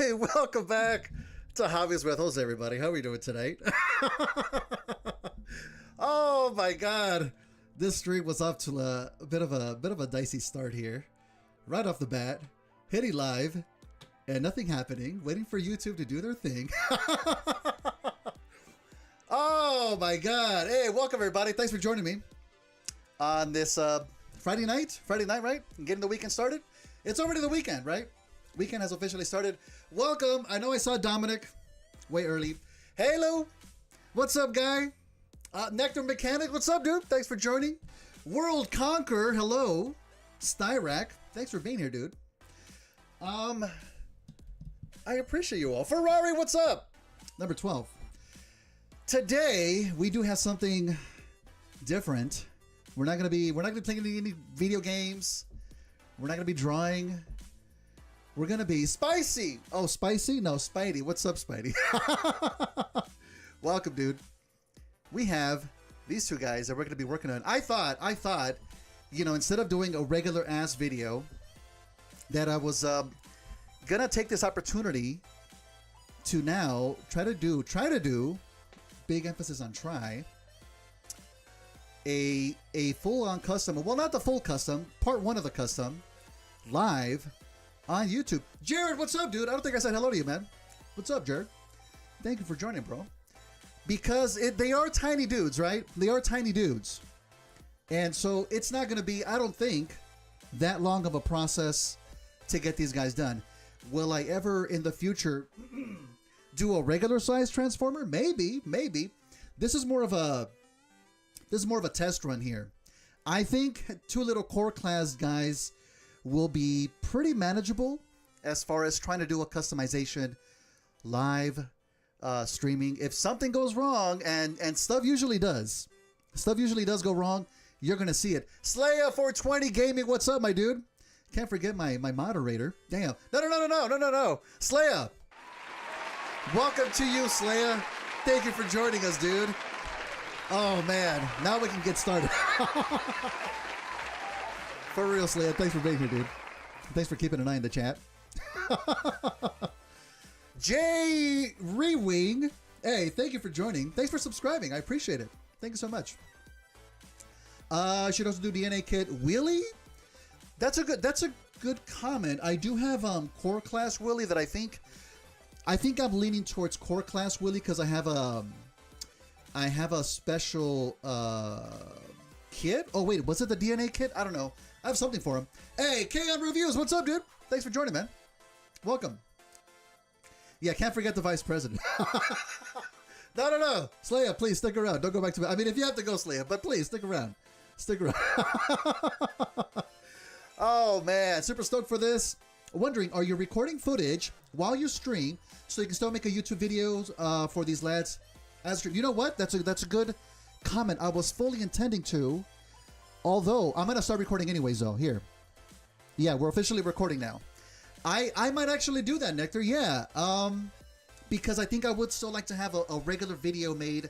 Hey, welcome back to Hobbies with Jose, everybody. How are we doing tonight? Oh my God, this stream was off to a bit of a dicey start here, right off the bat, hitting live, and nothing happening. Waiting for YouTube to do their thing. Oh my God! Hey, welcome everybody. Thanks for joining me on this Friday night, right? Getting the weekend started. It's already the weekend, right? Weekend has officially started. Welcome. I know I saw Dominic way early. Hey, Lou. What's up, guy? Nectar Mechanic. What's up, dude? Thanks for joining. World Conqueror. Hello. Styrac. Thanks for being here, dude. I appreciate you all. Ferrari. What's up? Number 12. Today we do have something different. We're not gonna be playing any video games. We're not gonna be drawing. We're gonna be spicy. Oh, spicy? No, Spidey. What's up, Spidey? Welcome, dude. We have these two guys that we're gonna be working on. I thought, you know, instead of doing a regular ass video, that I was gonna take this opportunity to now try to do, big emphasis on try, a full-on custom. Well, not the full custom, part one of the custom, live on YouTube. Jared, what's up, dude? I don't think I said hello to you, man. What's up, Jared? Thank you for joining, bro. Because they are tiny dudes, right? They are tiny dudes. And so it's not going to be, I don't think, that long of a process to get these guys done. Will I ever in the future do a regular size transformer? Maybe. This is more of a test run here. I think two little core class guys will be pretty manageable as far as trying to do a customization live streaming. If something goes wrong, and stuff usually does go wrong, you're gonna see it. Slaya 420 Gaming, what's up, my dude? Can't forget my moderator. Damn. No. Slaya. Welcome to you, Slaya. Thank you for joining us, dude. Oh man, now we can get started. For real, Slaya. Thanks for being here, dude. Thanks for keeping an eye in the chat. Jay Rewing. Hey, thank you for joining. Thanks for subscribing. I appreciate it. Thank you so much. Should also do DNA kit. Wheelie? That's a good comment. I do have core class Wheelie that I think I'm leaning towards core class Wheelie because I have a special kit. Oh wait, was it the DNA kit? I don't know. I have something for him. Hey, K-On Reviews, what's up, dude? Thanks for joining, man. Welcome. Yeah, can't forget the vice president. No. Slaya, please stick around. Don't go back to me. I mean, if you have to go, Slaya, but please stick around. Stick around. Oh, man. Super stoked for this. Wondering, are you recording footage while you stream so you can still make a YouTube videos for these lads? You know what? That's a good comment. I was fully intending to, although I'm going to start recording anyways, though. Here. Yeah, we're officially recording now. I might actually do that, Nectar. Yeah. Because I think I would still like to have a regular video made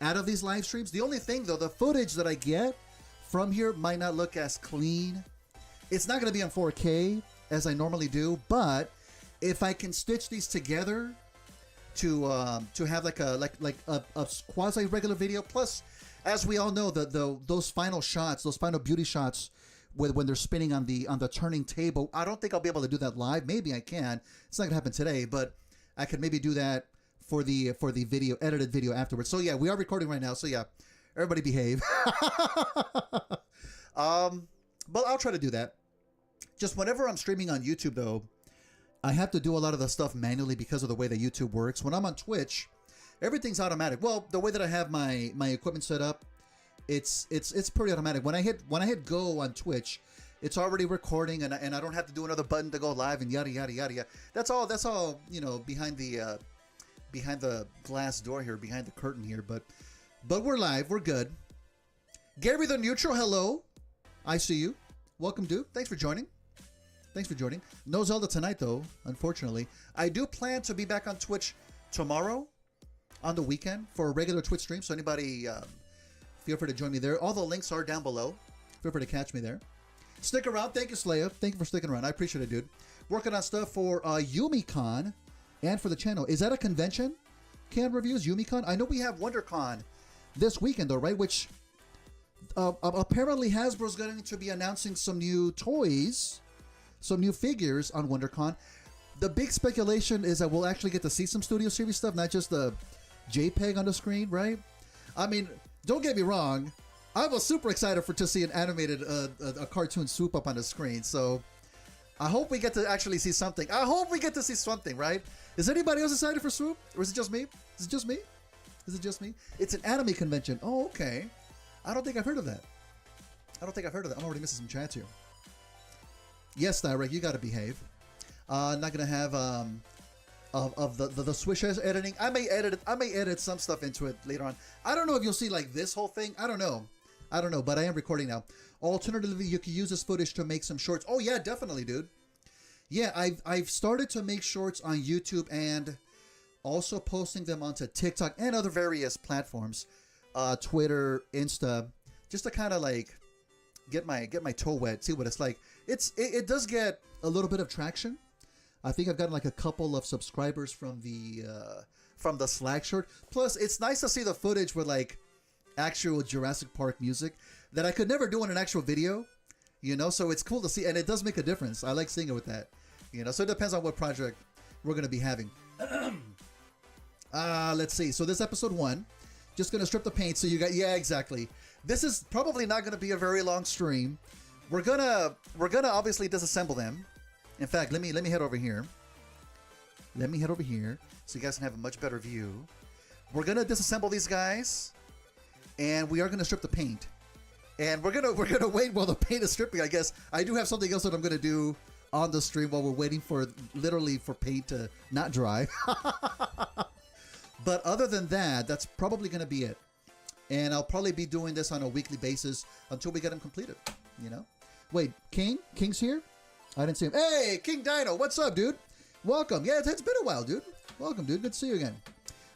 out of these live streams. The only thing, though, the footage that I get from here might not look as clean. It's not going to be on 4K as I normally do, but if I can stitch these together to have like a quasi regular video, plus, as we all know, those final shots, those final beauty shots, when they're spinning on the turning table, I don't think I'll be able to do that live. Maybe I can. It's not gonna happen today, but I could maybe do that for the video, edited video afterwards. So yeah, we are recording right now. So yeah, everybody behave. But I'll try to do that. Just whenever I'm streaming on YouTube, though, I have to do a lot of the stuff manually because of the way that YouTube works. When I'm on Twitch, everything's automatic. Well, the way that I have my equipment set up, it's pretty automatic. When I hit go on Twitch, it's already recording, and I don't have to do another button to go live and yada yada yada. That's all. You know, behind the glass door here, behind the curtain here. But we're live. We're good. Gary the Neutral, hello. I see you. Welcome, dude. Thanks for joining. No Zelda tonight, though, unfortunately. I do plan to be back on Twitch tomorrow on the weekend for a regular Twitch stream. So anybody, feel free to join me there. All the links are down below. Feel free to catch me there. Stick around. Thank you, Slaya. Thank you for sticking around. I appreciate it, dude. Working on stuff for YumiCon. and for the channel. Is that a convention? Can reviews, YumiCon? I know we have WonderCon this weekend though, right? Which apparently Hasbro's going to be announcing some new toys, some new figures on WonderCon. The big speculation is that we'll actually get to see some Studio Series stuff, not just the JPEG on the screen, right? I mean, don't get me wrong. I was super excited to see an animated, a cartoon swoop up on the screen. So I hope we get to actually see something. I hope we get to see something, right? Is anybody else excited for Swoop? Or is it just me? Is it just me? Is it just me? It's an anime convention. Oh, okay. I don't think I've heard of that. I don't think I've heard of that. I'm already missing some chats here. Yes, Direct, you got to behave. Not gonna have of the Swish editing. I may edit some stuff into it later on. I don't know if you'll see like this whole thing. I don't know, but I am recording now. Alternatively, you can use this footage to make some shorts. Oh yeah, definitely, dude. Yeah, I've started to make shorts on YouTube and also posting them onto TikTok and other various platforms, Twitter, Insta, just to kind of like get my toe wet, see what it's like. It does get a little bit of traction. I think I've gotten like a couple of subscribers from the Slack short. Plus, it's nice to see the footage with like actual Jurassic Park music that I could never do in an actual video, you know. So it's cool to see, and it does make a difference. I like seeing it with that, you know. So it depends on what project we're gonna be having. Let's see. So this episode 1, just gonna strip the paint. So you got, yeah, exactly. This is probably not gonna be a very long stream. We're gonna obviously disassemble them. In fact, let me head over here. Let me head over here so you guys can have a much better view. We're gonna disassemble these guys, and we are gonna strip the paint. And we're gonna wait while the paint is stripping. I guess I do have something else that I'm gonna do on the stream while we're waiting for paint to not dry. But other than that, that's probably gonna be it. And I'll probably be doing this on a weekly basis until we get them completed. You know. Wait, King's here? I didn't see him. Hey, King Dino, what's up, dude? Welcome. Yeah, it's been a while, dude. Welcome, dude. Good to see you again.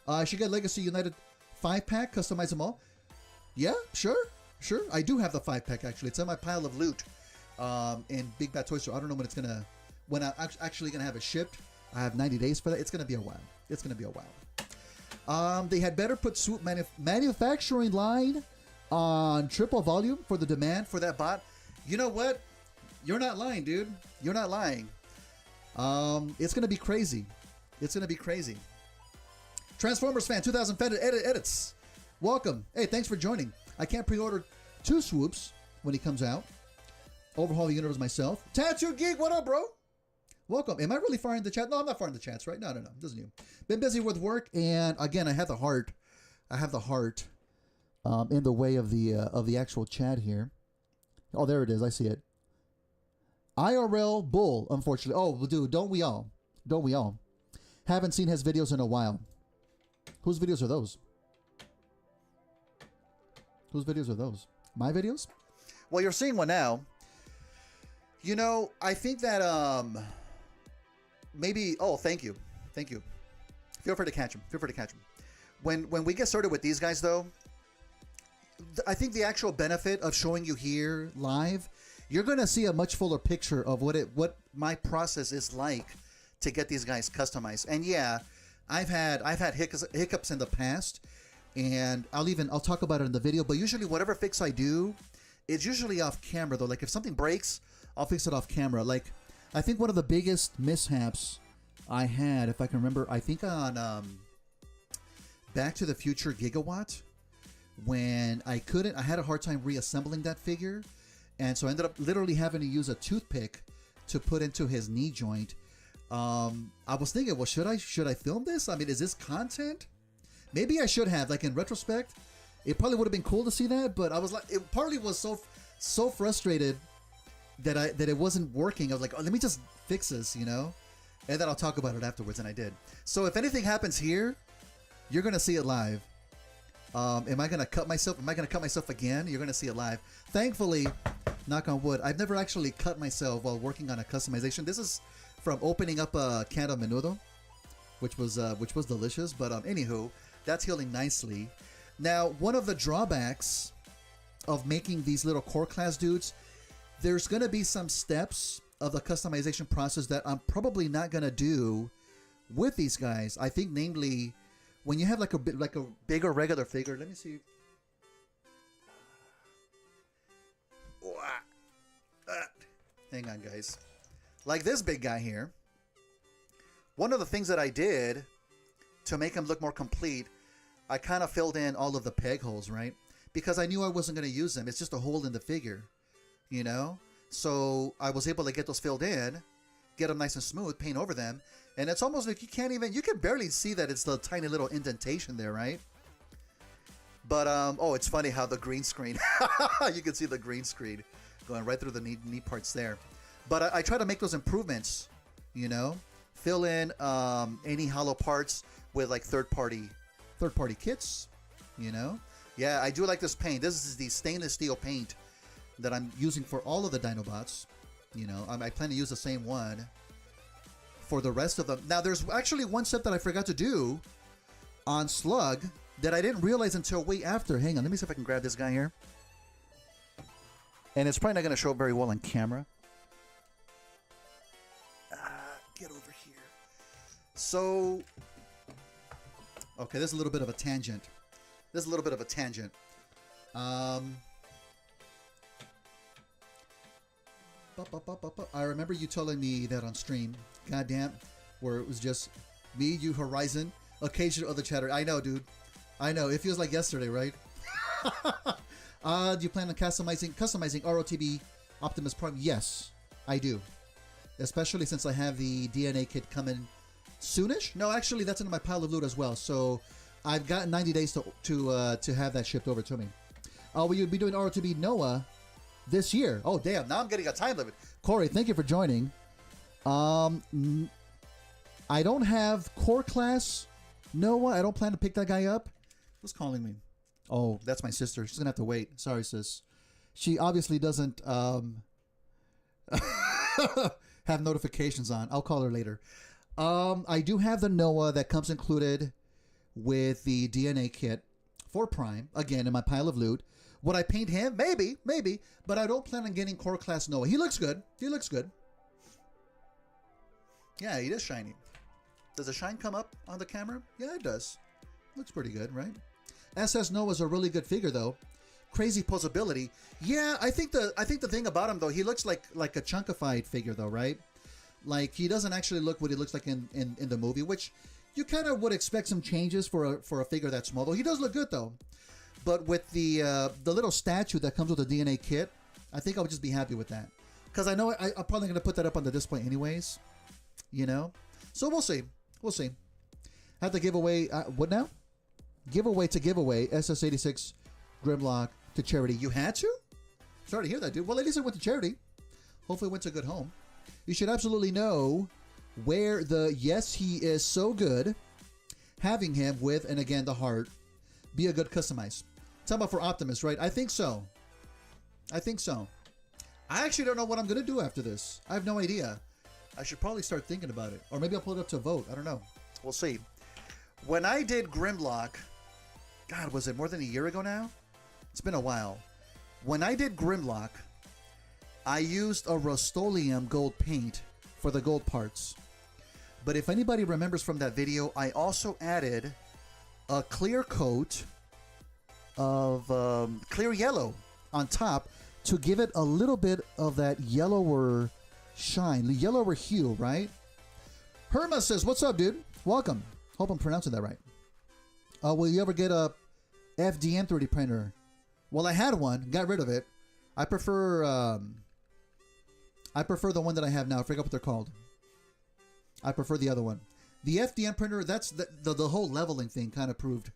I should get Legacy United 5-pack, customize them all. Yeah, sure. I do have the 5-pack, actually. It's in my pile of loot in Big Bad Toy Store. I don't know when I'm actually going to have it shipped. I have 90 days for that. It's going to be a while. They had better put Swoop manufacturing line on triple volume for the demand for that bot. You know what? You're not lying, dude. You're not lying. It's gonna be crazy. It's gonna be crazy. Transformers fan 2000 fan edits. Welcome. Hey, thanks for joining. I can't pre-order 2 Swoops when he comes out. Overhaul the universe myself. Tattoo Geek, what up, bro? Welcome. Am I really firing the chat? No, I'm not firing the chats, right? No. Doesn't you? Been busy with work, and again, I have the heart. In the way of the actual chat here. Oh, there it is. I see it. IRL Bull, unfortunately. Oh, dude, don't we all? Haven't seen his videos in a while. Whose videos are those? My videos? Well, you're seeing one now. You know, I think that maybe. Oh, thank you. Feel free to catch him. When we get started with these guys, though, I think the actual benefit of showing you here live, you're going to see a much fuller picture of what my process is like to get these guys customized. And yeah, I've had hiccups in the past, and I'll talk about it in the video. But usually, whatever fix I do, it's usually off camera though. Like if something breaks, I'll fix it off camera. Like I think one of the biggest mishaps I had, if I can remember, I think on Back to the Future Gigawatt, when I had a hard time reassembling that figure. And so I ended up literally having to use a toothpick to put into his knee joint. I was thinking, well, should I film this? I mean, is this content? Maybe I should have. Like in retrospect, it probably would have been cool to see that. But I was like, it partly was so frustrated that it wasn't working. I was like, oh, let me just fix this, you know, and then I'll talk about it afterwards. And I did. So if anything happens here, you're gonna see it live. Am I gonna cut myself? Am I gonna cut myself again? You're gonna see it live. Thankfully, knock on wood, I've never actually cut myself while working on a customization. This is from opening up a can of menudo, which was delicious. But anywho, that's healing nicely. Now, one of the drawbacks of making these little core class dudes, there's gonna be some steps of the customization process that I'm probably not gonna do with these guys. I think, namely, when you have like a bigger regular figure. Let me see. Hang on, guys. Like this big guy here. One of the things that I did to make him look more complete, I kind of filled in all of the peg holes, right? Because I knew I wasn't going to use them. It's just a hole in the figure, you know? So I was able to get those filled in, get them nice and smooth, paint over them. And it's almost like you can barely see that it's the tiny little indentation there, right? But, oh, it's funny how the green screen, you can see the green screen going right through the knee parts there. But I try to make those improvements, you know? Fill in any hollow parts with like third-party kits, you know? Yeah, I do like this paint. This is the stainless steel paint that I'm using for all of the Dinobots. You know, I plan to use the same one for the rest of them. Now, there's actually one step that I forgot to do on Slug that I didn't realize until way after. Hang on, let me see if I can grab this guy here. And it's probably not going to show up very well on camera. Get over here. So, okay, this is a little bit of a tangent. I remember you telling me that on stream, goddamn, where it was just me, you, Horizon, occasional other chatter. I know, dude. I know. It feels like yesterday, right? Do you plan on customizing ROTB Optimus Prime? Yes, I do. Especially since I have the DNA kit coming soonish. No, actually, that's in my pile of loot as well. So I've got 90 days to have that shipped over to me. Will you be doing ROTB Noah this year? Oh, damn. Now I'm getting a time limit. Corey, thank you for joining. I don't have core class Noah. I don't plan to pick that guy up. Who's calling me? Oh, that's my sister. She's going to have to wait. Sorry, sis. She obviously doesn't have notifications on. I'll call her later. I do have the Noah that comes included with the DNA kit for Prime. Again, in my pile of loot. Would I paint him? Maybe. But I don't plan on getting core class Noah. He looks good. Yeah, he is shiny. Does the shine come up on the camera? Yeah, it does. Looks pretty good, right? SS Noah's a really good figure, though. Crazy posability. Yeah, I think the thing about him, though, he looks like a chunkified figure, though, right? Like, he doesn't actually look what he looks like in the movie, which you kind of would expect some changes for a figure that small, though. He does look good, though. But with the little statue that comes with the DNA kit, I think I would just be happy with that. Because I know I'm probably going to put that up on the display anyways, you know? So we'll see. Have to give away, what now? Giveaway SS86 Grimlock to charity. You had to? Sorry to hear that, dude. Well, at least it went to charity. Hopefully it went to a good home. You should absolutely know where the yes, he is so good, having him with, and again, the heart, be a good customize. Talking about for Optimus, right? I think so. I actually don't know what I'm going to do after this. I have no idea. I should probably start thinking about it. Or maybe I'll pull it up to vote. I don't know. We'll see. When I did Grimlock, God, was it more than a year ago now? It's been a while. When I did Grimlock, I used a Rust-Oleum gold paint for the gold parts. But if anybody remembers from that video, I also added a clear coat of clear yellow on top to give it a little bit of that yellower shine, the yellower hue, right? Herma says, what's up, dude? Welcome. Hope I'm pronouncing that right. Will you ever get a FDM 3D printer? Well, I had one, got rid of it. I prefer the one that I have now. I forgot what they're called. I prefer the other one. The FDM printer, that's the whole leveling thing kind of proved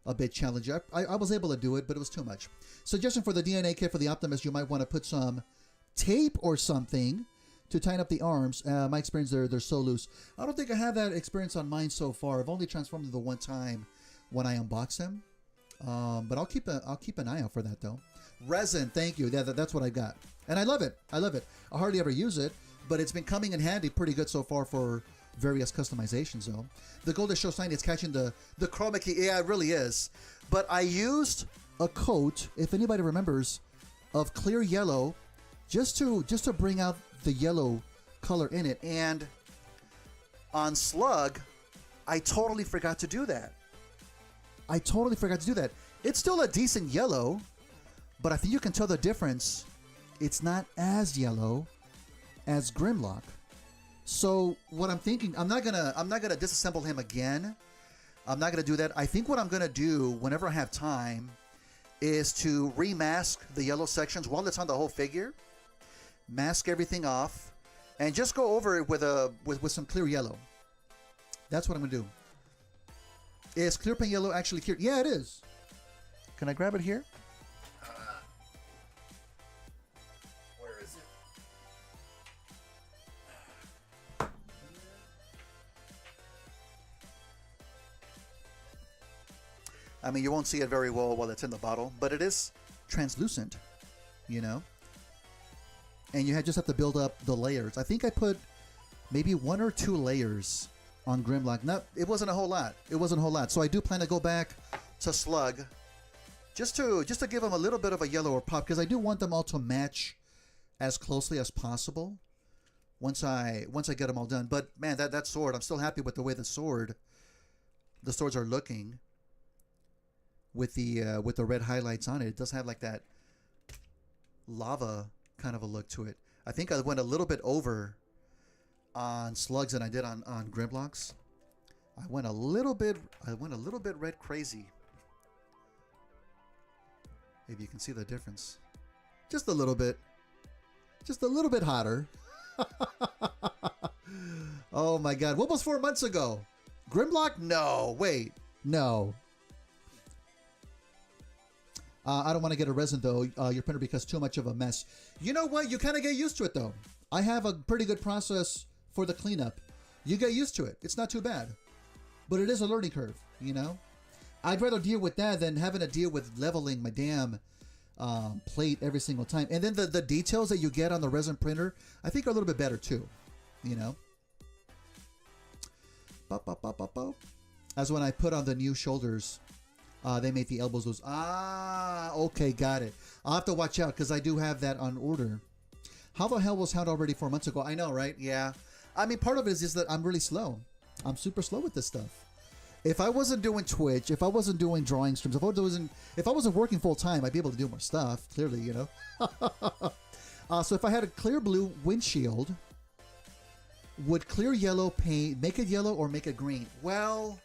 a bit challenging. I was able to do it, but it was too much. Suggestion for the DNA kit for the Optimus, you might want to put some tape or something to tighten up the arms. My experience, they're so loose. I don't think I have that experience on mine so far. I've only transformed them the one time when I unbox them. But I'll keep an eye out for that though. Resin, thank you. That's what I got, and I love it. I hardly ever use it, but it's been coming in handy pretty good so far for various customizations though. The gold is so shiny, it's catching the chroma key. Yeah, it really is. But I used a coat, if anybody remembers, of clear yellow, just to bring out the yellow color in it. And on Slug, I totally forgot to do that. I totally forgot to do that. It's still a decent yellow, but I think you can tell the difference. It's not as yellow as Grimlock. So what I'm thinking, I'm not gonna disassemble him again. I'm not gonna do that. I think what I'm gonna do whenever I have time is to remask the yellow sections while it's on the whole figure. Mask everything off, and just go over it with some clear yellow. That's what I'm gonna do. Is clear paint yellow actually clear? Yeah, it is. Can I grab it here? Where is it? I mean, you won't see it very well while it's in the bottle, but it is translucent, you know? And you just have to build up the layers. I think I put maybe 1 or 2 layers on Grimlock. It wasn't a whole lot. It wasn't a whole lot. So I do plan to go back to Slug just to give them a little bit of a yellower pop, because I do want them all to match as closely as possible once I get them all done. But man, that sword, I'm still happy with the way the swords are looking with the red highlights on it. It does have like that lava kind of a look to it. I think I went a little bit over on Slugs than I did on Grimlocks. I went a little bit red crazy. Maybe you can see the difference. Just a little bit. Just a little bit hotter. Oh my god. What was 4 months ago? Grimlock? No. Wait. No. I don't want to get a resin though, your printer, because too much of a mess. You know what? You kind of get used to it though. I have a pretty good process for the cleanup. You get used to it. It's not too bad. But it is a learning curve, you know? I'd rather deal with that than having to deal with leveling my damn plate every single time. And then the details that you get on the resin printer, I think are a little bit better too, you know? As when I put on the new shoulders, they made the elbows loose. Ah, okay, got it. I'll have to watch out because I do have that on order. How the hell was Hound already 4 months ago? I know, right? Yeah. I mean, part of it is just that I'm really slow. I'm super slow with this stuff. If I wasn't doing Twitch, if I wasn't doing drawing streams, if I wasn't working full time, I'd be able to do more stuff. Clearly, you know. So if I had a clear blue windshield, would clear yellow paint make it yellow or make it green? Well,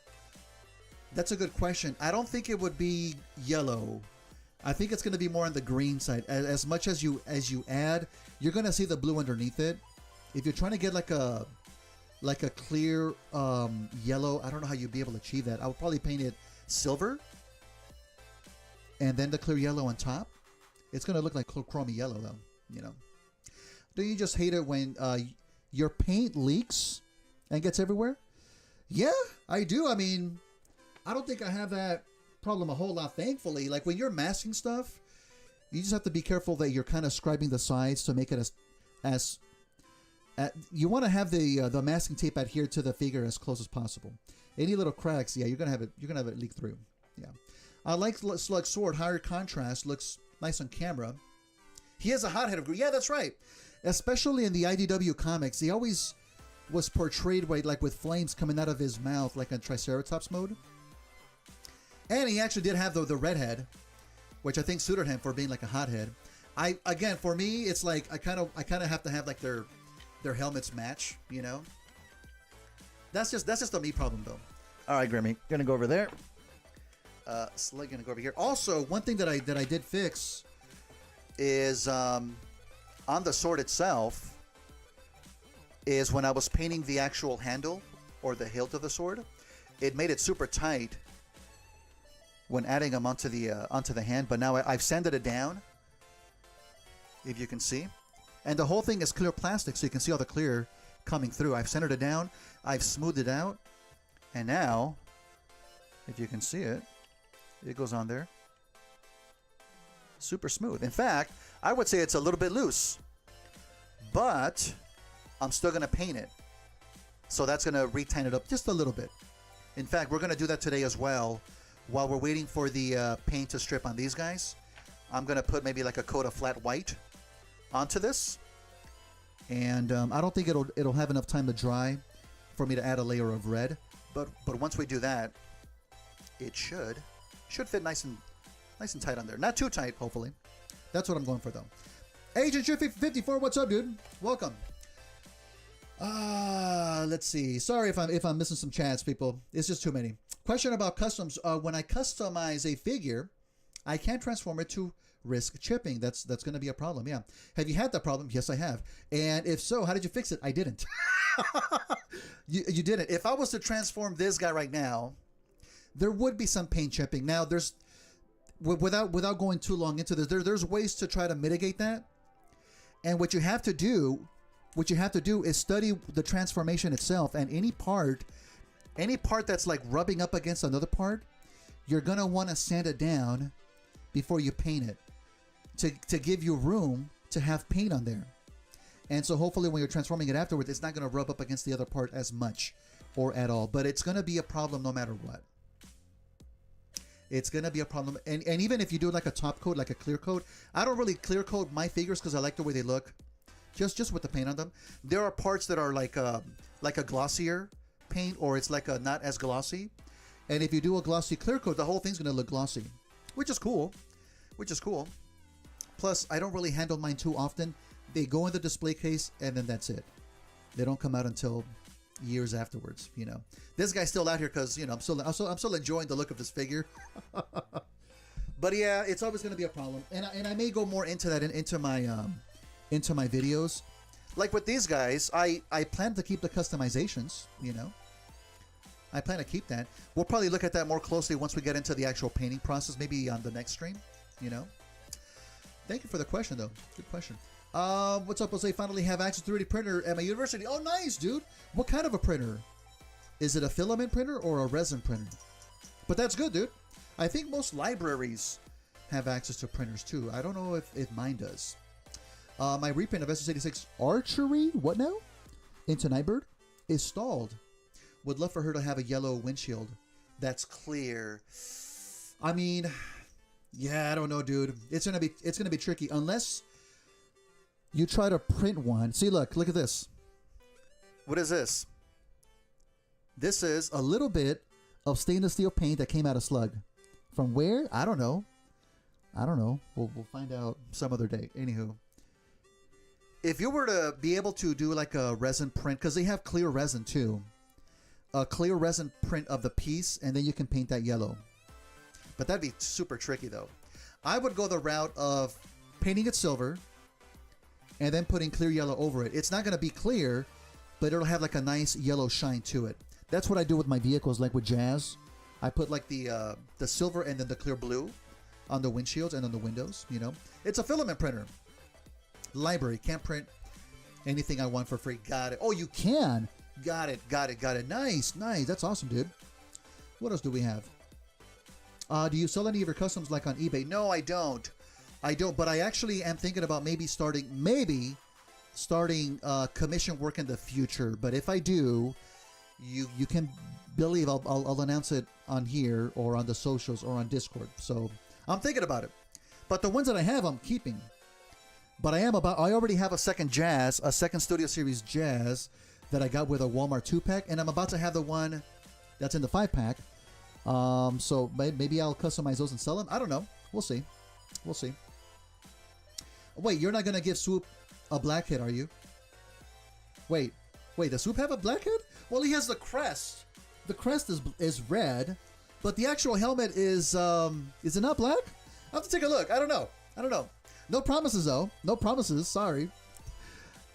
that's a good question. I don't think it would be yellow. I think it's going to be more on the green side. As much as you add, you're going to see the blue underneath it. If you're trying to get like a clear yellow, I don't know how you'd be able to achieve that. I would probably paint it silver and then the clear yellow on top. It's going to look like chromey yellow though, you know. Do you just hate it when your paint leaks and gets everywhere? Yeah, I do. I mean, I don't think I have that problem a whole lot, thankfully. Like when you're masking stuff, you just have to be careful that you're kind of scribing the sides to make it as you want to have the masking tape adhere to the figure as close as possible. Any little cracks, yeah, you're gonna have it leak through. Yeah, I like Slug's sword. Higher contrast, looks nice on camera. He has a hot head of green. Yeah, that's right. Especially in the IDW comics, he always was portrayed like with flames coming out of his mouth, like in Triceratops mode. And he actually did have the red head, which I think suited him for being like a hothead. Again, for me, it's like I kind of have to have like their helmets match, you know. That's just a me problem though. All right, Grimmy, gonna go over there. Slug gonna go over here. Also, one thing that I did fix is on the sword itself is when I was painting the actual handle or the hilt of the sword, it made it super tight when adding them onto the hand. But now I've sanded it down, if you can see. And the whole thing is clear plastic, so you can see all the clear coming through. I've centered it down, I've smoothed it out, and now, if you can see it, it goes on there. Super smooth. In fact, I would say it's a little bit loose, but I'm still going to paint it. So that's going to retain it up just a little bit. In fact, we're going to do that today as well. While we're waiting for the paint to strip on these guys, I'm going to put maybe like a coat of flat white onto this, and I don't think it'll have enough time to dry for me to add a layer of red. But once we do that, it should fit nice and tight on there. Not too tight, hopefully. That's what I'm going for, though. Agent 54, what's up, dude? Welcome. Let's see. Sorry if I'm missing some chats, people. It's just too many. Question about customs. When I customize a figure, I can't transform it to risk chipping. That's going to be a problem. Yeah. Have you had that problem? Yes, I have. And if so, how did you fix it? I didn't. you didn't. If I was to transform this guy right now, there would be some paint chipping. Now, there's without going too long into this, there's ways to try to mitigate that. And what you have to do is study the transformation itself, and any part that's like rubbing up against another part, you're gonna want to sand it down before you paint it to give you room to have paint on there. And so hopefully when you're transforming it afterwards, it's not gonna rub up against the other part as much or at all. But it's gonna be a problem no matter what. It's gonna be a problem. And even if you do like a top coat, like a clear coat, I don't really clear coat my figures because I like the way they look. Just with the paint on them. There are parts that are like a glossier paint, or it's like a not as glossy. And if you do a glossy clear coat, the whole thing's gonna look glossy, which is cool. Plus, I don't really handle mine too often. They go in the display case, and then that's it. They don't come out until years afterwards. You know, this guy's still out here because I'm still enjoying the look of this figure. But yeah, it's always gonna be a problem, and I may go more into that into my videos. Like with these guys, I plan to keep the customizations, I plan to keep that. We'll probably look at that more closely once we get into the actual painting process, maybe on the next stream, Thank you for the question, though. Good question. What's up, Jose? Finally have access to 3D printer at my university. Oh, nice, dude. What kind of a printer? Is it a filament printer or a resin printer? But that's good, dude. I think most libraries have access to printers, too. I don't know if mine does. My reprint of SS86 Archery, what now? Into Nightbird is stalled. Would love for her to have a yellow windshield that's clear. I mean, yeah, I don't know, dude. It's gonna be tricky unless you try to print one. See, look at this. What is this? This is a little bit of stainless steel paint that came out of Slug. From where? I don't know. We'll find out some other day. Anywho. If you were to be able to do like a resin print, because they have clear resin too, a clear resin print of the piece, and then you can paint that yellow. But that'd be super tricky though. I would go the route of painting it silver and then putting clear yellow over it. It's not going to be clear, but it'll have like a nice yellow shine to it. That's what I do with my vehicles, like with Jazz. I put like the silver and then the clear blue on the windshields and on the windows, It's a filament printer. Library, can't print anything I want for free. Got it. Oh, you can. Got it. Nice. That's awesome, dude. What else do we have? Do you sell any of your customs like on eBay? No, I don't. But I actually am thinking about maybe starting commission work in the future. But if I do, you can believe I'll announce it on here or on the socials or on Discord. So I'm thinking about it. But the ones that I have, I'm keeping. But I already have a second Studio Series Jazz that I got with a Walmart 2-pack, and I'm about to have the one that's in the 5-pack. So maybe I'll customize those and sell them. I don't know. We'll see. Wait, you're not going to give Swoop a black head, are you? Wait, does Swoop have a black head? Well, he has the crest. The crest is red, but the actual helmet is it not black? I'll have to take a look. I don't know. No promises, though. No promises. Sorry.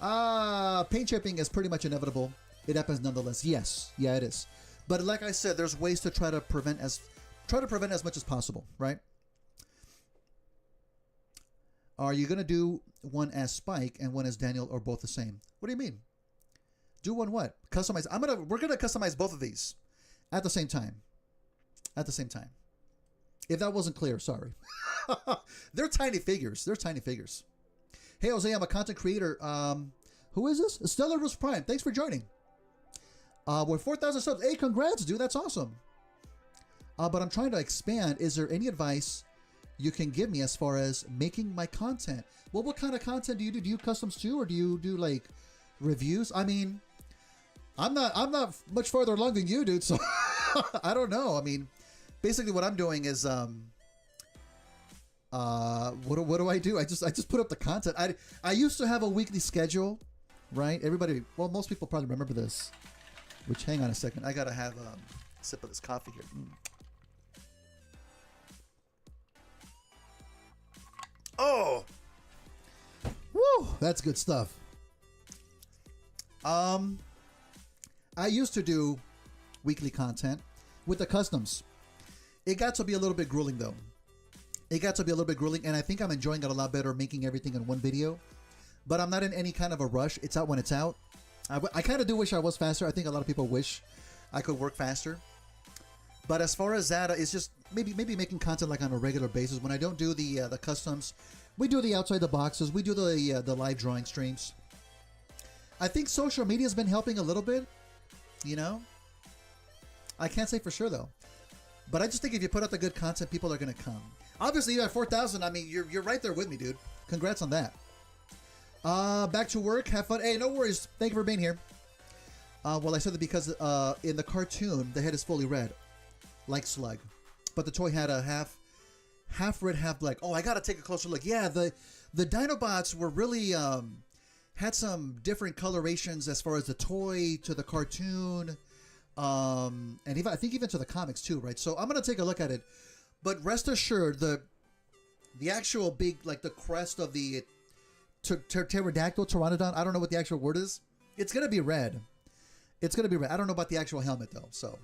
Paint chipping is pretty much inevitable. It happens nonetheless. Yes. Yeah, it is. But like I said, there's ways to try to prevent as much as possible, right? Are you going to do one as Spike and one as Daniel, or both the same? What do you mean? Do one what? Customize. We're going to customize both of these at the same time. If that wasn't clear, sorry. They're tiny figures. Hey, Jose, I'm a content creator. Who is this? Stellar Rose Prime. Thanks for joining. We're 4,000 subs. Hey, congrats, dude. That's awesome. But I'm trying to expand. Is there any advice you can give me as far as making my content? Well, what kind of content do you do? Do you customs too, or do you do like reviews? I mean, I'm not much farther along than you, dude. So I don't know. I mean, basically what I'm doing is what do I do? I just put up the content. I used to have a weekly schedule, right? Everybody, well, most people probably remember this. Which, hang on a second, I gotta have a sip of this coffee here. Oh, woo, that's good stuff. I used to do weekly content with the customs. It got to be a little bit grueling though. And I think I'm enjoying it a lot better making everything in one video. But I'm not in any kind of a rush. It's out when it's out. I kind of do wish I was faster. I think a lot of people wish I could work faster. But as far as that, it's just maybe making content like on a regular basis. When I don't do the customs, we do the outside the boxes. We do the live drawing streams. I think social media has been helping a little bit. You know, I can't say for sure though. But I just think if you put out the good content, people are gonna come. Obviously, you have 4,000. I mean, you're right there with me, dude. Congrats on that. Back to work. Have fun. Hey, no worries. Thank you for being here. Well, I said that because in the cartoon, the head is fully red, like Slug, but the toy had a half red, half black. Oh, I gotta take a closer look. Yeah, the Dinobots were really had some different colorations as far as the toy to the cartoon, and even, I think even to the comics too, right? So I'm gonna take a look at it, but rest assured, the actual big, like the crest of the pterodactyl, I don't know what the actual word is. It's gonna be red. It's gonna be red. I don't know about the actual helmet though. So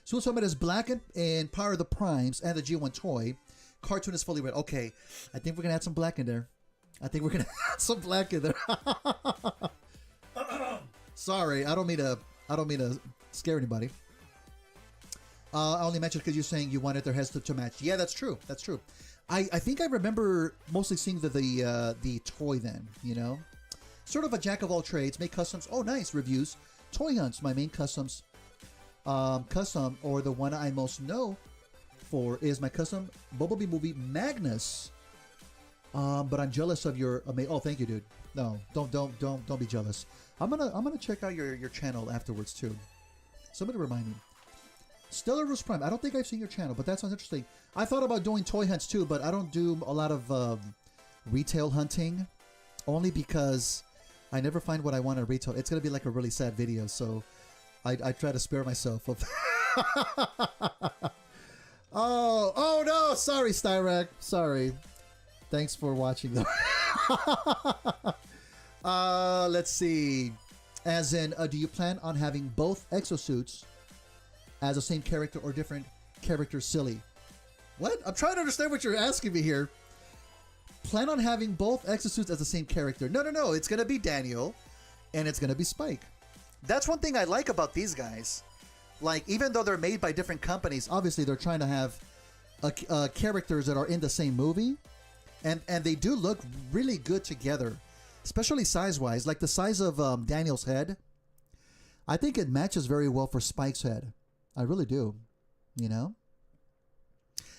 Suicide Helmet is black and Power of the Primes and the G1 toy. Cartoon is fully red. Okay, I think we're gonna add some black in there. Sorry, I don't mean to scare anybody. I only mentioned because you're saying you wanted their heads to match. Yeah, that's true. That's true. I think I remember mostly seeing the toy then, you know? Sort of a jack of all trades, make customs. Oh, nice. Reviews. Toy hunts, my main customs. Custom, or the one I most know for, is my custom Bumblebee movie Magnus. But I'm jealous of your oh, thank you, dude. No, don't be jealous. I'm gonna check out your channel afterwards too. Somebody remind me. Stellar Roost Prime. I don't think I've seen your channel, but that sounds interesting. I thought about doing toy hunts too, but I don't do a lot of retail hunting, only because I never find what I want at retail. It's gonna be like a really sad video, so I try to spare myself of. oh no! Sorry, Styrak. Sorry. Thanks for watching though. Let's see. As in, do you plan on having both exosuits as the same character or different characters? Silly. What? I'm trying to understand what you're asking me here. Plan on having both exosuits as the same character? No. It's going to be Daniel and it's going to be Spike. That's one thing I like about these guys. Like, even though they're made by different companies, obviously they're trying to have characters that are in the same movie. And they do look really good together, especially size-wise. Like the size of Daniel's head, I think it matches very well for Spike's head. I really do, you know?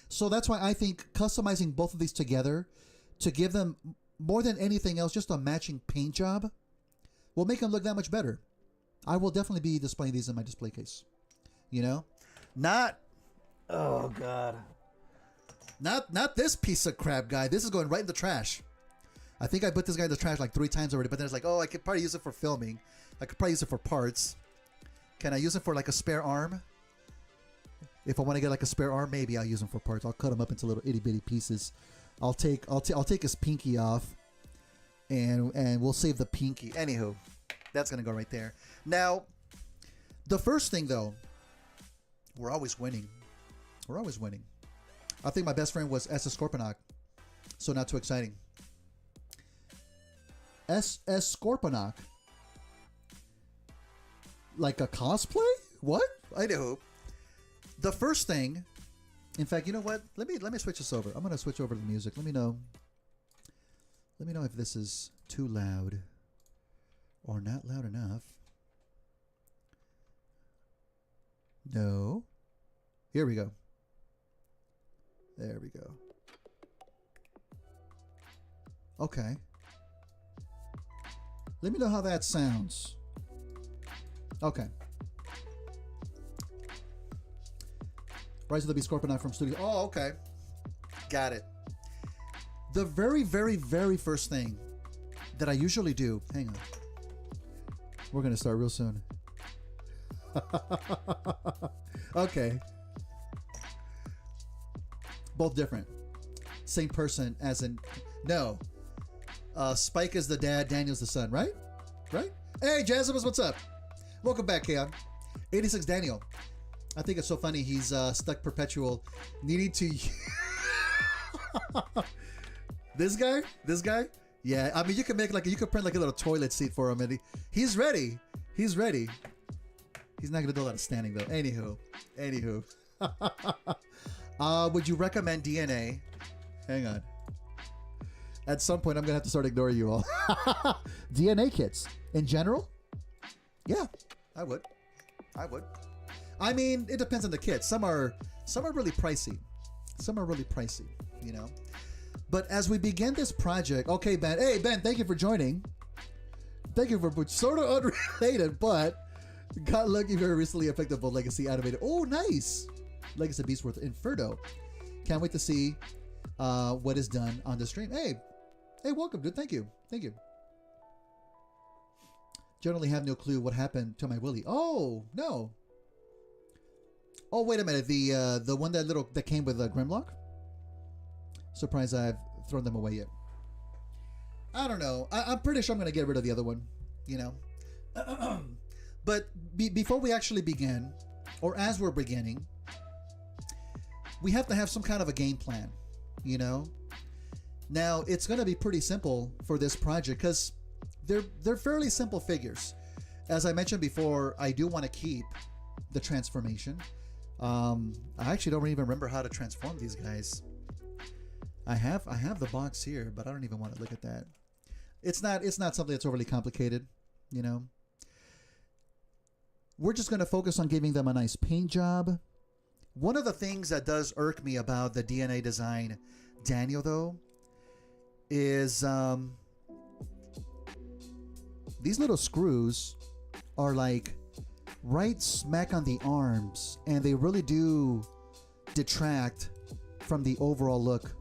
So that's why I think customizing both of these together to give them, more than anything else, just a matching paint job will make them look that much better. I will definitely be displaying these in my display case, you know? Oh, God. Not this piece of crap, guy. This is going right in the trash. I think I put this guy in the trash like 3 times already, but then it's like, oh, I could probably use it for filming. I could probably use it for parts. Can I use it for like a spare arm? If I want to get like a spare arm, maybe I'll use them for parts. I'll cut them up into little itty bitty pieces. I'll take his pinky off, and we'll save the pinky. Anywho, that's gonna go right there. Now, the first thing though, we're always winning. We're always winning. I think my best friend was SS Scorponok, so not too exciting. SS Scorponok, like a cosplay? What? I know. The first thing, in fact, you know what? Let me switch this over. I'm gonna switch over to the music. Let me know if this is too loud or not loud enough. No. Here we go. There we go. Okay. Let me know how that sounds. Okay. Rise of the Beast Scorpion from Studio. Oh, okay. Got it. The very, very, very first thing that I usually do. Hang on. We're going to start real soon. Okay. Both different. Same person as in... No. Spike is the dad, Daniel's the son, right? Right? Hey, Jazzimus, what's up? Welcome back, Keon. 86 Daniel. I think it's so funny he's stuck perpetual needing to... This guy? Yeah, I mean, you can make like, you could print like a little toilet seat for him and he's ready. He's ready. He's not going to do a lot of standing though. Anywho. Would you recommend DNA? Hang on. At some point, I'm going to have to start ignoring you all. DNA kits in general? Yeah, I would. I mean, it depends on the kit. Some are really pricey. You know. But as we begin this project, okay, Ben. Hey, Ben, thank you for joining. Thank you for sort of unrelated, but got lucky very recently affected both Legacy animated. Oh, nice. Legacy Beastworth Inferno. Can't wait to see what is done on the stream. Hey, welcome, dude. Thank you. Generally have no clue what happened to my Willy. Oh, no. Oh, wait a minute. The one that came with a Grimlock? Surprised I've thrown them away yet. I don't know. I'm pretty sure I'm going to get rid of the other one, you know. But before we actually begin, or as we're beginning, we have to have some kind of a game plan, you know. Now, it's going to be pretty simple for this project because they're fairly simple figures. As I mentioned before, I do want to keep the transformation. I actually don't even remember how to transform these guys. I have the box here, but I don't even want to look at that. It's not something that's overly complicated, you know. We're just going to focus on giving them a nice paint job. One of the things that does irk me about the DNA design Daniel, though, is these little screws are like right smack on the arms, and they really do detract from the overall look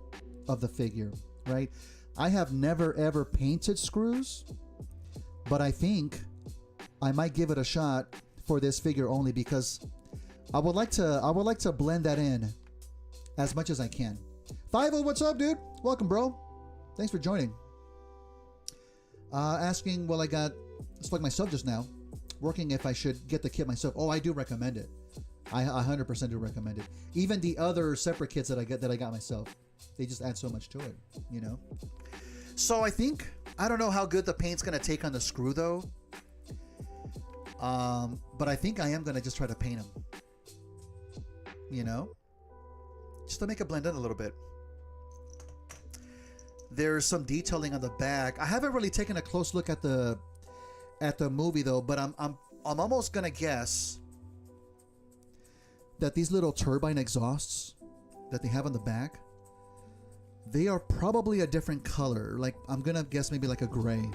of the figure, right? I have never ever painted screws, but I think I might give it a shot for this figure only because I would like to blend that in as much as I can. 50, what's up, dude? Welcome, bro. Thanks for joining. Asking, well, I got stuck myself just now. Working if I should get the kit myself. Oh, I do recommend it. I 100% do recommend it. Even the other separate kits that I got myself, they just add so much to it, you know. So I don't know how good the paint's gonna take on the screw though. But I think I am gonna just try to paint them. You know, just to make it blend in a little bit. There's some detailing on the back. I haven't really taken a close look at the movie though, but I'm almost gonna guess that these little turbine exhausts that they have on the back, they are probably a different color. Like, I'm gonna guess maybe like a gray,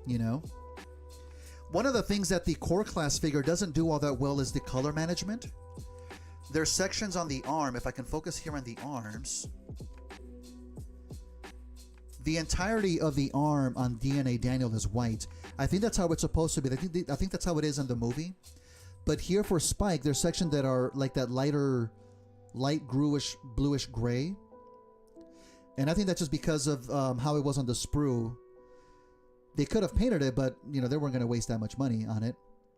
you know. One of the things that the core class figure doesn't do all that well is the color management. There's sections on the arm. If I can focus here on the arms, the entirety of the arm on DNA Daniel is white. I think that's how it's supposed to be. I think that's how it is in the movie. But here for Spike, there's sections that are like that light bluish gray. And I think that's just because of how it was on the sprue. They could have painted it, but you know, they weren't going to waste that much money on it.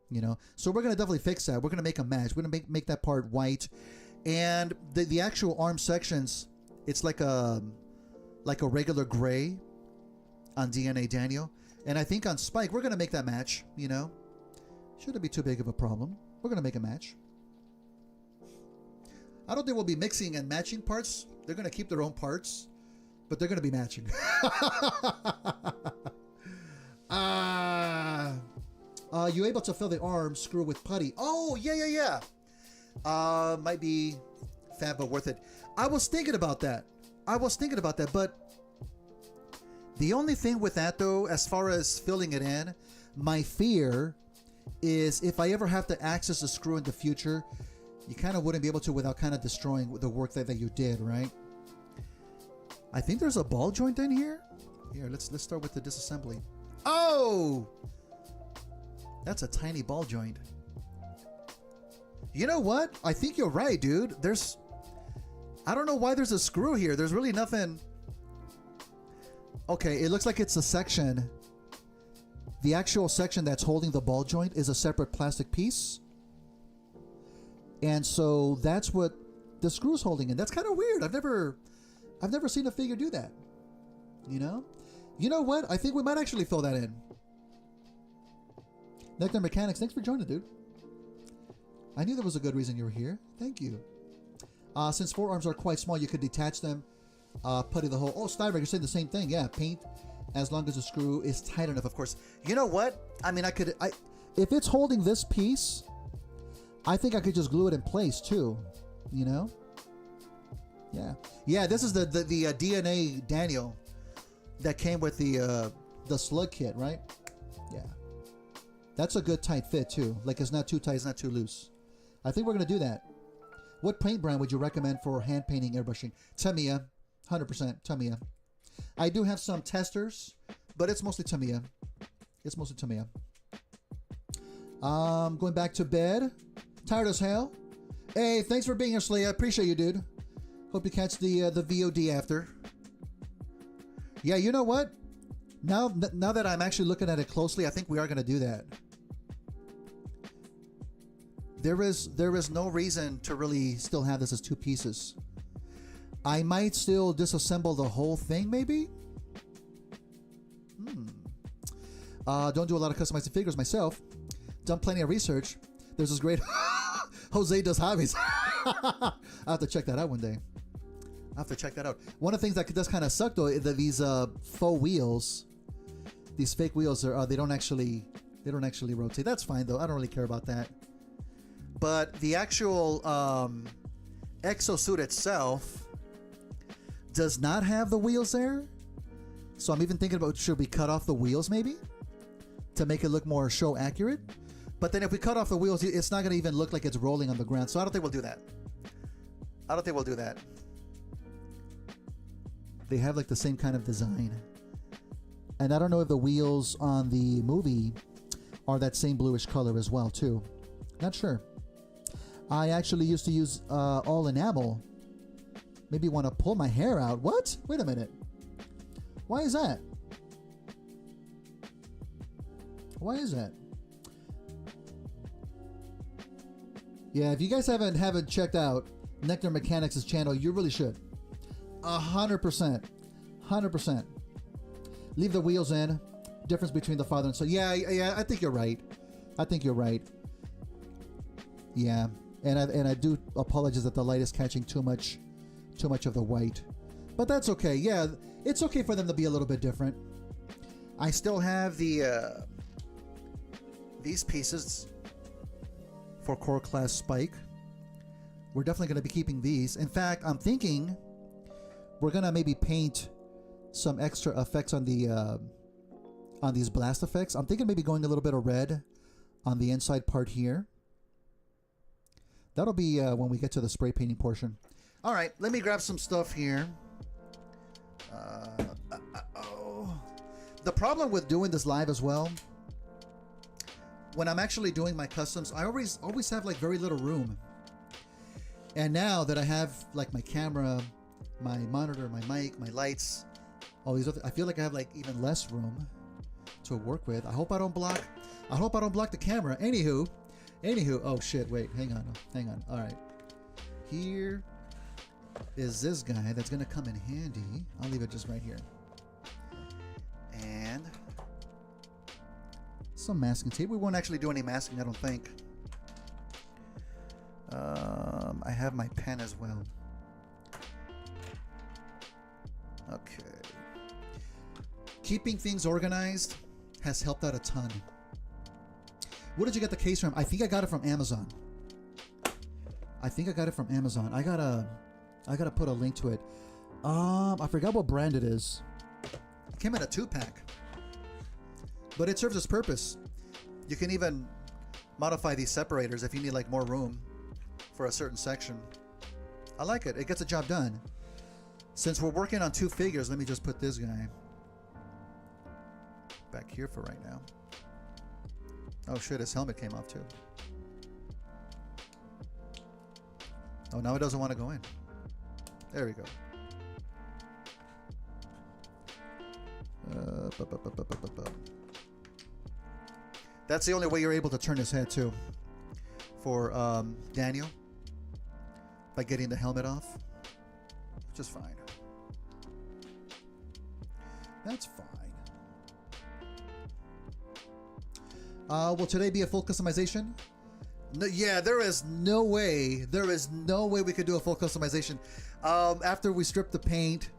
You know, so we're going to definitely fix that. We're going to make a match. We're going to make that part white, and the actual arm sections, it's like a regular gray on DNA Daniel, and I think on Spike we're going to make that match. You know, shouldn't be too big of a problem. We're going to make a match. I don't think we'll be mixing and matching parts. They're going to keep their own parts, but they're going to be matching. You able to fill the arm screw with putty? Oh, yeah. Might be fab, but worth it. I was thinking about that, but the only thing with that, though, as far as filling it in, my fear is if I ever have to access the screw in the future, you kind of wouldn't be able to without kind of destroying the work that you did, right? I think there's a ball joint in here. Here, let's start with the disassembly. Oh! That's a tiny ball joint. You know what? I think you're right, dude. I don't know why there's a screw here. There's really nothing. Okay, it looks like it's a section. The actual section that's holding the ball joint is a separate plastic piece. And so that's what the screw's holding in. That's kind of weird. I've never seen a figure do that. You know? You know what? I think we might actually fill that in. Nectar Mechanics, thanks for joining, dude. I knew there was a good reason you were here. Thank you. Since forearms are quite small, you could detach them, put in the hole. Oh, Steinberg, you're saying the same thing. Yeah, paint as long as the screw is tight enough, of course. You know what? I mean, if it's holding this piece, I think I could just glue it in place too. You know? Yeah. Yeah, this is the DNA Daniel that came with the slug kit, right? Yeah. That's a good tight fit too. Like it's not too tight, it's not too loose. I think we're going to do that. What paint brand would you recommend for hand painting airbrushing? Tamiya. 100% Tamiya. I do have some testers, but it's mostly Tamiya. It's mostly Tamiya. Going back to bed. Tired as hell. Hey, thanks for being here, Slay. I appreciate you, dude. Hope you catch the VOD after. Yeah, you know what? Now that I'm actually looking at it closely, I think we are going to do that. There is no reason to really still have this as two pieces. I might still disassemble the whole thing, maybe? Don't do a lot of customizing figures myself. Done plenty of research. There's this great... Jose does hobbies. I'll have to check that out one day. I'll have to check that out. One of the things that does kind of suck, though, is that these faux wheels, these fake wheels, they don't actually rotate. That's fine, though. I don't really care about that. But the actual exosuit itself does not have the wheels there. So I'm even thinking about, should we cut off the wheels maybe to make it look more show accurate? But then if we cut off the wheels, it's not going to even look like it's rolling on the ground. So I don't think we'll do that. I don't think we'll do that. They have like the same kind of design. And I don't know if the wheels on the movie are that same bluish color as well too. Not sure. I actually used to use all enamel. Maybe want to pull my hair out. What? Wait a minute. Why is that? Why is that? Yeah, if you guys haven't checked out Nectar Mechanics' channel, you really should. 100%. 100%. Leave the wheels in. Difference between the father and son. Yeah, I think you're right. I think you're right. Yeah. And I do apologize that the light is catching too much of the white. But that's okay. Yeah, it's okay for them to be a little bit different. I still have the these pieces for core class Spike. We're definitely going to be keeping these. In fact, I'm thinking we're going to maybe paint some extra effects on the on these blast effects. I'm thinking maybe going a little bit of red on the inside part here. That'll be when we get to the spray painting portion. All right, let me grab some stuff here. The problem with doing this live as well, when I'm actually doing my customs, I always have like very little room. And now that I have like my camera, my monitor, my mic, my lights, all these other, I feel like I have like even less room to work with. I hope I don't block the camera. Anywho, oh shit, wait, hang on. All right. Here is this guy that's gonna come in handy. I'll leave it just right here. And some masking tape. We won't actually do any masking, I don't think. I have my pen as well. Okay. Keeping things organized has helped out a ton. Where did you get the case from? I think I got it from Amazon. I gotta put a link to it. I forgot what brand it is. It came in a 2-pack. But it serves its purpose. You can even modify these separators if you need like more room for a certain section. I like it. It gets the job done. Since we're working on 2 figures, let me just put this guy back here for right now. Oh shit, his helmet came off too. Oh, now it doesn't want to go in. There we go. That's the only way you're able to turn his head too. For Daniel. By getting the helmet off. Which is fine. That's fine. Will today be a full customization? No, yeah, there is no way. There is no way we could do a full customization. After we strip the paint,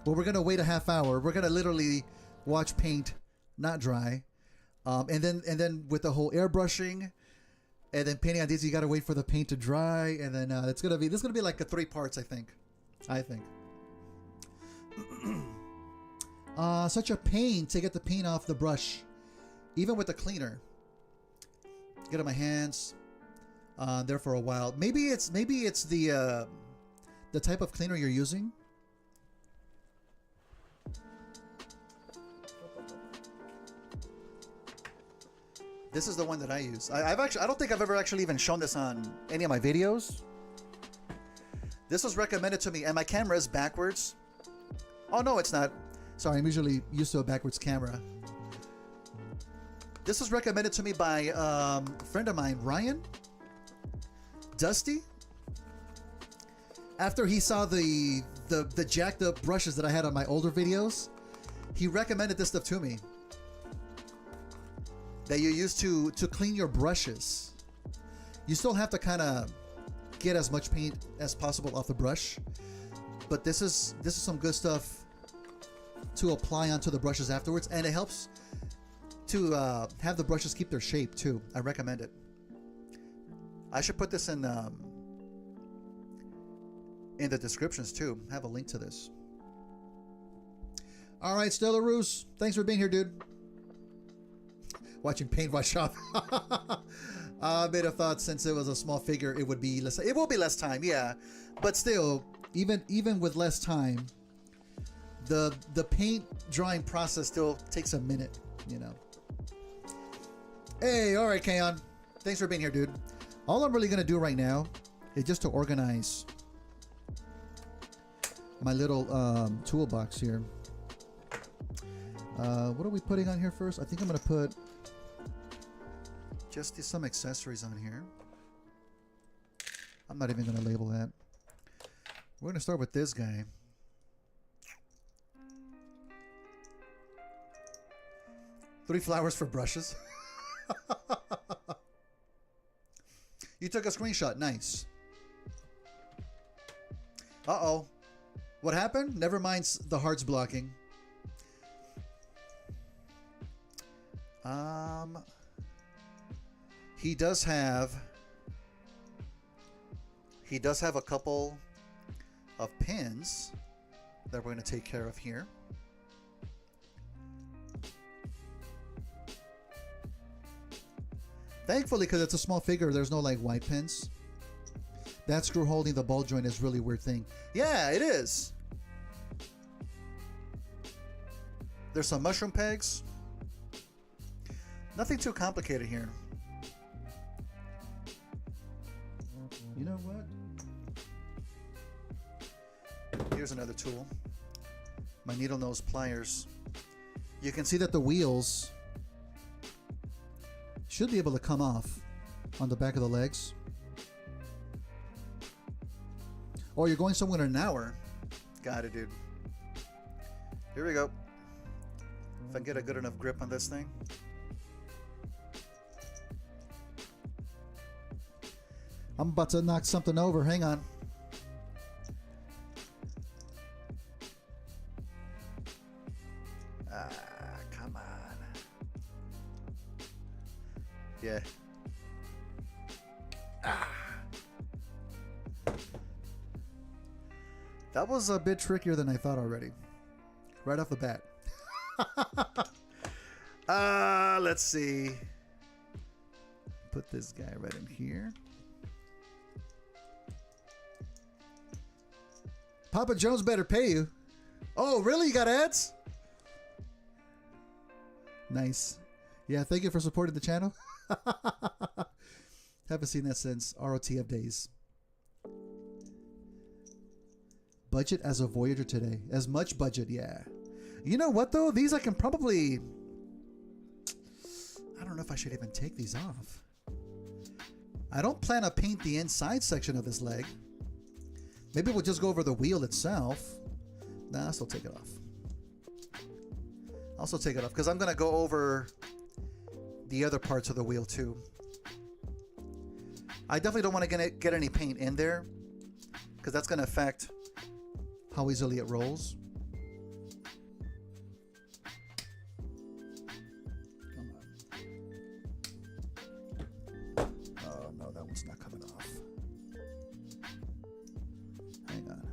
well, we're gonna wait a half hour. We're gonna literally watch paint not dry, and then with the whole airbrushing, and then painting on these, you gotta wait for the paint to dry, and then this is gonna be like a 3 parts, I think. Such a pain to get the paint off the brush, even with the cleaner. Get on my hands there for a while. Maybe it's the type of cleaner you're using. This is the one that I use. I don't think I've ever actually even shown this on any of my videos. This was recommended to me, and my camera is backwards. Oh no, it's not. Sorry, I'm usually used to a backwards camera. This was recommended to me by a friend of mine, Ryan Dusty. After he saw the jacked up brushes that I had on my older videos, he recommended this stuff to me. That you use to clean your brushes. You still have to kind of get as much paint as possible off the brush, but this is some good stuff to apply onto the brushes afterwards, and it helps to have the brushes keep their shape too. I recommend it. I should put this in the descriptions too. Have a link to this. All right, Stella Roos, thanks for being here, dude. Watching paint wash off. I made a thought since it was a small figure, it would be less. It will be less time, yeah, but still, even with less time, the paint drying process still takes a minute, you know. Hey, all right, Kaon, thanks for being here, dude. All I'm really gonna do right now is just to organize my little toolbox here. What are we putting on here first? I think I'm gonna put just some accessories on here. I'm not even gonna label that. We're gonna start with this guy. Three flowers for brushes. You took a screenshot. Nice. Uh-oh. What happened? Never mind the hearts blocking. He does have a couple of pins that we're going to take care of here. Thankfully, because it's a small figure, there's no like white pins. That screw holding the ball joint is really weird thing. Yeah, it is. There's some mushroom pegs. Nothing too complicated here. You know what? Here's another tool. My needle nose pliers. You can see that the wheels should be able to come off on the back of the legs. Oh, you're going somewhere in an hour. Got it, dude. Here we go. If I can get a good enough grip on this thing. I'm about to knock something over. Hang on. Come on. Yeah. That was a bit trickier than I thought already. Right off the bat. Let's see. put this guy right in here. Papa Jones better pay you. Oh, really? You got ads? Nice. Yeah, thank you for supporting the channel. Haven't seen that since ROTF days. Budget as a Voyager today. As much budget, yeah. You know what, though? These I can probably... I don't know if I should even take these off. I don't plan to paint the inside section of this leg. Maybe we'll just go over the wheel itself. Nah, I'll still take it off. I'll still take it off because I'm going to go over the other parts of the wheel too. I definitely don't want to get any paint in there because that's going to affect how easily it rolls. Come on. Oh no, that one's not coming off. Hang on.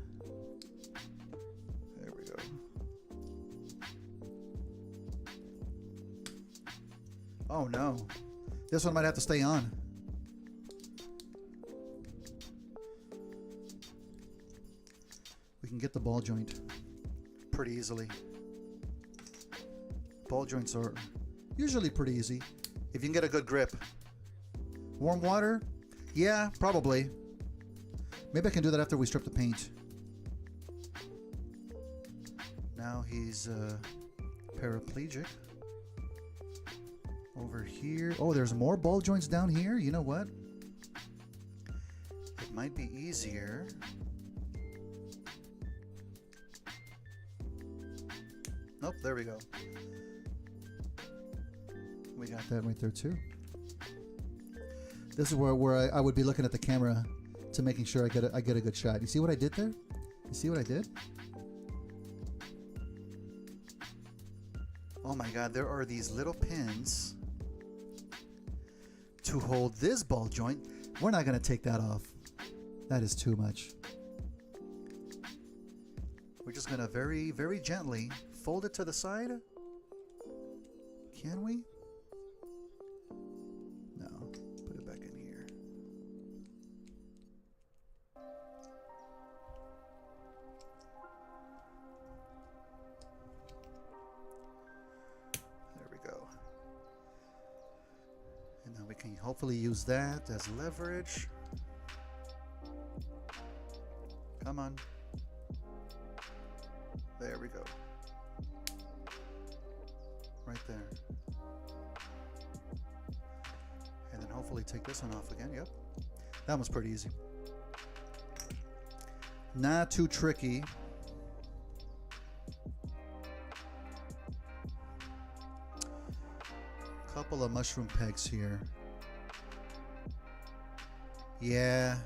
There we go. Oh no. This one might have to stay on. We can get the ball joint pretty easily. Ball joints are usually pretty easy if you can get a good grip. Warm water? Yeah, probably. Maybe I can do that after we strip the paint. Now he's paraplegic. Over here. Oh, there's more ball joints down here. You know what? It might be easier. Nope, there we go. We got that right there too. This is where I would be looking at the camera to making sure I get a good shot. You see what I did there? You see what I did? Oh my God, there are these little pins to hold this ball joint. We're not going to take that off. That is too much. We're just going to very, very gently fold it to the side. Can we? No. Put it back in here. There we go. And now we can hopefully use that as leverage. Come on. There we go. Right there. And then hopefully take this one off again. Yep. That was pretty easy. Not too tricky. Couple of mushroom pegs here. Yeah.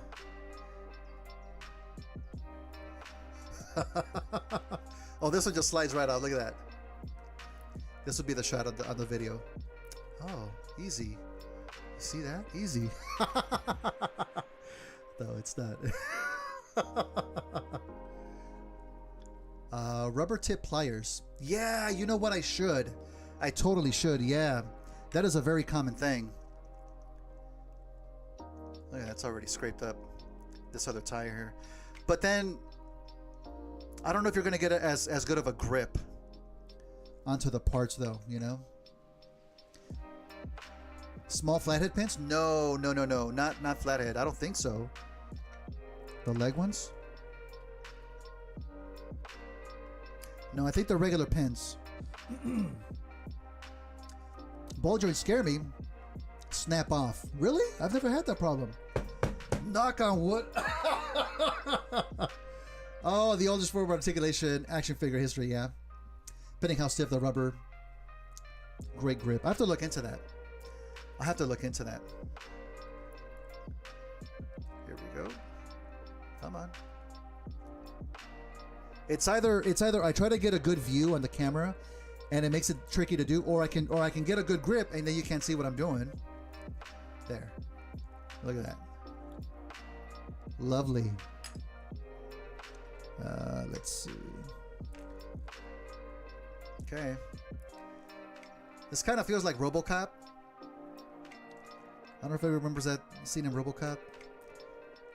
Oh, this one just slides right out. Look at that. This would be the shot on the video. Oh, easy. You see that? Easy. No, it's not. Rubber tip pliers. Yeah, you know what? I should. I totally should. Yeah, that is a very common thing. Look, that's already scraped up this other tire here. But then, I don't know if you're going to get it as good of a grip onto the parts though, you know. Small flathead pins? No, no, no, no, not flathead. I don't think so. The leg ones? No, I think they're regular pins. Ball joints scare me. Snap off. Really? I've never had that problem. Knock on wood. Oh, the oldest form of articulation action figure history, yeah. Depending how stiff the rubber. Great grip. I have to look into that. I have to look into that. Here we go. Come on. It's either I try to get a good view on the camera and it makes it tricky to do, or I can get a good grip and then you can't see what I'm doing. There. Look at that. Lovely. Let's see. Okay. This kind of feels like RoboCop. don't know if everyone remembers that scene in RoboCop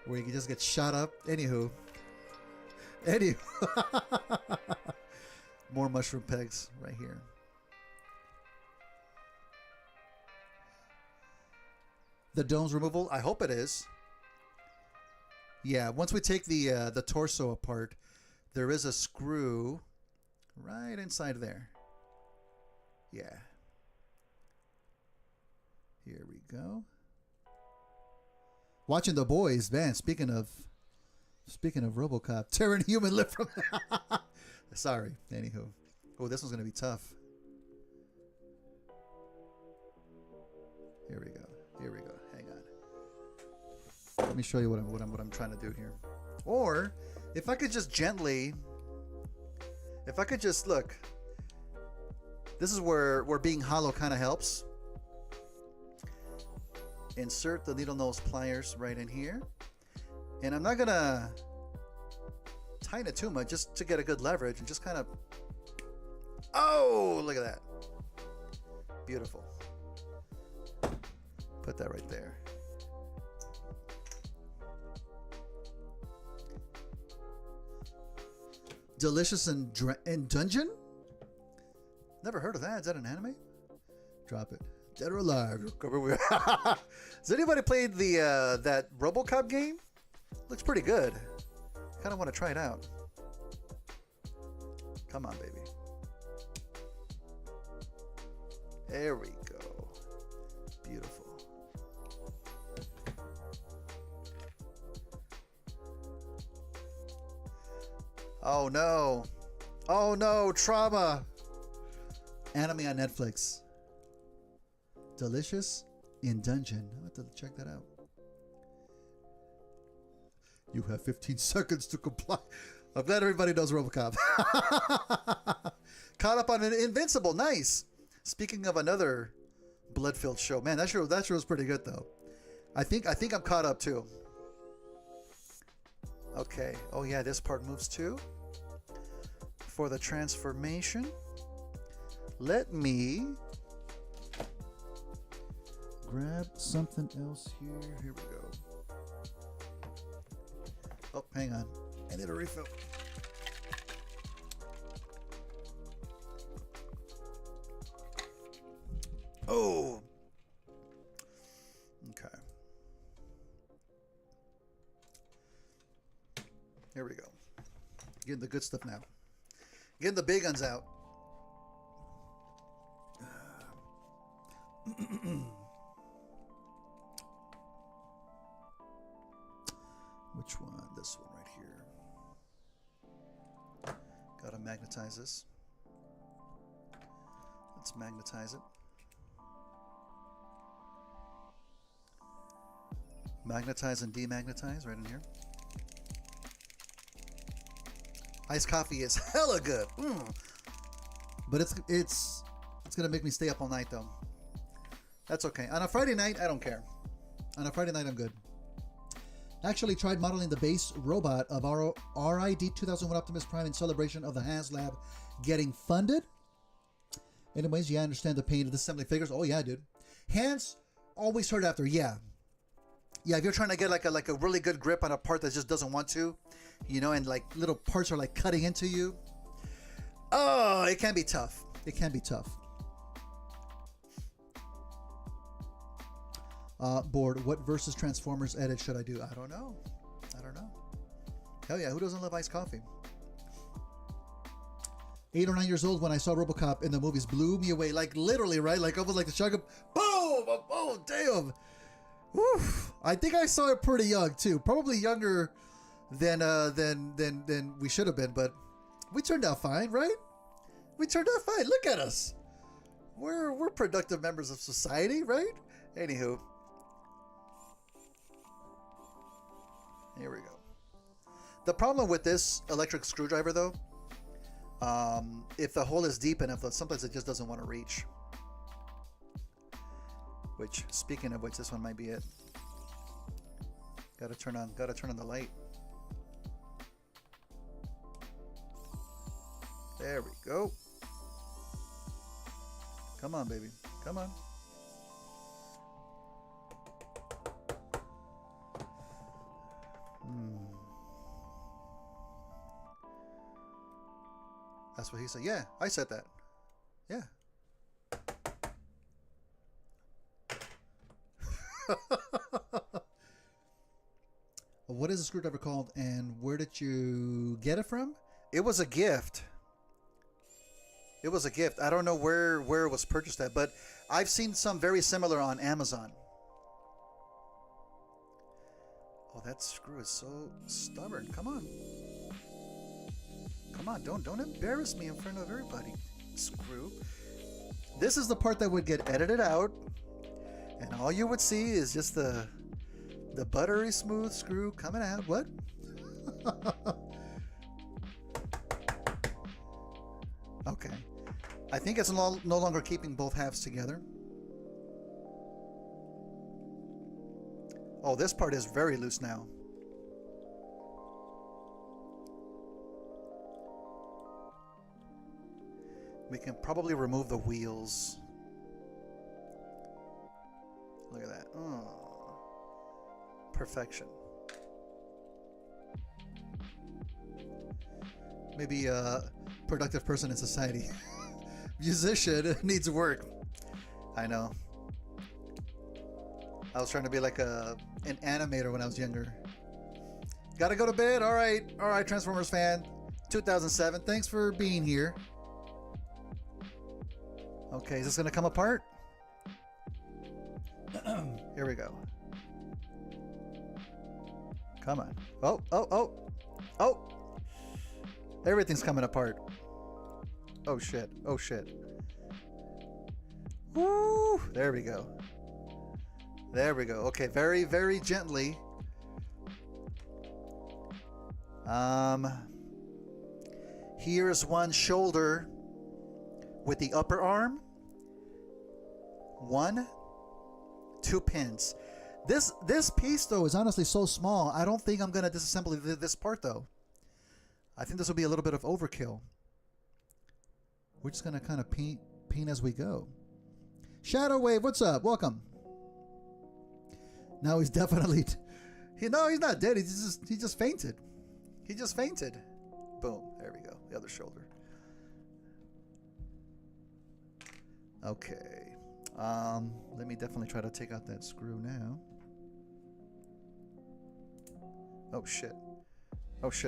where you just get shot up. Anywho. More mushroom pegs right here. The dome's removal? I hope it is. Yeah, once we take the torso apart, there is a screw right inside there. Yeah. Here we go. Watching The Boys, man. Speaking of RoboCop, tearing human lip from. Sorry. Anywho, oh, this one's gonna be tough. Here we go. Here we go. Hang on. Let me show you what I'm trying to do here. Or if I could just gently, look. This is where being hollow kind of helps. Insert the needle nose pliers right in here. And I'm not going to tighten it too much just to get a good leverage and just kind of... Oh, look at that. Beautiful. Put that right there. Delicious and Dungeon? Never heard of that. Is that an anime? Drop it. Dead or Alive. Has anybody played the that RoboCop game? Looks pretty good. Kind of want to try it out. Come on, baby. There we go. Beautiful. Oh no. Oh no, trauma. Anime on Netflix. Delicious in Dungeon. I'll have to check that out. You have 15 seconds to comply. I'm glad everybody knows RoboCop. Caught up on an Invincible. Nice. Speaking of another blood-filled show, man, that show was pretty good though. I think I'm caught up too. Okay. Oh yeah, this part moves too. For the transformation, let me grab something else here. Here we go. Oh, hang on. I need a refill. Oh. Okay. Here we go. Getting the good stuff now. Getting the big guns out. Which one? This one right here. Gotta magnetize this. Let's magnetize it. Magnetize and demagnetize right in here. Iced coffee is hella good. But it's gonna make me stay up all night though. That's okay. On a Friday night, I don't care. On a Friday night, I'm good. Actually tried modeling the base robot of our RID 2001 Optimus Prime in celebration of the Hans Lab getting funded. Anyways, yeah, I understand the pain of disassembling figures. Oh yeah, dude. Hands always hurt after. Yeah. Yeah, if you're trying to get like a really good grip on a part that just doesn't want to, you know, and like little parts are like cutting into you. Oh, it can be tough. It can be tough. Board, what versus Transformers edit should I do? I don't know. I don't know. Hell yeah, who doesn't love iced coffee? 8 or 9 years old when I saw RoboCop in the movies, blew me away. Like literally, right? Like almost like the shotgun. Boom! Oh, damn. Whew. I think I saw it pretty young too. Probably younger than we should have been, but we turned out fine, right? We turned out fine. Look at us. We're productive members of society, right? Anywho. Here we go. The problem with this electric screwdriver though, if the hole is deep enough, sometimes it just doesn't want to reach. Which, speaking of which, this one might be it. Gotta turn on the light. There we go. Come on, baby. Come on. That's what he said. Yeah, I said that. Yeah. What is a screwdriver called, and where did you get it from? It was a gift. It was a gift. I don't know where it was purchased at, but I've seen some very similar on Amazon. Oh, that screw is so stubborn. Come on. Come on, don't embarrass me in front of everybody, screw. This is the part that would get edited out, and all you would see is just the buttery smooth screw coming out. What? Okay. I think it's no longer keeping both halves together. Oh, this part is very loose now. We can probably remove the wheels. Look at that. Oh. Perfection. Maybe a productive person in society. Musician needs work. I know. I was trying to be like an animator when I was younger. Gotta go to bed. All right, Transformers fan. 2007. Thanks for being here. Okay, is this gonna come apart? Here we go. Come on. Oh! Everything's coming apart. Oh shit. Woo! There we go. Okay, very, very gently. Here's one shoulder with the upper arm. 1, 2 pins. This piece though is honestly so small. I don't think I'm gonna disassemble this part though. I think this will be a little bit of overkill. We're just gonna kind of paint as we go. Shadow Wave, what's up? Welcome. Now he's definitely. No, he's not dead. He just fainted. He just fainted. Boom. There we go. The other shoulder. Okay. Let me definitely try to take out that screw now. Oh shit.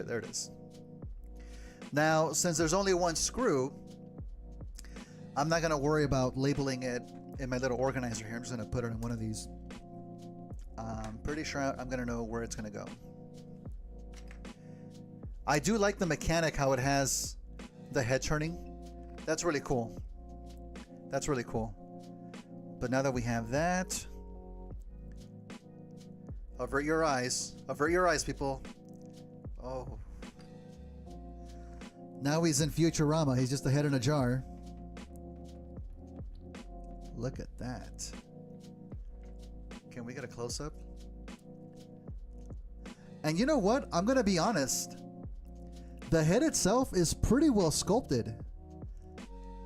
There it is. Now, since there's only one screw, I'm not gonna worry about labeling it in my little organizer here. I'm just gonna put it in one of these. I'm pretty sure I'm gonna know where it's gonna go. I do like the mechanic, how it has the head turning. That's really cool. But now that we have that, avert your eyes, people. Oh. Now he's in Futurama. He's just a head in a jar. Look at that. Can we get a close-up? And you know what? I'm going to be honest. The head itself is pretty well sculpted.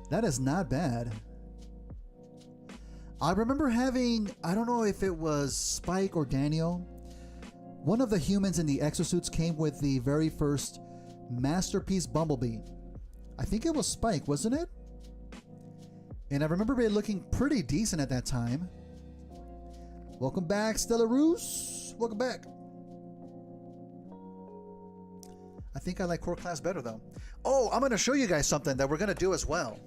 That is not bad. I remember having, I don't know if it was Spike or Daniel, one of the humans in the exosuits came with the very first Masterpiece Bumblebee. I think it was Spike, wasn't it? And I remember it looking pretty decent at that time. Welcome back, Stella Roos. Welcome back. I think I like Core Class better though. Oh, I'm going to show you guys something that we're going to do as well.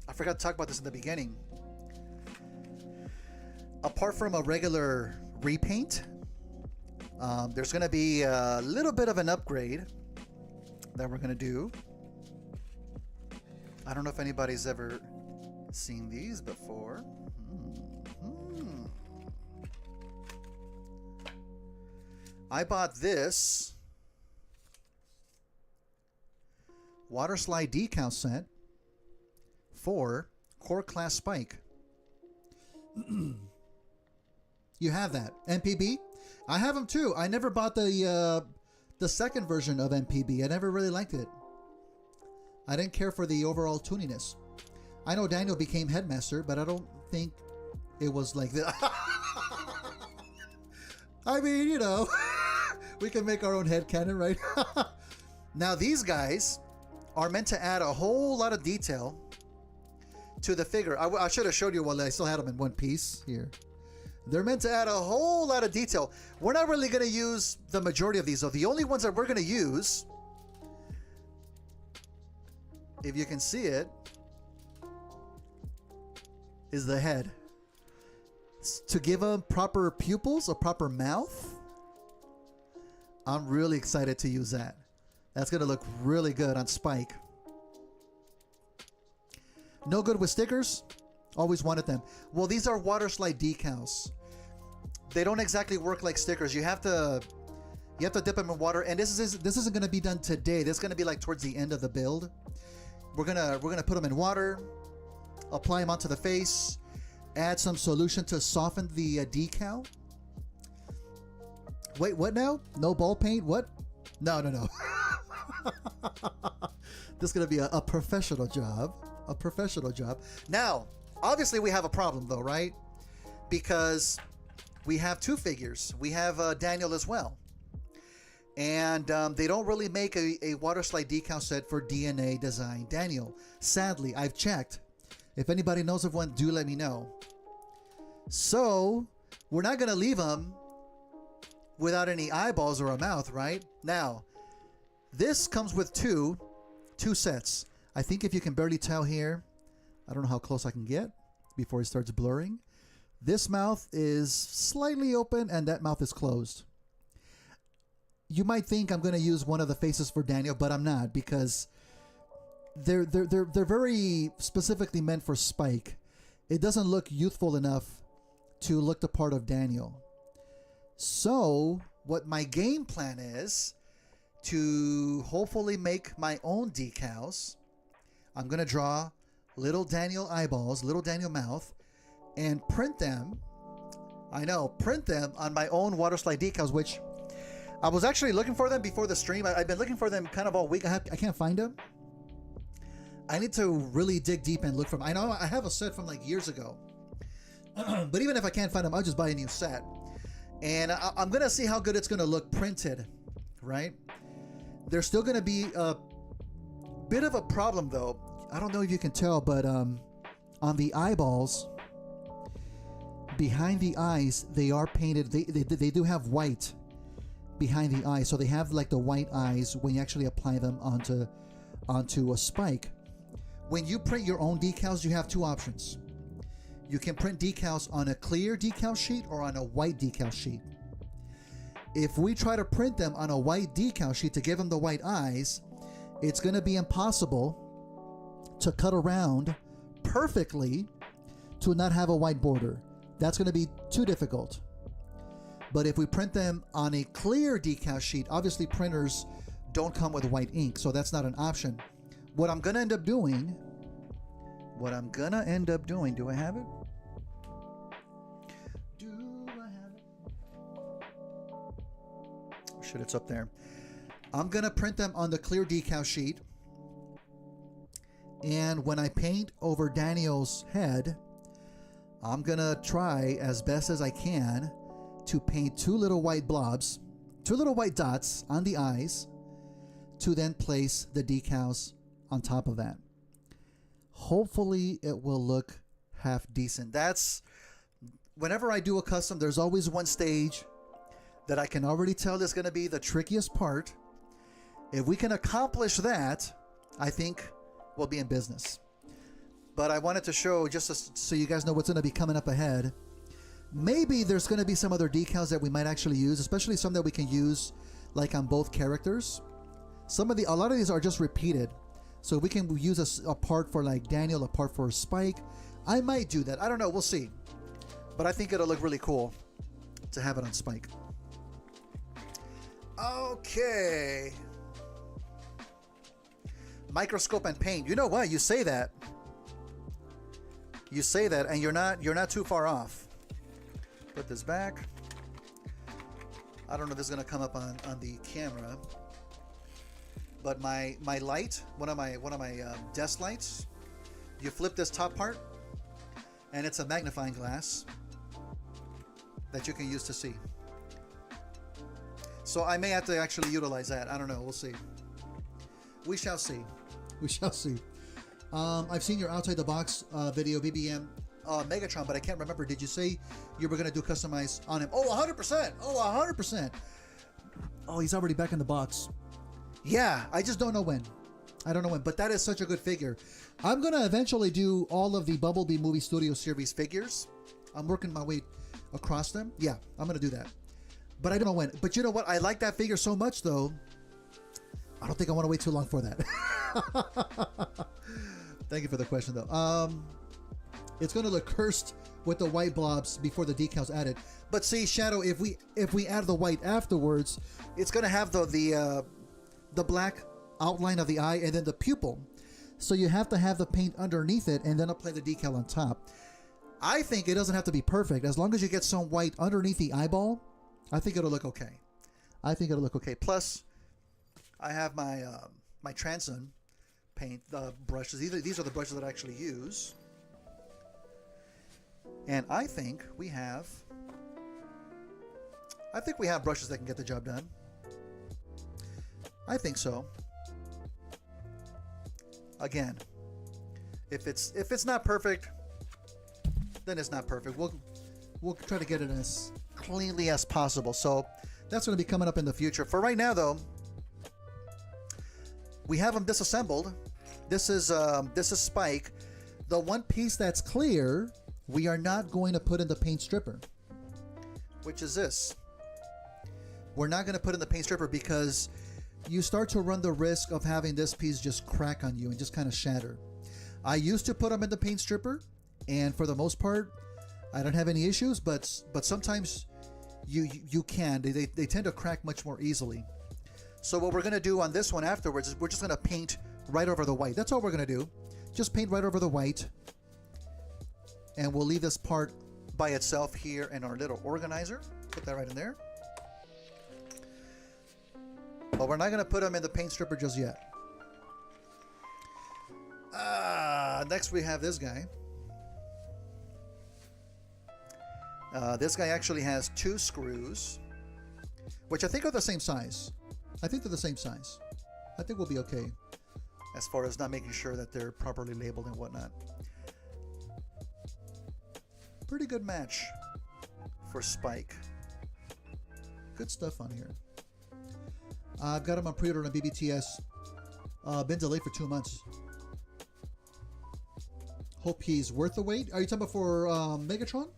I forgot to talk about this in the beginning. Apart from a regular repaint, there's going to be a little bit of an upgrade that we're going to do. I don't know if anybody's ever seen these before. I bought this water slide decal set for Core Class Spike. You have that MPB? I have them too. I never bought the second version of MPB. I never really liked it. I didn't care for the overall tuniness. I know Daniel became headmaster, but I don't think it was like that. I mean, you know, we can make our own headcanon, right? Now these guys are meant to add a whole lot of detail to the figure. I should have showed you while I still had them in one piece here. They're meant to add a whole lot of detail. We're not really going to use the majority of these, though. The only ones that we're going to use, if you can see it, is the head. To give them proper pupils, a proper mouth. I'm really excited to use that. That's going to look really good on Spike. No good with stickers. Always wanted them. Well, these are water slide decals. They don't exactly work like stickers. You have to dip them in water. And this isn't going to be done today. This is going to be like towards the end of the build. We're gonna put them in water, apply them onto the face, add some solution to soften the decal. Wait, what now? No ball paint? What? No. This is gonna be a professional job. A professional job. Now, obviously we have a problem though, right? Because we have two figures. We have Daniel as well. And they don't really make a water slide decal set for DNA Design Daniel. Sadly, I've checked. If anybody knows of one, do let me know. So, we're not going to leave him without any eyeballs or a mouth, right? Now, this comes with two sets. I think if you can barely tell here, I don't know how close I can get before it starts blurring. This mouth is slightly open and that mouth is closed. You might think I'm going to use one of the faces for Daniel, but I'm not, because they're very specifically meant for Spike. It doesn't look youthful enough to look the part of Daniel. So what my game plan is to hopefully make my own decals. I'm going to draw little Daniel eyeballs, little Daniel mouth, and print them. I know, print them on my own water slide decals, which I was actually looking for them before the stream. I've been looking for them kind of all week. I can't find them. I need to really dig deep and look for them. I know I have a set from like years ago. But even if I can't find them, I'll just buy a new set. And I'm going to see how good it's going to look printed, right? There's still going to be a bit of a problem, though. I don't know if you can tell, but on the eyeballs, behind the eyes, they are painted. They do have white behind the eyes, so they have like the white eyes when you actually apply them onto a Spike. When you print your own decals, you have two options. You can print decals on a clear decal sheet or on a white decal sheet. If we try to print them on a white decal sheet to give them the white eyes, it's going to be impossible to cut around perfectly to not have a white border. That's going to be too difficult. But if we print them on a clear decal sheet, obviously printers don't come with white ink, so that's not an option. What I'm going to end up doing, do I have it? Shit, it's up there. I'm going to print them on the clear decal sheet. And when I paint over Daniel's head, I'm going to try as best as I can to paint two little white blobs, two little white dots on the eyes, to then place the decals on top of that. Hopefully it will look half decent. That's, whenever I do a custom, there's always one stage that I can already tell is going to be the trickiest part. If we can accomplish that, I think we'll be in business. But I wanted to show, just so you guys know what's going to be coming up ahead. Maybe there's going to be some other decals that we might actually use, especially some that we can use like on both characters. A lot of these are just repeated. So we can use a part for like Daniel, a part for Spike. I might do that. I don't know. We'll see. But I think it'll look really cool to have it on Spike. Okay. Microscope and paint. You know what? You say that. You say that, and you're not too far off. Put this back. I don't know if this is gonna come up on the camera, but my light, one of my desk lights, you flip this top part, and it's a magnifying glass that you can use to see. So I may have to actually utilize that. I don't know. We'll see. We shall see. We shall see. I've seen your outside the box video, BBM Megatron, but I can't remember. Did you say you were going to do customize on him? Oh, 100%. Oh, 100%. Oh, he's already back in the box. Yeah, I just don't know when. I don't know when, but that is such a good figure. I'm going to eventually do all of the Bumblebee Movie Studio Series figures. I'm working my way across them. Yeah, I'm going to do that. But I don't know when. But you know what? I like that figure so much, though. I don't think I want to wait too long for that. Thank you for the question, though. It's going to look cursed with the white blobs before the decals added. But see, Shadow, if we add the white afterwards, it's going to have the black outline of the eye and then the pupil. So you have to have the paint underneath it and then apply the decal on top. I think it doesn't have to be perfect. As long as you get some white underneath the eyeball, I think it'll look okay. I think it'll look okay. Plus, I have my my Transon paint brushes. These are the brushes that I actually use. And I think we have brushes that can get the job done. I think so. Again, if it's not perfect, then it's not perfect. We'll try to get it as cleanly as possible. So that's going to be coming up in the future. For right now, though, we have them disassembled. This is Spike. The one piece that's clear, we are not going to put in the paint stripper, which is this. We're not going to put in the paint stripper because you start to run the risk of having this piece just crack on you and just kind of shatter. I used to put them in the paint stripper, and for the most part, I don't have any issues, but sometimes you can. They tend to crack much more easily. So what we're going to do on this one afterwards is we're just going to paint right over the white. That's all we're going to do. Just paint right over the white. And we'll leave this part by itself here in our little organizer. Put that right in there. But we're not going to put them in the paint stripper just yet. Next we have this guy. This guy actually has 2 screws, which I think are the same size. I think they're the same size. I think we'll be okay as far as not making sure that they're properly labeled and whatnot. Pretty good match for Spike. Good stuff on here. I've got him on pre-order on BBTS. Been delayed for 2 months. Hope he's worth the wait. Are you talking about for Megatron?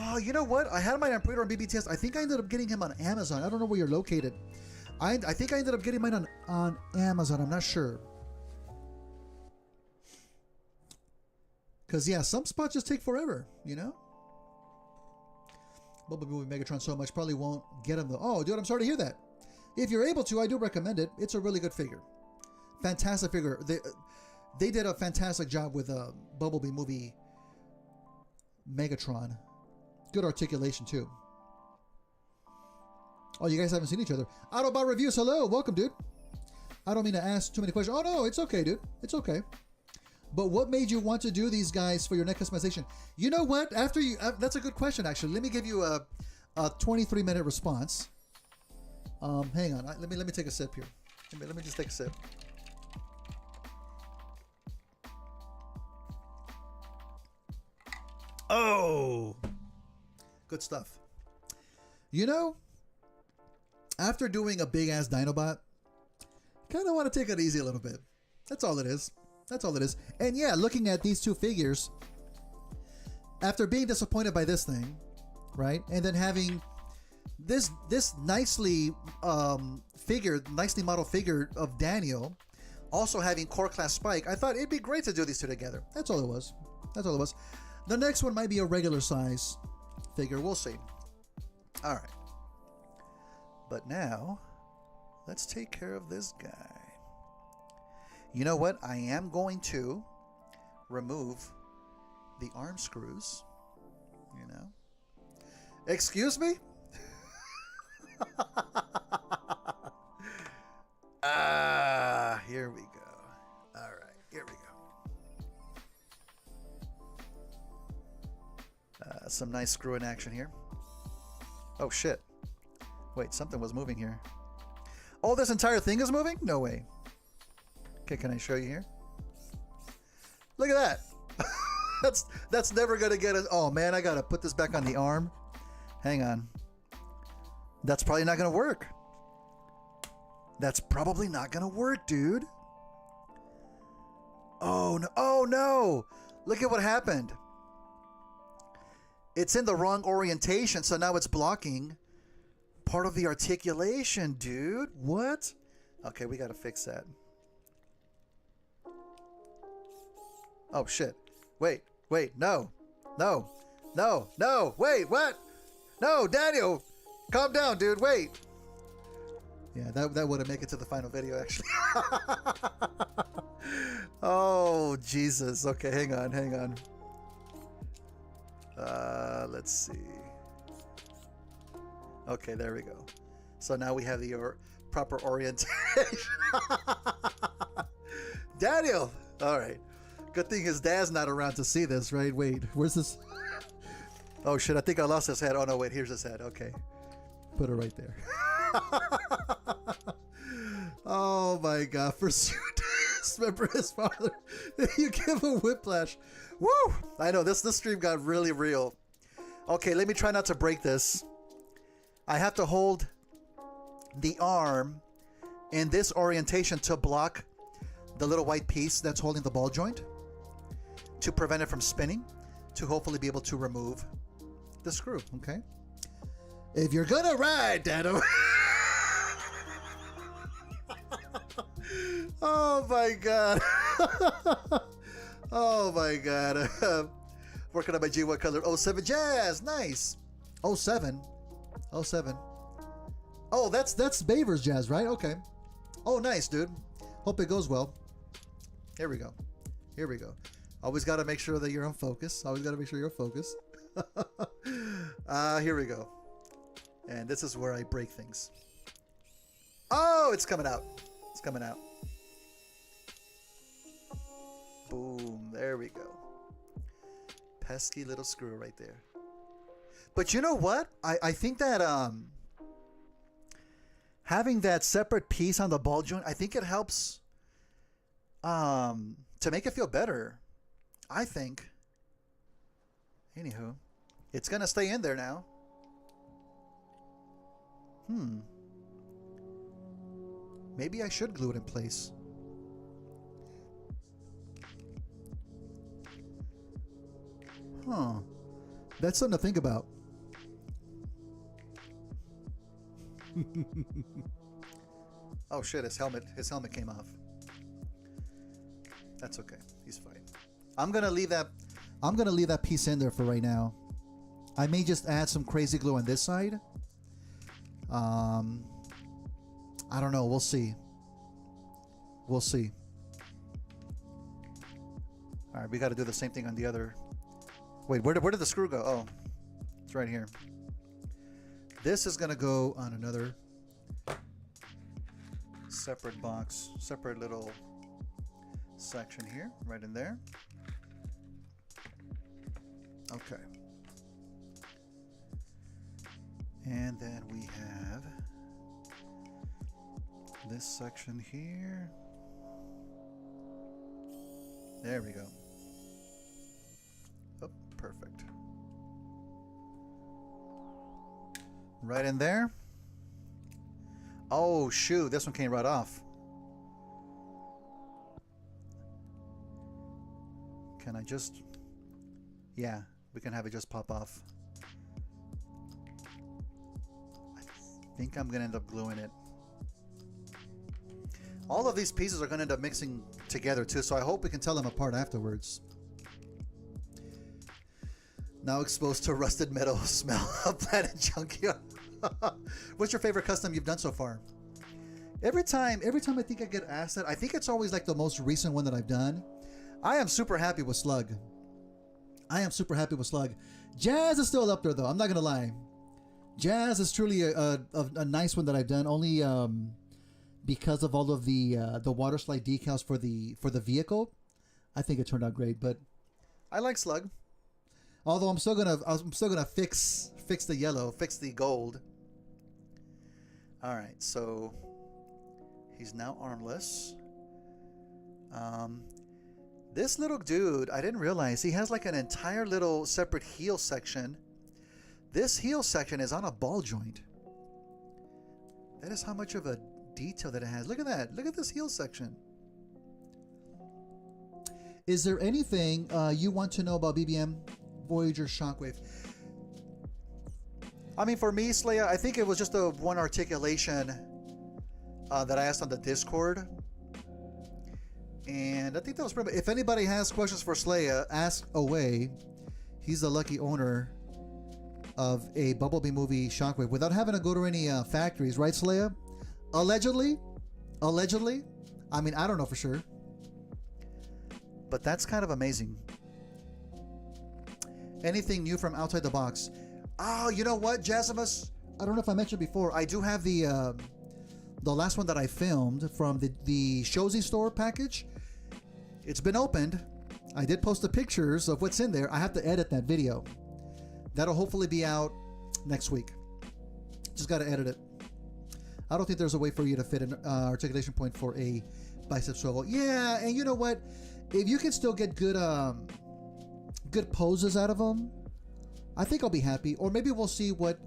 Oh, you know what? I had mine on pre-order on BBTS. I think I ended up getting him on Amazon. I don't know where you're located. I think I ended up getting mine on Amazon. I'm not sure. Because, yeah, some spots just take forever, you know? Bumblebee Movie Megatron so much, probably won't get him, though. Oh, dude, I'm sorry to hear that. If you're able to, I do recommend it. It's a really good figure. Fantastic figure. They did a fantastic job with Bumblebee Movie Megatron. Good articulation, too. Oh, you guys haven't seen each other. Autobot Reviews, hello. Welcome, dude. I don't mean to ask too many questions. Oh, no, it's okay, dude. It's okay. But what made you want to do these guys for your neck customization? You know what? After you, that's a good question, actually. Let me give you a 23-minute response. Hang on. Let me take a sip here. Let me just take a sip. Oh, good stuff. You know, after doing a big-ass Dinobot, kind of want to take it easy a little bit. That's all it is. That's all it is. And yeah, looking at these 2 figures, after being disappointed by this thing, right, and then having this nicely nicely modeled figure of Daniel, also having core class Spike, I thought it'd be great to do these 2 together. That's all it was. That's all it was. The next one might be a regular size figure. We'll see. All right. But now, let's take care of this guy. You know what? I am going to remove the arm screws. You know? Excuse me? Here we go. All right, here we go. Some nice screw-in action here. Oh, shit. Wait, something was moving here. Oh, this entire thing is moving? No way. Okay, can I show you here? Look at that. that's never gonna get it. Oh man, I gotta put this back on the arm. Hang on. That's probably not gonna work. That's probably not gonna work, dude. Oh no! Oh no! Look at what happened. It's in the wrong orientation, so now it's blocking part of the articulation, dude. What? Okay, we gotta fix that. Oh shit. Wait, no. No. Wait, what? No, Daniel! Calm down, dude, wait. Yeah, that wouldn't make it to the final video, actually. Oh, Jesus. Okay, hang on. Let's see. Okay, there we go. So now we have the proper orientation. Daniel! Alright. Good thing his dad's not around to see this, right? Wait, where's this? Oh shit, I think I lost his head. Oh no, wait, here's his head. Okay. Put it right there. Oh my god, for dismember his father. You give a whiplash. Woo! I know, this stream got really real. Okay, let me try not to break this. I have to hold the arm in this orientation to block the little white piece that's holding the ball joint, to prevent it from spinning, to hopefully be able to remove the screw, okay? If you're gonna ride, Dano. Oh my god. Oh my god. Working on my G, what color? 07 Jazz, nice. 07. Oh, that's Baver's Jazz, right? Okay. Oh, nice, dude. Hope it goes well. Here we go. Always got to make sure that you're on focus. Here we go. And this is where I break things. Oh, it's coming out. Boom. There we go. Pesky little screw right there. But you know what? I think that having that separate piece on the ball joint, I think it helps to make it feel better. I think. Anywho, it's gonna stay in there now. Maybe I should glue it in place. Huh. That's something to think about. Oh shit, his helmet came off. That's okay. He's fine. I'm gonna leave that piece in there for right now. I may just add some crazy glue on this side. I don't know. We'll see. All right, we got to do the same thing on the other. Wait, where did the screw go? Oh, it's right here. This is gonna go on another separate box, separate little section here, right in there. Okay. And then we have this section here. There we go. Oh, perfect. Right in there. Oh, shoot. This one came right off. Can I just... Yeah, we can have it just pop off. I think I'm going to end up gluing it. All of these pieces are going to end up mixing together too, so I hope we can tell them apart afterwards. Now exposed to rusted metal smell of planet junkyard. What's your favorite custom you've done so far? Every time I think I get asked that, I think it's always like the most recent one that I've done. I am super happy with Slug. Jazz is still up there though, I'm not gonna lie. Jazz is truly a nice one that I've done, only because of all of the water slide decals for the vehicle. I think it turned out great, but I like Slug. Although I'm still gonna fix the yellow, fix the gold. All right, so he's now armless. This little dude, I didn't realize he has like an entire little separate heel section. This heel section is on a ball joint. That is how much of a detail that it has. Look at that. Look at this heel section. Is there anything you want to know about BBM Voyager Shockwave? I mean, for me, Slaya, I think it was just the one articulation that I asked on the Discord. And I think that was pretty much. If anybody has questions for Slaya, ask away. He's the lucky owner of a Bumblebee movie Shockwave without having to go to any factories, right, Slaya? Allegedly. I mean, I don't know for sure. But that's kind of amazing. Anything new from outside the box? Oh, you know what, Jasimus? I don't know if I mentioned before. I do have the last one that I filmed from the Shozy store package. It's been opened. I did post the pictures of what's in there. I have to edit that video. That'll hopefully be out next week. Just got to edit it. I don't think there's a way for you to fit an articulation point for a bicep swivel. Yeah, and you know what? If you can still get good poses out of them, I think I'll be happy. Or maybe we'll see what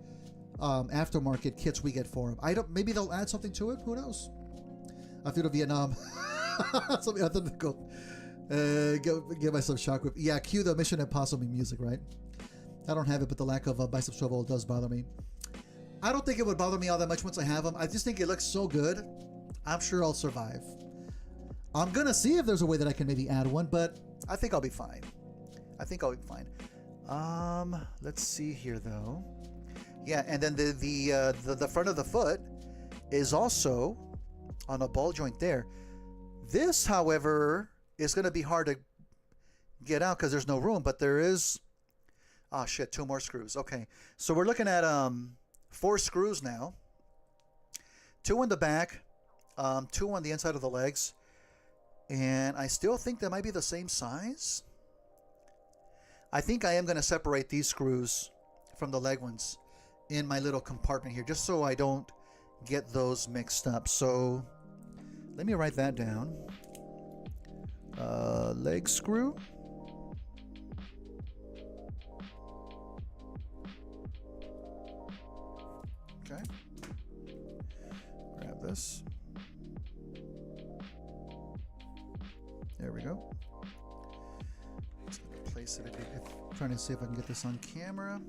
aftermarket kits we get for them. Maybe they'll add something to it. Who knows? I feel to Vietnam. Something other than go get myself Shockwave. Yeah, cue the Mission Impossible music, right? I don't have it, but the lack of a bicep swivel does bother me. I don't think it would bother me all that much once I have them. I just think it looks so good. I'm sure I'll survive. I'm going to see if there's a way that I can maybe add one, but I think I'll be fine. Let's see here, though. Yeah, and then the front of the foot is also on a ball joint there. This, however, is going to be hard to get out because there's no room, but there is... Oh, shit, 2 more screws. Okay, so we're looking at 4 screws now. 2 in the back, 2 on the inside of the legs. And I still think they might be the same size. I think I am going to separate these screws from the leg ones in my little compartment here, just so I don't get those mixed up. So let me write that down. Leg screw. Okay. Grab this. There we go. Just gonna place it. I'm trying to see if I can get this on camera.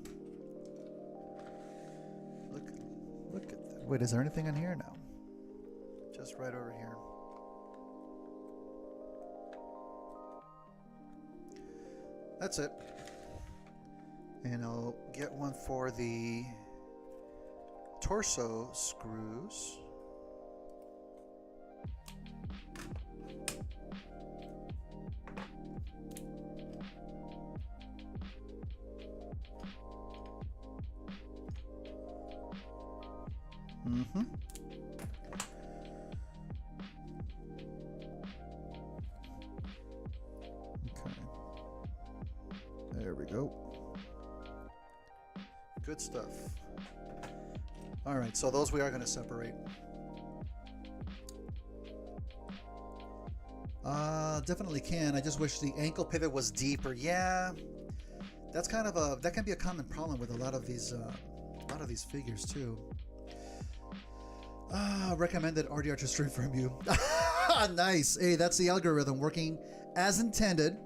Look at that. Wait, is there anything in here? No. Just right over here. That's it. And I'll get one for the torso screws. Okay. There we go. Good stuff. All right, so those we are going to separate. Definitely can. I just wish the ankle pivot was deeper. Yeah, that's kind of that can be a common problem with a lot of these figures too. Recommended RDR to stream from you. Nice. Hey, that's the algorithm working as intended.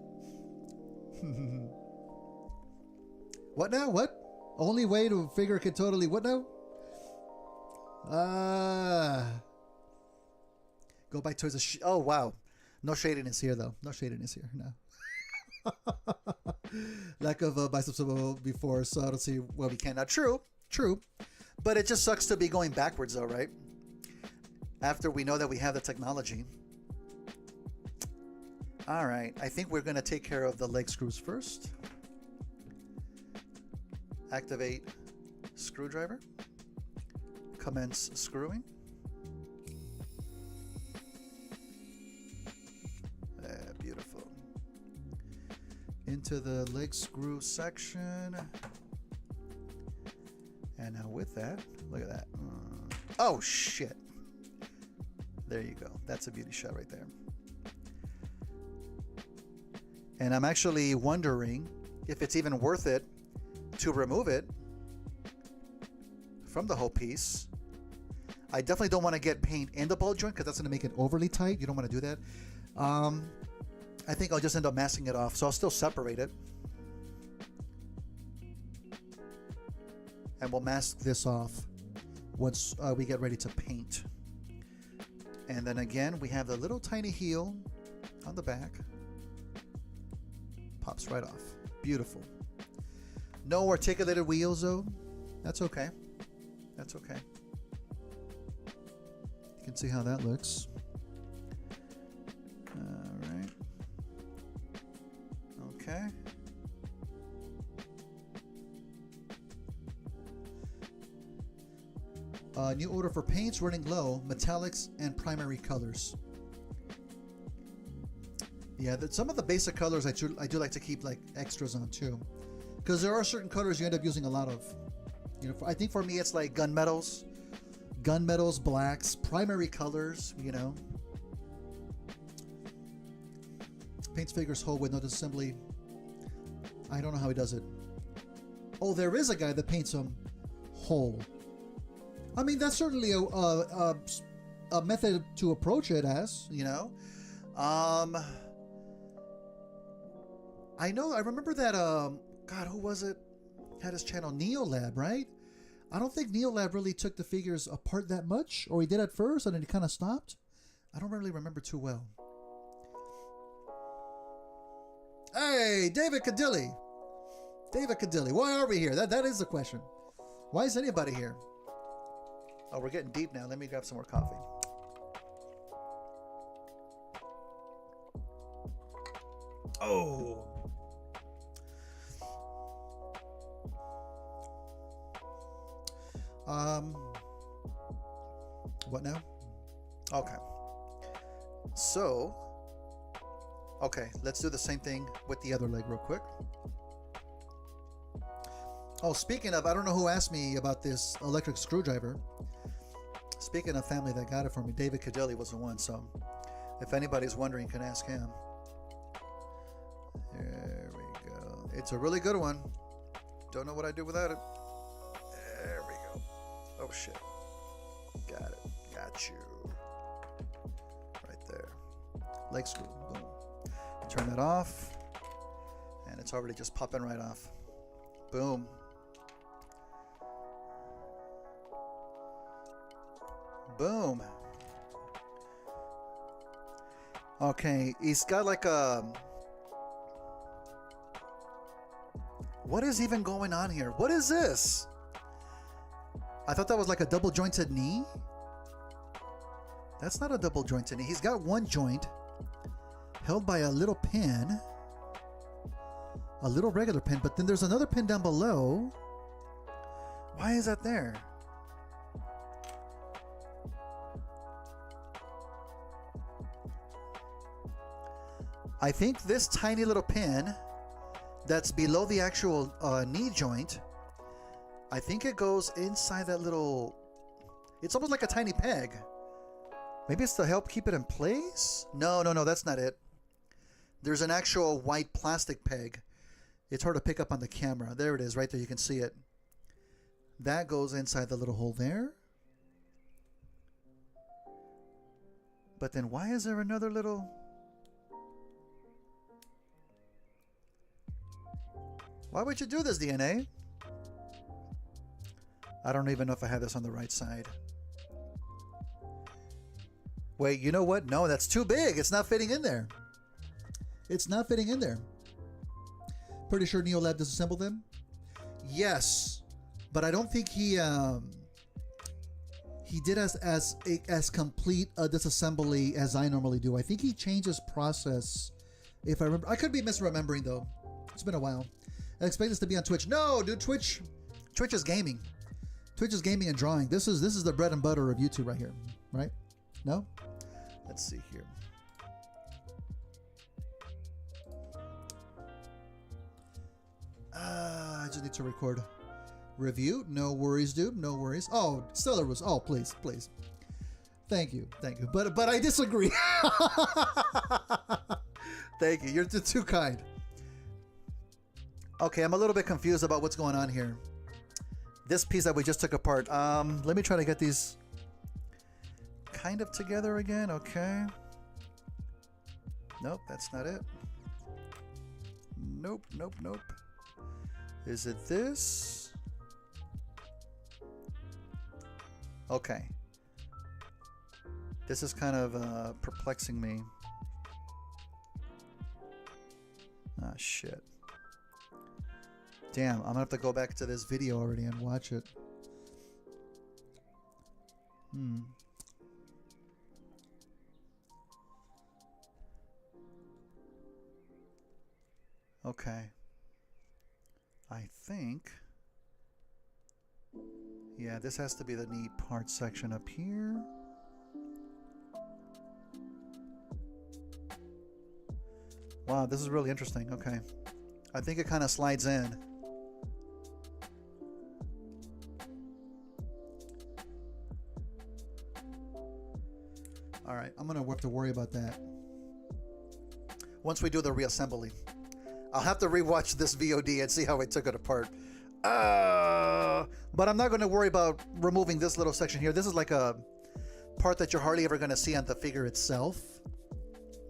What now? What? Only way to figure can totally what now? Go buy toys. Oh wow, no shadiness here though. No shadiness here. No. Lack of biceps before, so I don't see what we can. Now, true, but it just sucks to be going backwards though, right? After we know that we have the technology. All right, I think we're gonna take care of the leg screws first. Activate screwdriver. Commence screwing. Beautiful. Into the leg screw section. And now with that, look at that. Oh shit. There you go. That's a beauty shot right there. And I'm actually wondering if it's even worth it to remove it from the whole piece. I definitely don't want to get paint in the ball joint because that's going to make it overly tight. You don't want to do that. I think I'll just end up masking it off. So I'll still separate it. And we'll mask this off once we get ready to paint. And then again, we have the little tiny heel on the back. Pops right off. Beautiful. No articulated wheels though. That's okay. That's okay. You can see how that looks. All right. Okay. New order for paints running low, metallics and primary colors. Yeah, some of the basic colors I do like to keep like extras on too, because there are certain colors you end up using a lot of. You know, I think for me it's like gunmetals, blacks, primary colors. You know, paints figures whole with no disassembly. I don't know how he does it. Oh, there is a guy that paints them whole. I mean, that's certainly a method to approach it as, you know. I remember that, God, who was it? Had his channel, Neolab, right? I don't think Neolab really took the figures apart that much, or he did at first and then he kind of stopped. I don't really remember too well. Hey, David Cadilli. David Cadilli, why are we here? That is the question. Why is anybody here? Oh, we're getting deep now. Let me grab some more coffee. Oh. What now? Okay. So, okay, let's do the same thing with the other leg real quick. Oh, speaking of, I don't know who asked me about this electric screwdriver. Speaking of family that got it for me, David Cadilli was the one, so if anybody's wondering, you can ask him. There we go. It's a really good one. Don't know what I'd do without it. There we go. Oh, shit. Got it. Got you. Right there. Leg screw. Boom. Turn that off. And it's already just popping right off. Boom. Boom. Okay, he's got like a... What is even going on here? What is this? I thought that was like a double jointed knee. That's not a double jointed knee. He's got one joint held by a little pin. A little regular pin, but then there's another pin down below. Why is that there? I think this tiny little pin that's below the actual knee joint, I think it goes inside that little... It's almost like a tiny peg. Maybe it's to help keep it in place? No, that's not it. There's an actual white plastic peg. It's hard to pick up on the camera. There it is, right there. You can see it. That goes inside the little hole there. But then why is there another little... Why would you do this, DNA? I don't even know if I have this on the right side. Wait, you know what? No, that's too big. It's not fitting in there. It's not fitting in there. Pretty sure Neolab disassembled them? Yes. But I don't think he did as complete a disassembly as I normally do. I think he changed his process. If I remember, I could be misremembering though. It's been a while. I expect this to be on Twitch. No, dude, Twitch is gaming. Twitch is gaming and drawing. This is the bread and butter of YouTube right here, right? No? Let's see here. I just need to record review. No worries, dude. No worries. Oh, Stellar was. Oh, please. Thank you. But I disagree. Thank you. You're too kind. Okay, I'm a little bit confused about what's going on here. This piece that we just took apart. Let me try to get these kind of together again. Okay. Nope, that's not it. Nope, nope, nope. Is it this? Okay. This is kind of perplexing me. Ah, shit. Damn, I'm gonna have to go back to this video already and watch it. Okay. I think... Yeah, this has to be the neat part section up here. Wow, this is really interesting. Okay. I think it kind of slides in. Alright, I'm going to have to worry about that once we do the reassembly. I'll have to rewatch this VOD and see how I took it apart. But I'm not going to worry about removing this little section here. This is like a part that you're hardly ever going to see on the figure itself.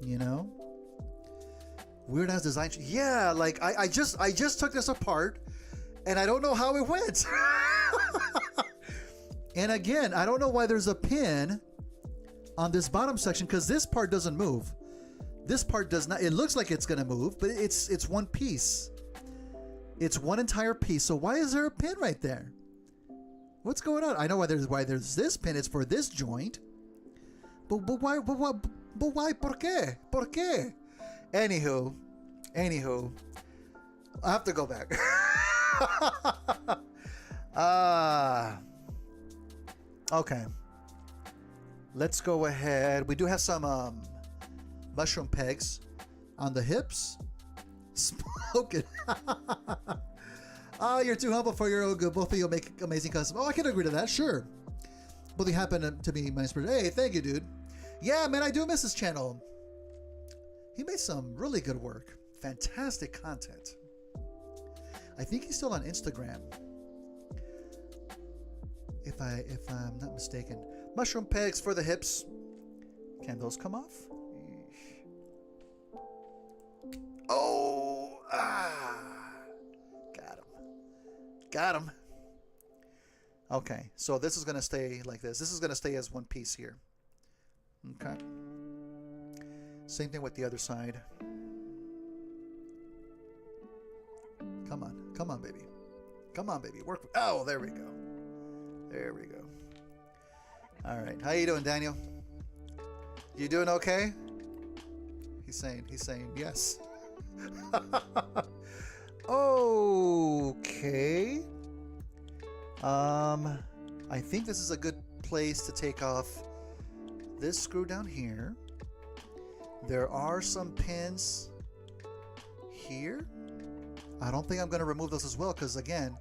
You know? Weird ass design. Yeah, like I just took this apart and I don't know how it went. And again, I don't know why there's a pin on this bottom section, because this part doesn't move. This part does not. It looks like it's gonna move, but it's one piece. It's one entire piece. So why is there a pin right there? What's going on? I know why there's this pin. It's for this joint. But why? But why? ¿Por qué? ¿Por qué? Anywho, I have to go back. Okay. Let's go ahead. We do have some mushroom pegs on the hips. Smoking. Oh, you're too humble for your own good. Both of you make amazing custom. Oh, I can agree to that. Sure. Both of you happen to be my inspiration. Hey, thank you, dude. Yeah, man, I do miss his channel. He made some really good work. Fantastic content. I think he's still on Instagram, if I'm not mistaken. Mushroom pegs for the hips. Can those come off? Oh, got him. Okay, so this is gonna stay like this. This is gonna stay as one piece here. Okay. Same thing with the other side. Come on, baby. Come on, baby. Work. Oh, there we go. There we go. All right. How you doing, Daniel? You doing okay? He's saying yes. Okay. I think this is a good place to take off this screw down here. There are some pins here. I don't think I'm going to remove those as well, because again,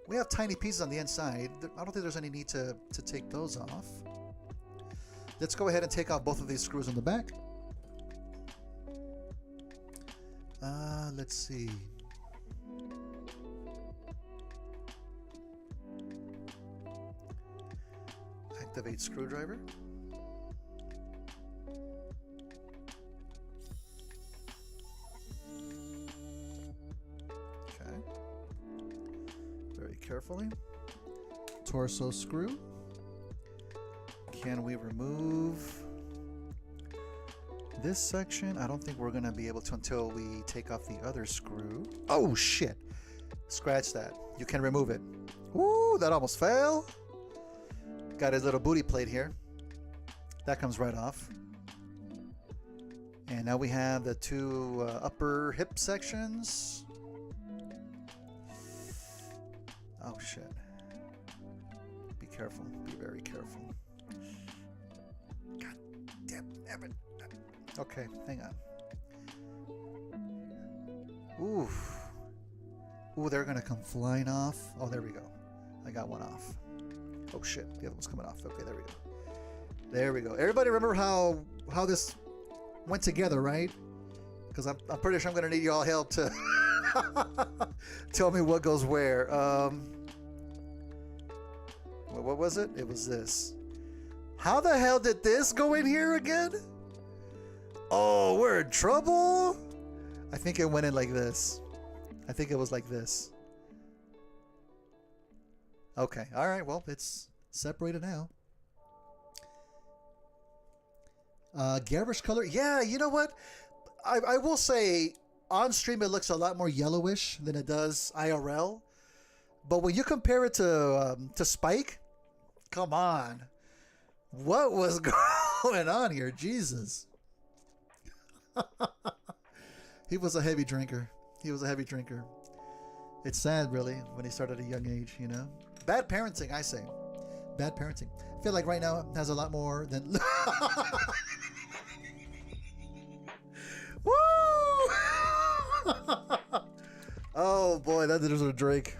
we have tiny pieces on the inside. I don't think there's any need to take those off. Let's go ahead and take out both of these screws on the back. Let's see. Activate screwdriver. Okay. Very carefully. Torso screw. Can we remove this section? I don't think we're going to be able to until we take off the other screw. Oh, shit. Scratch that. You can remove it. Woo, that almost fell. Got his little booty plate here. That comes right off. And now we have the two upper hip sections. Oh, shit. Be careful. Be very careful. God damn it. Okay, hang on. Oof. Ooh, they're gonna come flying off. Oh, there we go. I got one off. Oh shit, the other one's coming off. Okay, there we go. There we go. Everybody remember how this went together, right? Because I'm pretty sure I'm gonna need y'all help to Tell me what goes where. What was it? It was this. How the hell did this go in here again? Oh, we're in trouble. I think it went in like this. I think it was like this. Okay. All right. Well, it's separated now. Garish color. Yeah, you know what? I will say on stream it looks a lot more yellowish than it does IRL. But when you compare it to Spike, come on. What was going on here? Jesus. He was a heavy drinker. He was a heavy drinker. It's sad, really, when he started at a young age, you know? Bad parenting, I say. Bad parenting. I feel like right now it has a lot more than... Woo! Oh, boy, that deserves a drink.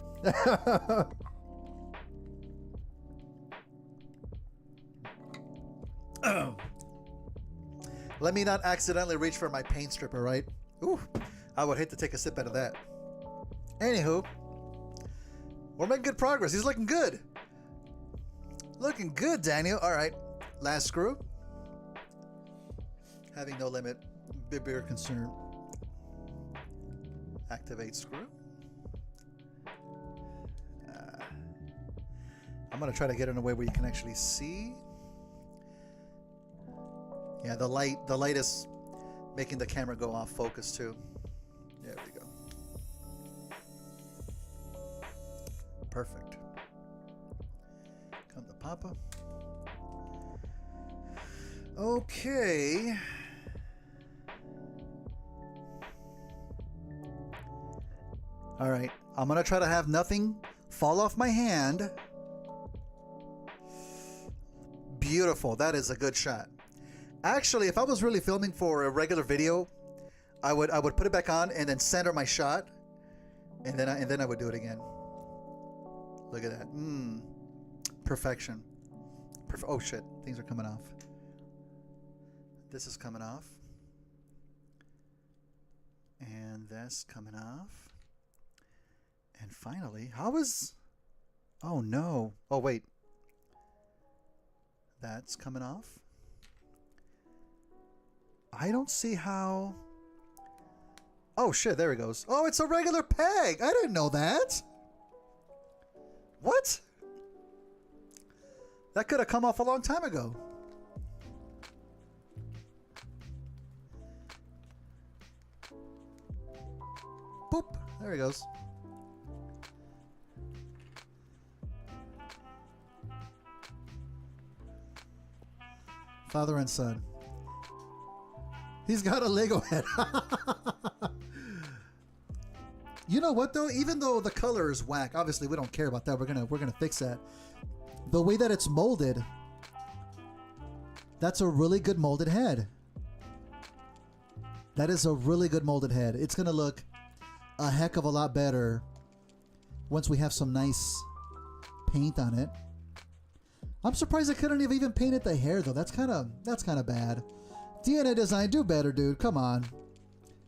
Let me not accidentally reach for my paint stripper, right? Ooh, I would hate to take a sip out of that. Anywho, we're making good progress. He's looking good. Looking good, Daniel. All right, last screw. Having no limit. Bigger concern. Activate screw. I'm gonna try to get it in a way where you can actually see. Yeah, the light is making the camera go off focus too. There we go. Perfect. Come to Papa. Okay. All right. I'm gonna try to have nothing fall off my hand. Beautiful. That is a good shot. Actually, if I was really filming for a regular video, I would put it back on and then center my shot, and then I would do it again. Look at that. Perfection. Oh shit, things are coming off. This is coming off. And that's coming off. And finally, oh no. Oh wait. That's coming off. I don't see how... Oh shit, there it goes. Oh, it's a regular peg. I didn't know that. What? That could have come off a long time ago. Boop. There he goes. Father and son. He's got a Lego head. You know what though? Even though the color is whack, obviously we don't care about that. We're gonna fix that. The way that it's molded, that's a really good molded head. That is a really good molded head. It's gonna look a heck of a lot better once we have some nice paint on it. I'm surprised I couldn't have even painted the hair though. That's kind of bad. DNA design, do better, dude. Come on.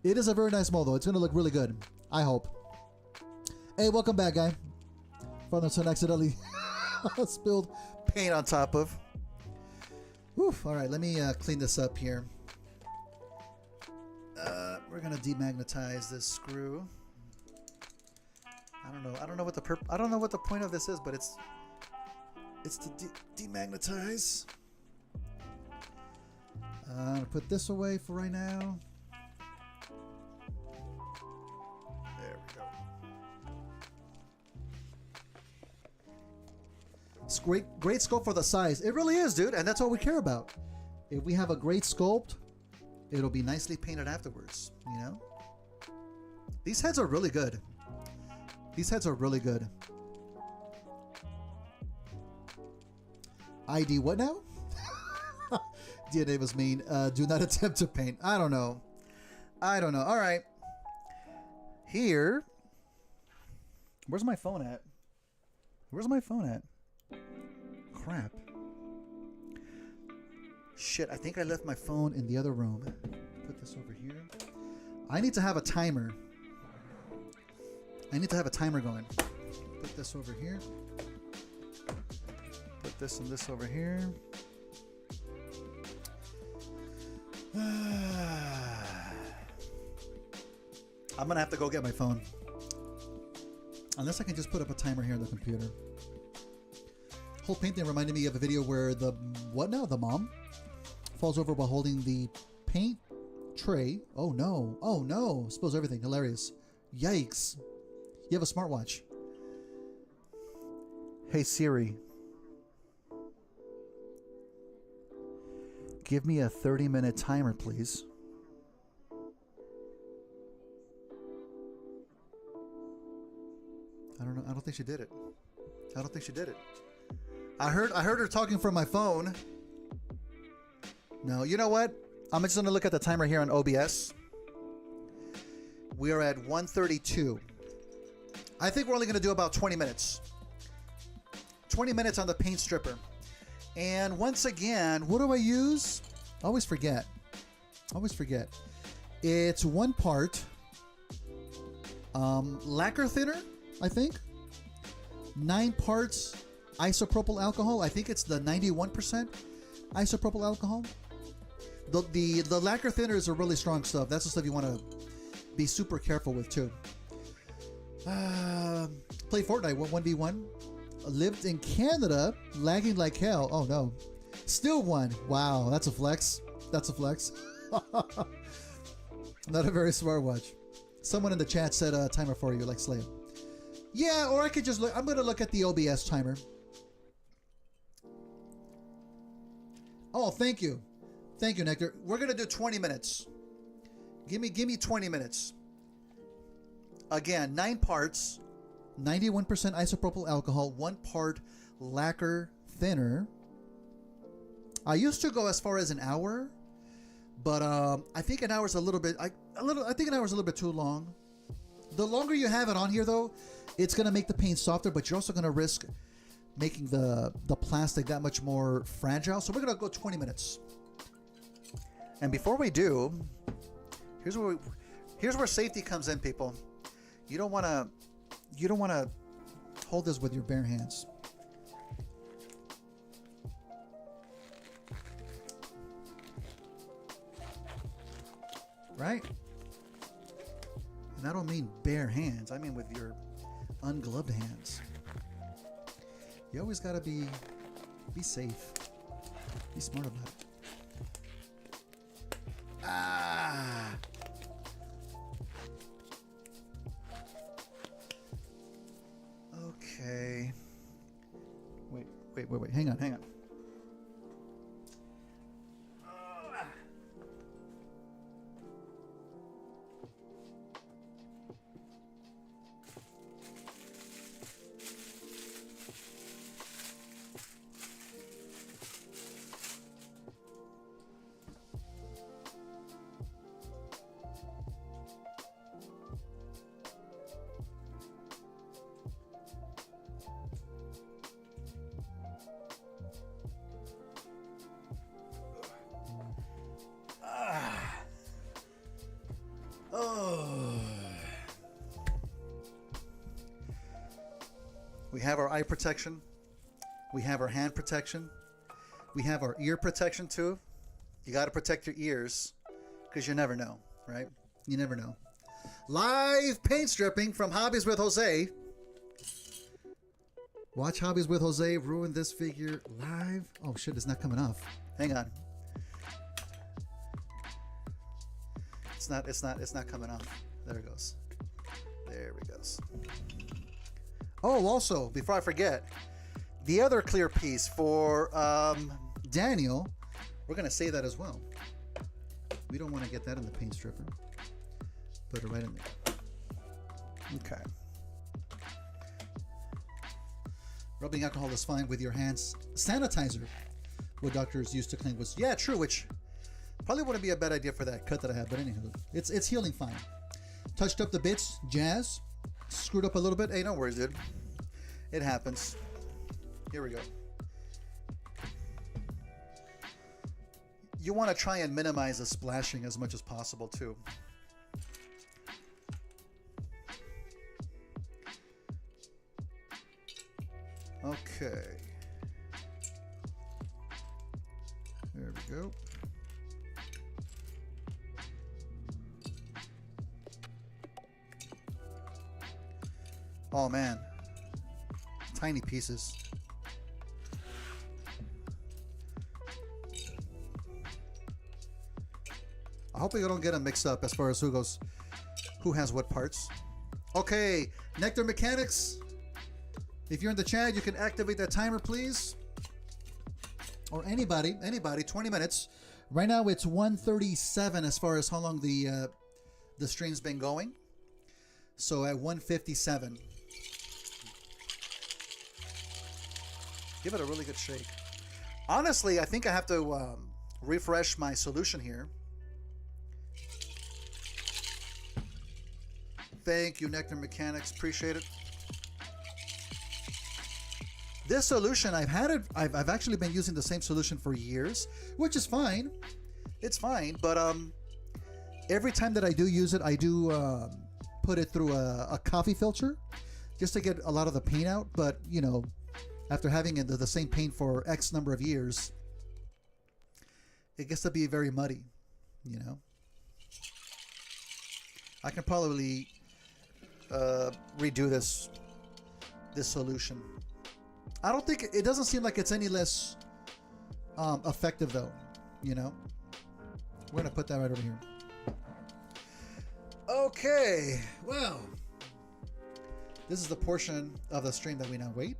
It is a very nice mold though. It's gonna look really good. I hope. Hey, welcome back, guy. Father and son accidentally spilled paint on top of. Oof. All right, let me clean this up here. We're gonna demagnetize this screw. I don't know what the point of this is, but it's to demagnetize. I'm gonna put this away for right now. There we go. It's great scope for the size. It really is, dude, and that's all we care about. If we have a great sculpt, it'll be nicely painted afterwards, you know? These heads are really good. These heads are really good. ID what now? DNA was mean. Do not attempt to paint. I don't know. All right. Here. Where's my phone at? Crap. Shit, I think I left my phone in the other room. Put this over here. I need to have a timer. I need to have a timer going. Put this over here. Put this and this over here. I'm gonna have to go get my phone. Unless I can just put up a timer here on the computer. Whole paint thing reminded me of a video where the mom falls over while holding the paint tray. Oh no! Oh no! Spills everything. Hilarious. Yikes! You have a smartwatch. Hey Siri. Give me a 30-minute timer, please. I don't know. I don't think she did it. I don't think she did it. I heard her talking from my phone. No, you know what? I'm just going to look at the timer here on OBS. We are at 1:32. I think we're only going to do about 20 minutes. 20 minutes on the paint stripper. And once again, what do I use? I always forget. It's 1 part lacquer thinner, I think. 9 parts isopropyl alcohol. I think it's the 91% isopropyl alcohol. The lacquer thinners are really strong stuff. That's the stuff you want to be super careful with too. Play Fortnite 1v1. Lived in Canada, lagging like hell. Oh no. Still won. Wow, that's a flex. That's a flex. Not a very smart watch. Someone in the chat said a timer for you, like Slave. Yeah, or I could just look. I'm going to look at the OBS timer. Oh, thank you. Thank you, Nectar. We're going to do 20 minutes. Give me 20 minutes. Again, 9 parts. 91% isopropyl alcohol, 1 part lacquer thinner. I used to go as far as an hour, but I think an hour is a little bit. I think an hour is a little bit too long. The longer you have it on here, though, it's gonna make the paint softer, but you're also gonna risk making the plastic that much more fragile. So we're gonna go 20 minutes. And before we do, here's where safety comes in, people. You don't want to hold this with your bare hands. Right? And I don't mean bare hands. I mean with your ungloved hands. You always got to be safe. Be smart about it. Ah! Okay. Wait. Hang on. We have our eye protection. We have our hand protection. We have our ear protection too. You got to protect your ears because you never know, right? You never know. Live paint stripping from Hobbies with Jose. Watch Hobbies with Jose ruin this figure live. Oh shit, it's not coming off. Hang on. It's not coming off. There it goes. There it goes. Oh, also, before I forget, the other clear piece for Daniel, we're going to say that as well. We don't want to get that in the paint stripper. Put it right in there. Okay. Rubbing alcohol is fine with your hands. Sanitizer, what doctors used to claim was, yeah, true, which probably wouldn't be a bad idea for that cut that I had, but anywho, it's healing fine. Touched up the bits, jazz. Screwed up a little bit. Hey, no worries, dude. It happens. Here we go. You want to try and minimize the splashing as much as possible, too. Okay. There we go. Oh man, tiny pieces. I hope we don't get them mixed up as far as who has what parts. Okay, Nectar Mechanics. If you're in the chat, you can activate that timer, please. Or anybody, 20 minutes. Right now it's 1:37 as far as how long the stream's been going. So at 1:57. Give it a really good shake. Honestly, I think I have to refresh my solution here. Thank you, Nectar Mechanics. Appreciate it. This solution, I've actually been using the same solution for years, which is fine. It's fine, but every time that I do use it, I do put it through a coffee filter just to get a lot of the paint out. But, you know, after having the same paint for X number of years, it gets to be very muddy, you know. I can probably redo this solution. I don't think it doesn't seem like it's any less effective though, you know. We're gonna put that right over here. Okay, well, this is the portion of the stream that we now wait.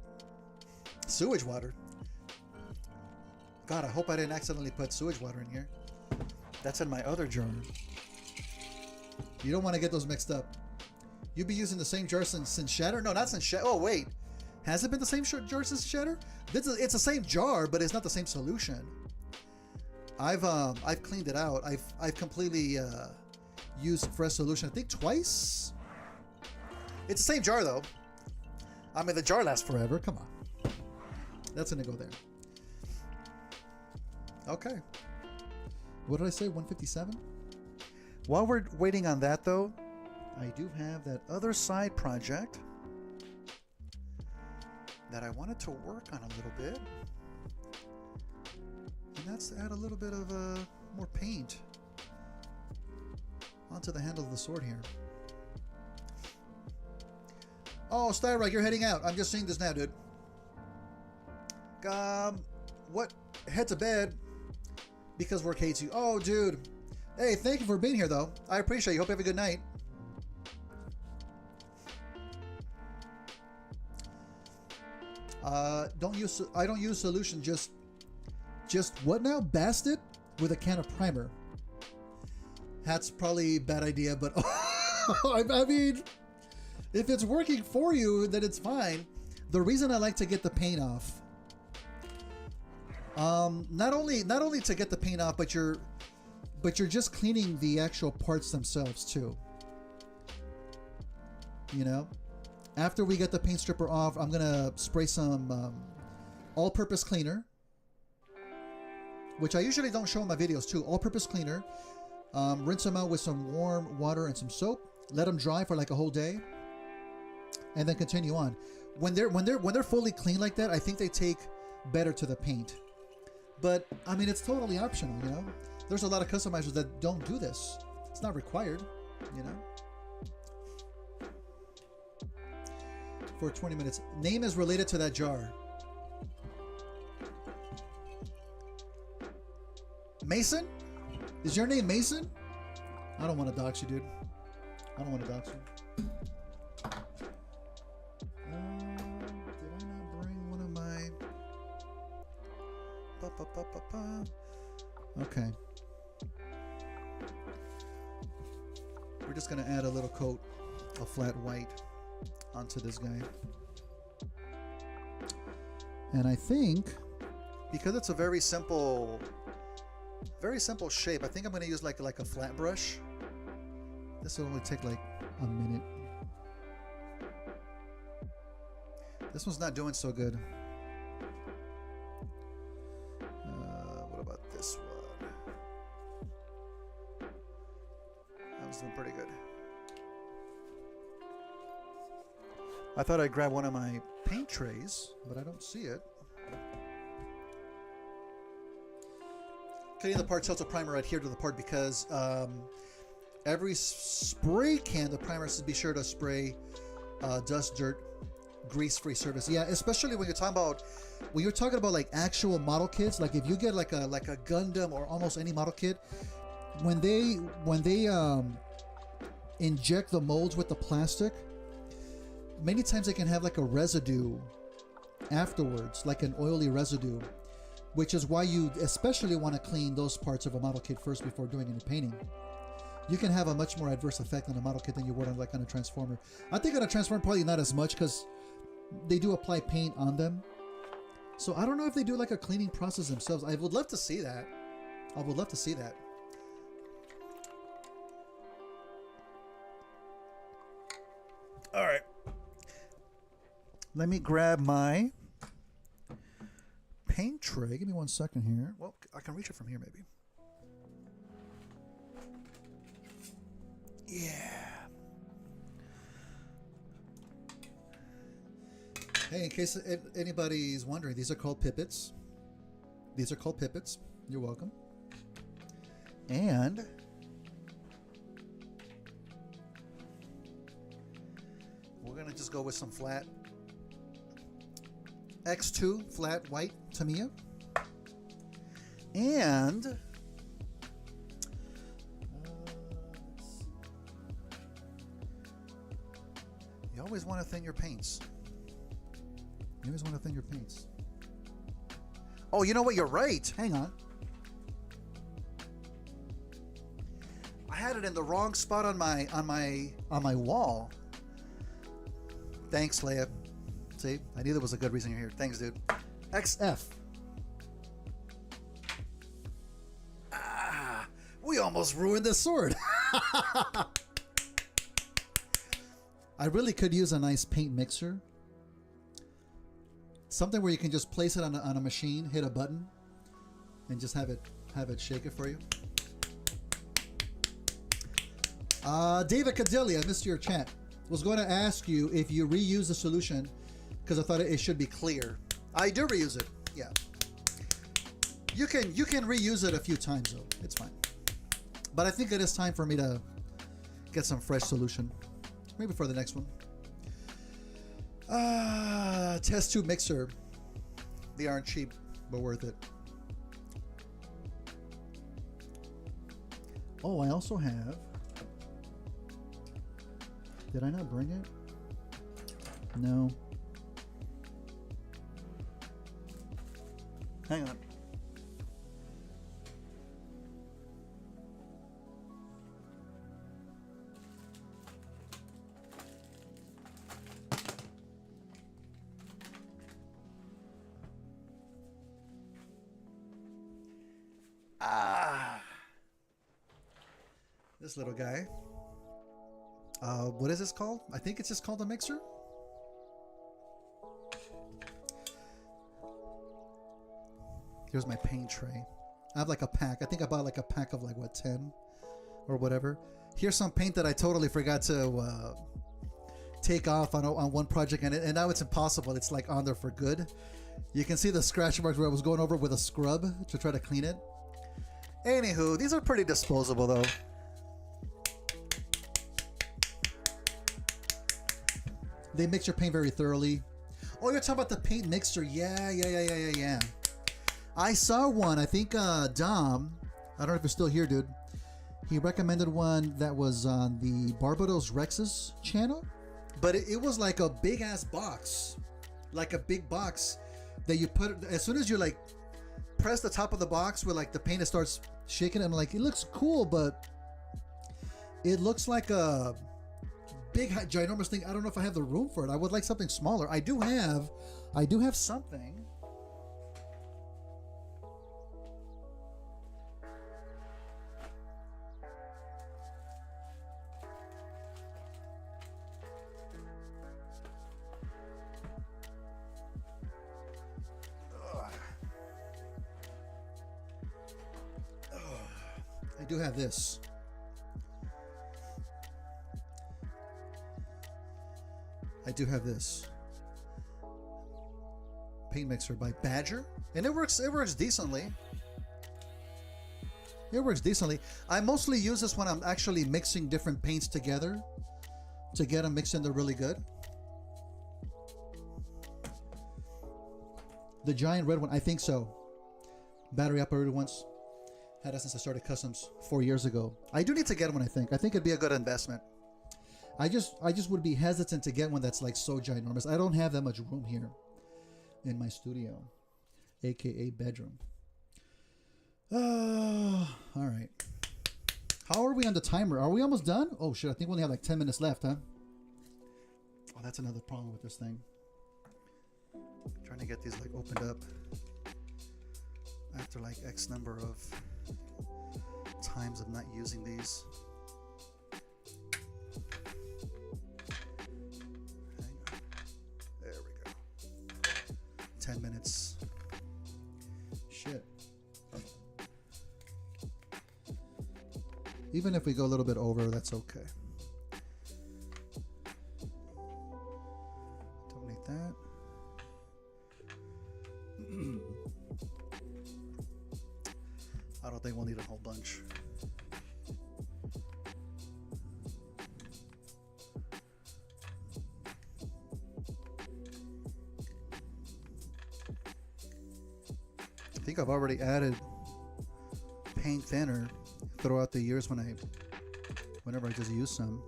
Sewage water. God, I hope I didn't accidentally put sewage water in here. That's in my other jar. You don't want to get those mixed up. You've been using the same jar since Shatter? No, not since Shatter. Oh, wait. Has it been the same jar since Shatter? It's the same jar, but it's not the same solution. I've cleaned it out. I've completely used fresh solution, I think twice. It's the same jar though. I mean, the jar lasts forever. Come on. That's gonna go there. Okay. What did I say? 157? While we're waiting on that though, I do have that other side project that I wanted to work on a little bit. And that's to add a little bit of more paint onto the handle of the sword here. Oh, Styrike, you're heading out. I'm just seeing this now, dude. What? Head to bed because work hates you. Oh, dude. Hey, thank you for being here, though. I appreciate you. Hope you have a good night. I don't use solution. Just what now? Bast it with a can of primer. That's probably a bad idea, but I mean, if it's working for you, then it's fine. The reason I like to get the paint off, not only to get the paint off, but you're just cleaning the actual parts themselves too. You know, after we get the paint stripper off, I'm gonna spray some all-purpose cleaner, which I usually don't show in my videos too. All-purpose cleaner. Rinse them out with some warm water and some soap. Let them dry for like a whole day, and then continue on. When they're fully clean like that, I think they take better to the paint. But I mean, it's totally optional, you know. There's a lot of customizers that don't do this. It's not required, you know. For 20 minutes. Name is related to that jar. Mason? Is your name Mason? I don't want to dox you, dude. I don't want to dox you. Did I not bring one of my... Okay. We're just going to add a little coat of flat white onto this guy. And I think, because it's a very simple shape, I think I'm going to use like a flat brush. This will only take like a minute. This one's not doing so good. What about this one? That was doing pretty good. I thought I'd grab one of my paint trays, but I don't see it. Cutting the part tilts a primer right here to the part because every spray can, the primer says be sure to spray dust, dirt, grease-free surface. Yeah, especially when you're talking about like actual model kits. Like if you get like a Gundam or almost any model kit, when they inject the molds with the plastic, many times they can have like a residue afterwards, like an oily residue, which is why you especially want to clean those parts of a model kit first before doing any painting. You can have a much more adverse effect on a model kit than you would on like on a transformer. I think on a transformer probably not as much because they do apply paint on them. So I don't know if they do like a cleaning process themselves. I would love to see that. I would love to see that. All right. Let me grab my paint tray. Give me 1 second here. Well, I can reach it from here maybe. Yeah. Hey, in case anybody's wondering, these are called pippets. These are called pippets. You're welcome. And we're going to just go with some flat X2 flat white Tamiya. And you always want to thin your paints. You always want to thin your paints. Oh, you know what? You're right. Hang on. I had it in the wrong spot on my wall. Thanks, Leia. See, I knew there was a good reason you're here. Thanks, dude. XF. Ah, we almost ruined the sword. I really could use a nice paint mixer. Something where you can just place it on a machine, hit a button, and just have it shake it for you. David Cadelia, I missed your chat. Was going to ask you if you reuse the solution because I thought it should be clear. I do reuse it. Yeah. You can reuse it a few times though. It's fine. But I think it is time for me to get some fresh solution. Maybe for the next one. Test tube mixer. They aren't cheap, but worth it. Oh, I also have. Did I not bring it? No. Hang on. This little guy. What is this called? I think it's just called a mixer. Here's my paint tray. I have like a pack. I think I bought like a pack of like what, 10 or whatever. Here's some paint that I totally forgot to take off on one project, and now it's impossible. It's like on there for good. You can see the scratch marks where I was going over with a scrub to try to clean it. Anywho, these are pretty disposable though. They mix your paint very thoroughly. Oh, you're talking about the paint mixer. Yeah. I saw one. I think Dom, I don't know if it's still here, dude. He recommended one that was on the Barbados Rex's channel. But it was like a big ass box. Like a big box that you put, as soon as you like press the top of the box where like the paint starts shaking, and like, it looks cool, but it looks like a big ginormous thing. I don't know if I have the room for it. I would like something smaller. I do have something. I do have this. I do have this paint mixer by Badger, and it works decently. It works decently. I mostly use this when I'm actually mixing different paints together to get them mixed in there really good. The giant red one, I think so. Battery operated ones. Had it since I started customs 4 years ago. I do need to get one, I think. I think it'd be a good investment. I just would be hesitant to get one that's like so ginormous. I don't have that much room here in my studio, aka bedroom. All right. How are we on the timer? Are we almost done? Oh shit, I think we only have like 10 minutes left, huh? Oh, that's another problem with this thing. I'm trying to get these like opened up after like X number of times of not using these. Hang on. There we go. 10 minutes. Shit. Even if we go a little bit over, that's okay. Don't need that. I don't think we'll need a whole bunch. I think I've already added paint thinner throughout the years whenever I just use some.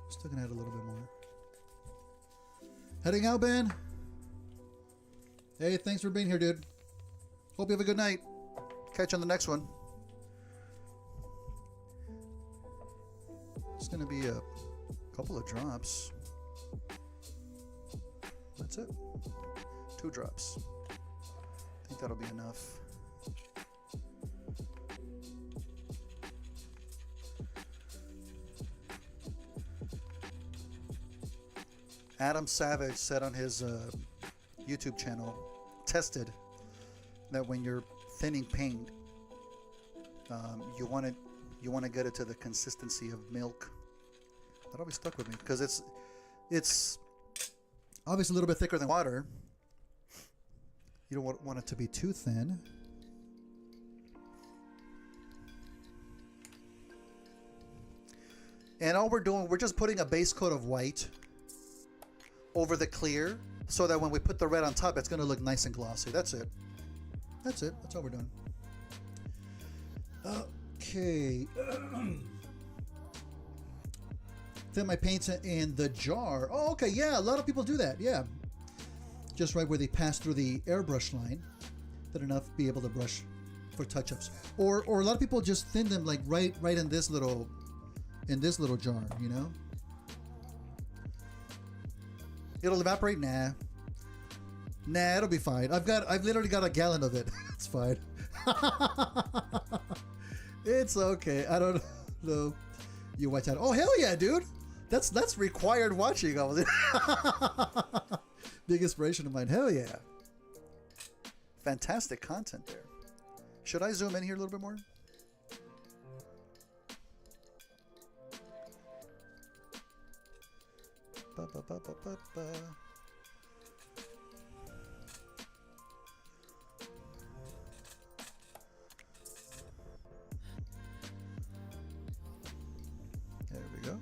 Still gonna add a little bit more. Heading out, Ben. Hey, thanks for being here, dude. Hope you have a good night. Catch you on the next one. It's gonna be a couple of drops. That's it. 2 drops. I think that'll be enough. Adam Savage said on his YouTube channel, tested that when you're thinning paint, you want to get it to the consistency of milk. That always stuck with me because it's obviously a little bit thicker than water. You don't want it to be too thin. And all we're doing, we're just putting a base coat of white over the clear so that when we put the red on top, it's going to look nice and glossy. That's it. That's it. That's all we're doing. Okay. Thin my paints in the jar. Oh, okay. Yeah, a lot of people do that. Yeah. Just right where they pass through the airbrush line. That enough be able to brush for touch-ups. Or a lot of people just thin them like right in this little jar, you know? It'll evaporate? Nah, it'll be fine. I've literally got a gallon of it. It's fine. It's okay. I don't know. You watch out. Oh hell yeah, dude. That's required watching. Big inspiration of mine. Hell yeah. Fantastic content there. Should I zoom in here a little bit more? Ba, ba, ba, ba, ba, ba. There we go.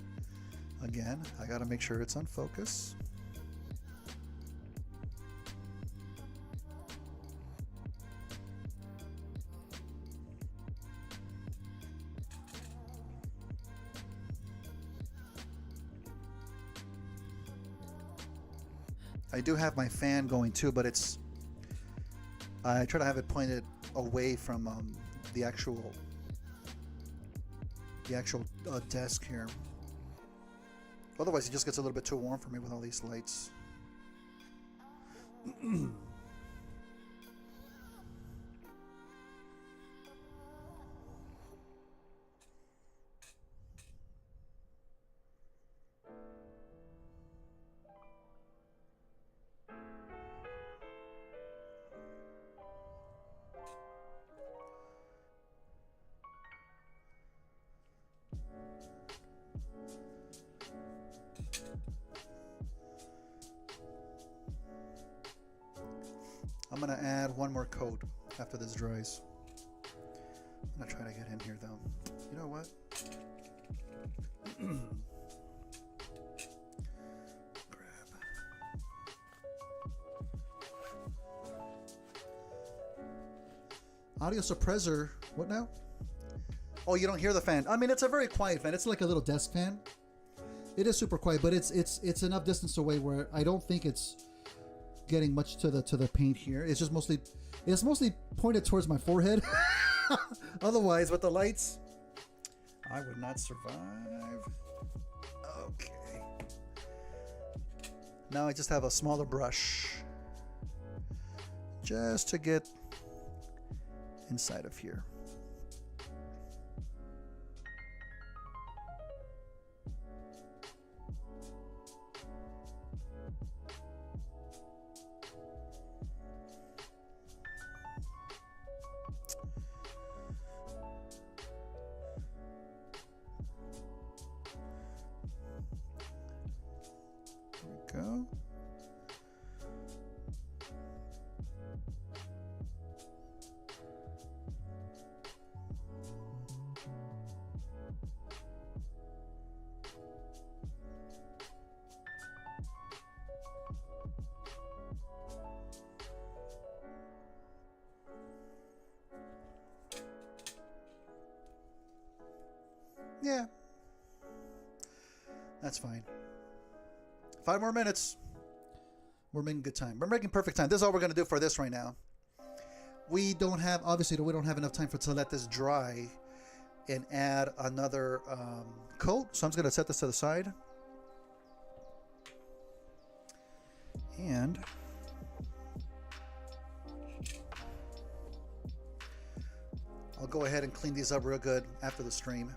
Again, I gotta make sure it's on focus. I do have my fan going too, but I try to have it pointed away from the actual desk here. Otherwise, it just gets a little bit too warm for me with all these lights. I'm gonna add one more coat after this dries. I'm gonna try to get in here though. You know what? Grab. Audio suppressor. What now? Oh, you don't hear the fan. I mean, it's a very quiet fan. It's like a little desk fan. It is super quiet, but it's enough distance away where I don't think it's getting much to the paint here. It's just mostly pointed towards my forehead. Otherwise, with the lights, I would not survive. Okay. Now I just have a smaller brush just to get inside of here. Go. Yeah, that's fine. 5 more minutes. We're making good time. We're making perfect time. This is all we're going to do for this right now. We don't have, obviously, we don't have enough time to let this dry and add another coat. So I'm just going to set this to the side. And I'll go ahead and clean these up real good after the stream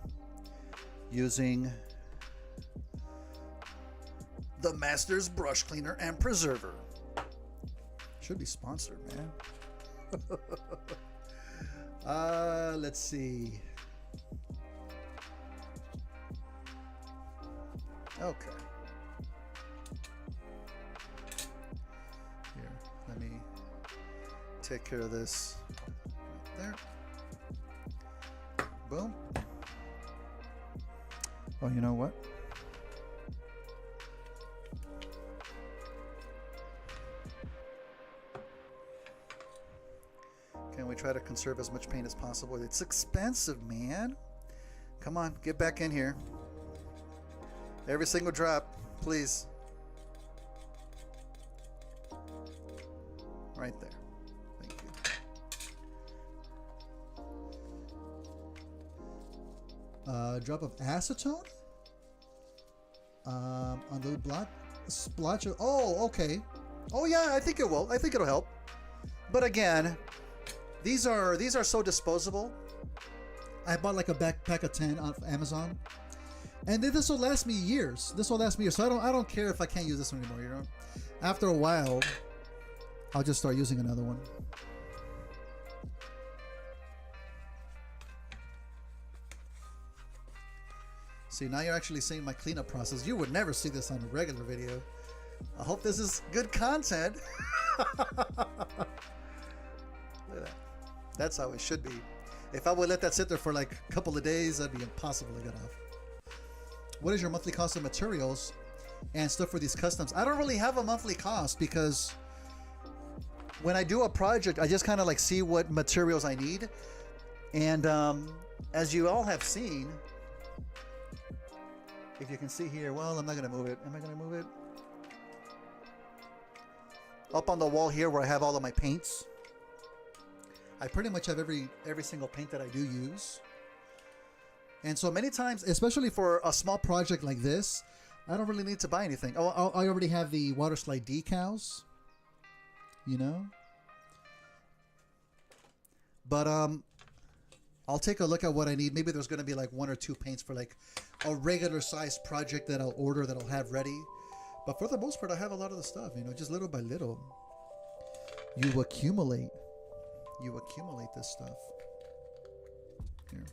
using the Masters brush cleaner and preserver. Should be sponsored, man. Let's see. Okay. Here, let me take care of this right there. Boom. Oh, you know what? Can we try to conserve as much paint as possible? It's expensive, man. Come on, get back in here. Every single drop, please. Right there. Thank you. Drop of acetone on the block splotch. Oh, okay. Oh yeah, I think it will. I think it'll help. But again, these are so disposable. I bought like a backpack of 10 on Amazon, and this will last me years. This will last me years. So I don't care if I can't use this one anymore. You know, after a while, I'll just start using another one. See, now you're actually seeing my cleanup process. You would never see this on a regular video. I hope this is good content. Look at that. That's how it should be. If I would let that sit there for like a couple of days, that'd be impossible to get off. What is your monthly cost of materials and stuff for these customs? I don't really have a monthly cost because when I do a project, I just kind of like see what materials I need. And as you all have seen, if you can see here, well, I'm not going to move it. Am I going to move it? Up on the wall here where I have all of my paints. I pretty much have every single paint that I do use. And so many times, especially for a small project like this, I don't really need to buy anything. Oh, I already have the water slide decals, you know. But I'll take a look at what I need. Maybe there's going to be like 1 or 2 paints for like a regular size project that I'll order, that I'll have ready. But for the most part, I have a lot of the stuff, you know, just little by little. You accumulate this stuff. Here.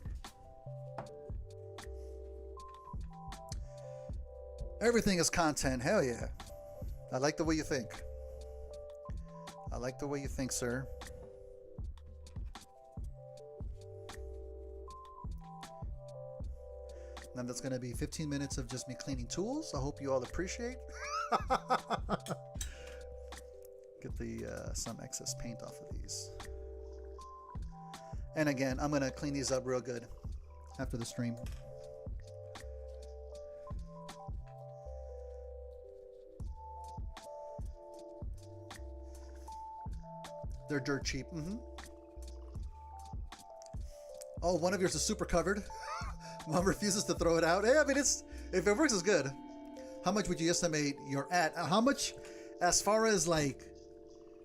Everything is content. Hell yeah. I like the way you think. I like the way you think, sir. Then that's going to be 15 minutes of just me cleaning tools. I hope you all appreciate. Get the some excess paint off of these. And again, I'm going to clean these up real good after the stream. They're dirt cheap. Oh, one of yours is super covered. Mom refuses to throw it out. Hey, I mean, if it works, it's good. How much would you estimate you're at? How much, as far as like?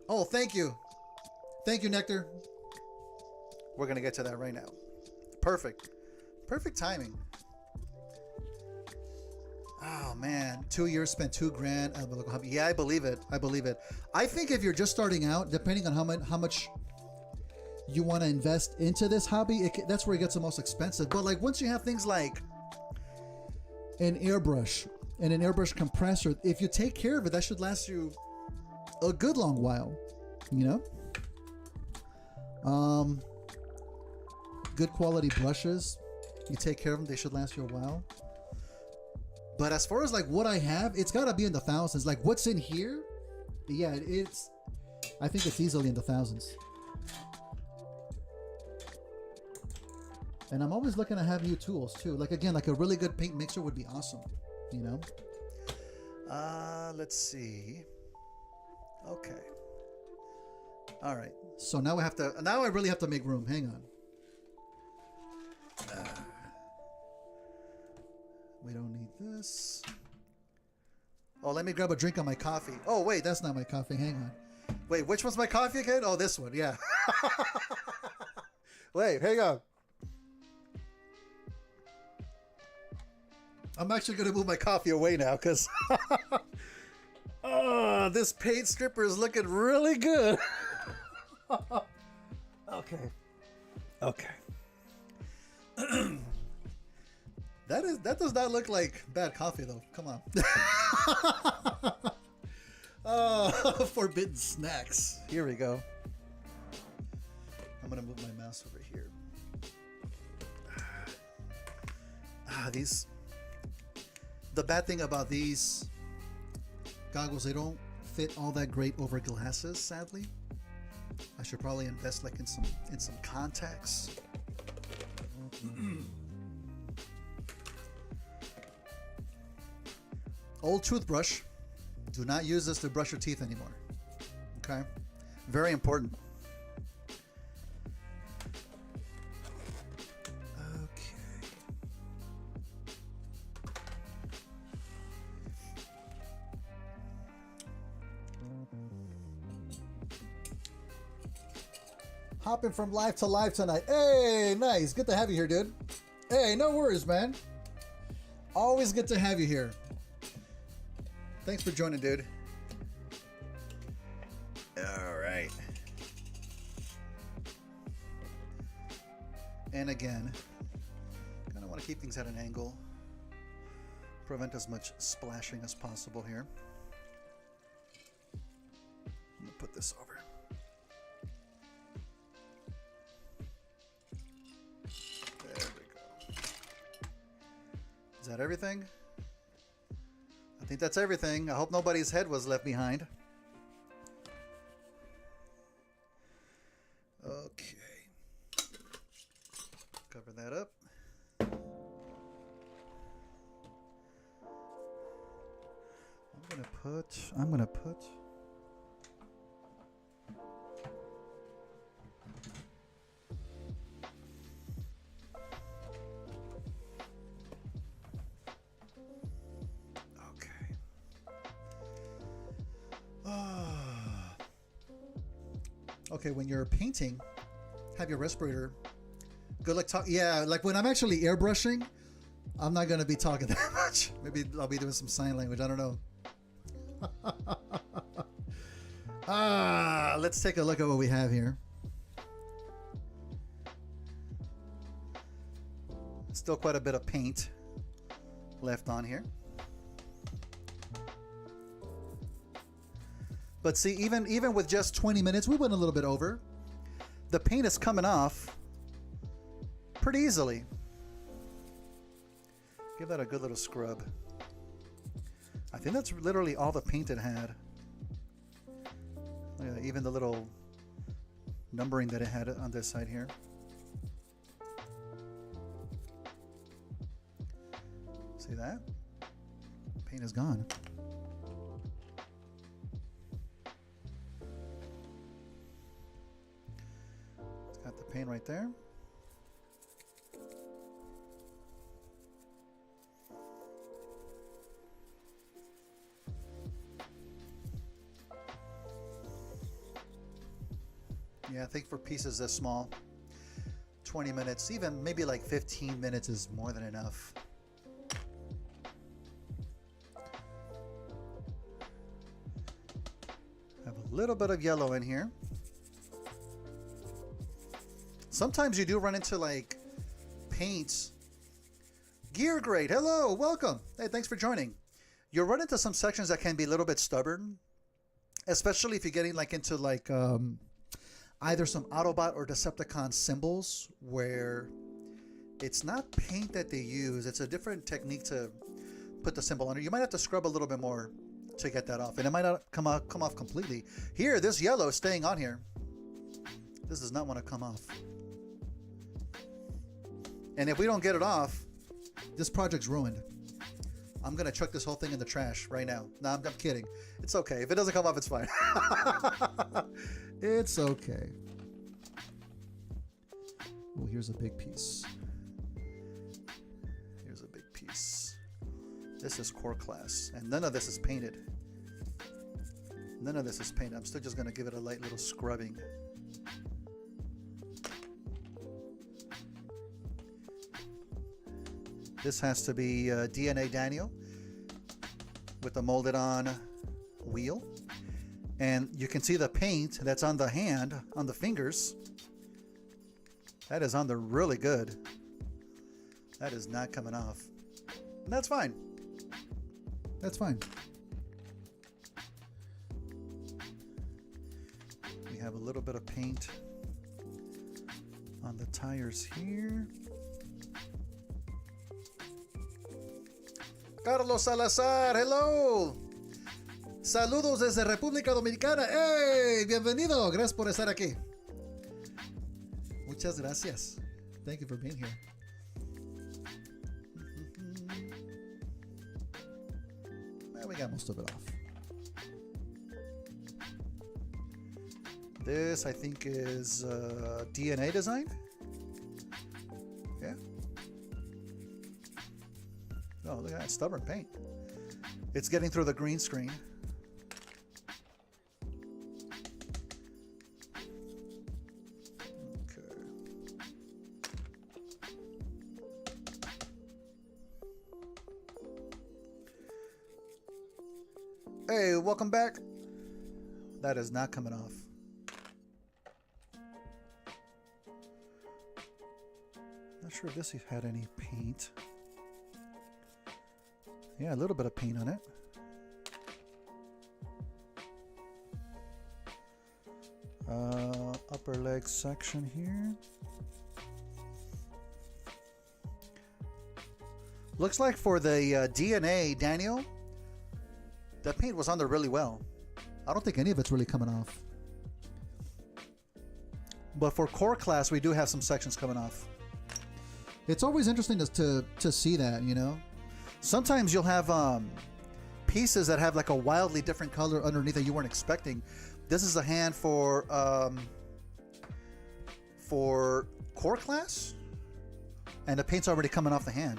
Oh, thank you, Nectar. We're gonna get to that right now. Perfect timing. Oh man, 2 years spent $2,000 at the local hobby. Yeah, I believe it. I think if you're just starting out, depending on how much you want to invest into this hobby, that's where it gets the most expensive. But like once you have things like an airbrush and an airbrush compressor, if you take care of it, that should last you a good long while, you know. Good quality brushes, you take care of them, they should last you a while. But as far as like what I have, it's got to be in the thousands. Like what's in here, yeah, I think it's easily in the thousands. And I'm always looking to have new tools too. Like again, like a really good paint mixer would be awesome, you know? Let's see. Okay. All right. So now I really have to make room. Hang on. We don't need this. Oh, let me grab a drink on my coffee. Oh, wait, that's not my coffee. Hang on. Wait, which one's my coffee again? Oh, this one. Yeah. Wait, hang on. I'm actually going to move my coffee away now because oh, this paint stripper is looking really good. Okay. That does not look like bad coffee though. Come on. Oh, forbidden snacks. Here we go. I'm gonna move my mouse over here. The bad thing about these goggles, they don't fit all that great over glasses, sadly. I should probably invest like in some contacts. Old toothbrush. Do not use this to brush your teeth anymore. Okay? Very important. Okay. Hopping from live to live tonight. Hey, nice. Good to have you here, dude. Hey, no worries, man. Always good to have you here. Thanks for joining, dude. All right. And again, kind of want to keep things at an angle. Prevent as much splashing as possible here. I'm going to put this over. There we go. Is that everything? I think that's everything. I hope nobody's head was left behind. Okay. Cover that up. I'm gonna put okay, when you're painting, have your respirator. Good luck yeah, like when I'm actually airbrushing, I'm not gonna be talking that much. Maybe I'll be doing some sign language. I don't know. Let's take a look at what we have here. Still quite a bit of paint left on here. But see, even with just 20 minutes, we went a little bit over. The paint is coming off pretty easily. Give that a good little scrub. I think that's literally all the paint it had. Look at that, even the little numbering that it had on this side here. See that? Paint is gone. It's got the paint right there. Yeah, I think for pieces this small, 20 minutes, even maybe like 15 minutes is more than enough. Have a little bit of yellow in here. Sometimes you do run into like paints. Gear grade, hello, welcome. Hey, thanks for joining. You'll run into some sections that can be a little bit stubborn, especially if you're getting like into like either some Autobot or Decepticon symbols where it's not paint that they use. It's a different technique to put the symbol under. You might have to scrub a little bit more to get that off, and it might not come off completely. Here, this yellow is staying on here. This does not want to come off. And if we don't get it off, this project's ruined. I'm going to chuck this whole thing in the trash right now. No, I'm kidding. It's okay. If it doesn't come off, it's fine. It's okay. Well, here's a big piece. Here's a big piece. This is core class, and none of this is painted. None of this is painted. I'm still just going to give it a light little scrubbing. This has to be DNA Daniel with the molded on wheel. And you can see the paint that's on the hand, on the fingers. That is on there really good. That is not coming off. And that's fine. That's fine. We have a little bit of paint on the tires here. Carlos Salazar, hello. Saludos desde República Dominicana. ¡Hey! Bienvenido. Gracias por estar aquí. Muchas gracias. Thank you for being here. Well, we got most of it off. This, I think, is DNA design. Yeah. Oh, look at that stubborn paint. It's getting through the green screen. Hey, welcome back. That is not coming off. Not sure if this had any paint. Yeah, a little bit of paint on it. Upper leg section here. Looks like for the DNA, Daniel, that paint was on there really well. I don't think any of it's really coming off. But for core class, we do have some sections coming off. It's always interesting to see that, you know. Sometimes you'll have pieces that have like a wildly different color underneath that you weren't expecting. This is a hand for core class, and the paint's already coming off the hand.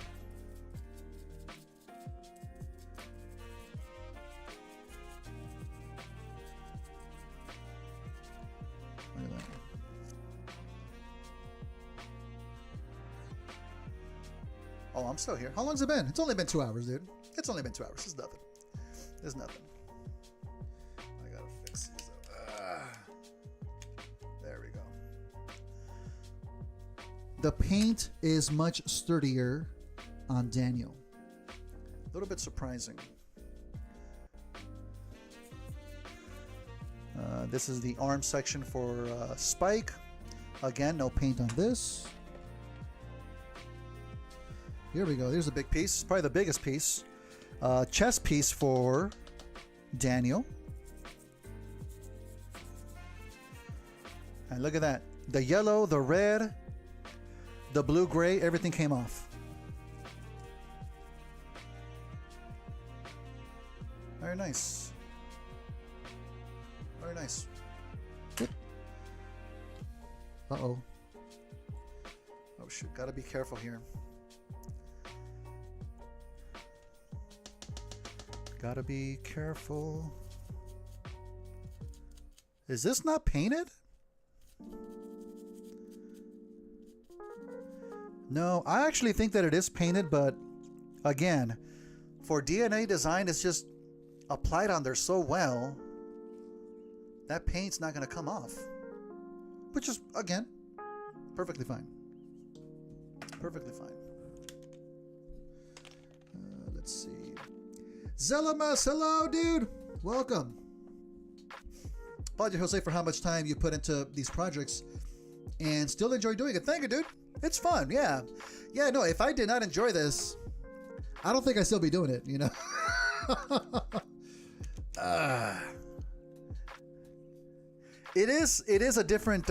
Look at that. Oh, I'm still here. How long's it been? It's only been 2 hours, dude. It's only been 2 hours. It's nothing. There's nothing. I gotta fix these up. There we go. The paint is much sturdier on Daniel. A little bit surprising. This is the arm section for Spike. Again, no paint on this. Here we go. There's a big piece. Probably the biggest piece. Chest piece for Daniel. And look at that. The yellow, the red, the blue-gray, everything came off. Very nice. Very nice. Uh-oh. Oh, shoot. Gotta be careful here. Gotta be careful. Is this not painted? No, I actually think that it is painted, but again, for DNA design, it's just applied on there so well that paint's not going to come off, which is, again, perfectly fine. Perfectly fine. Let's see. Zelamas, hello, dude. Welcome. Apologize, Jose, for how much time you put into these projects and still enjoy doing it. Thank you, dude. It's fun. Yeah. Yeah, no, if I did not enjoy this, I don't think I'd still be doing it, you know? It is a different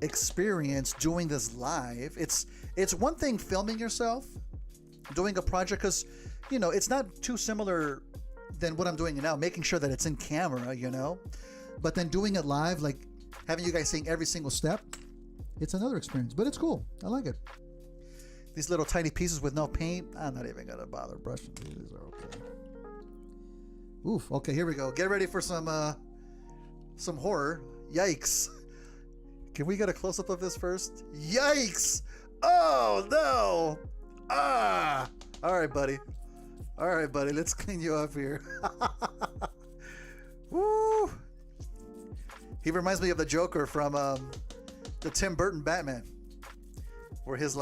experience doing this live. It's one thing filming yourself, doing a project, because, you know, it's not too similar than what I'm doing now, making sure that it's in camera, you know? But then doing it live, like having you guys seeing every single step, it's another experience, but it's cool. I like it. These little tiny pieces with no paint, I'm not even gonna bother brushing. These are okay. Oof, okay, here we go. Get ready for some horror. Yikes. Can we get a close-up of this first? Yikes! Oh, no! Ah! All right, buddy. All right, buddy. Let's clean you up here. Woo! He reminds me of the Joker from the Tim Burton Batman, where his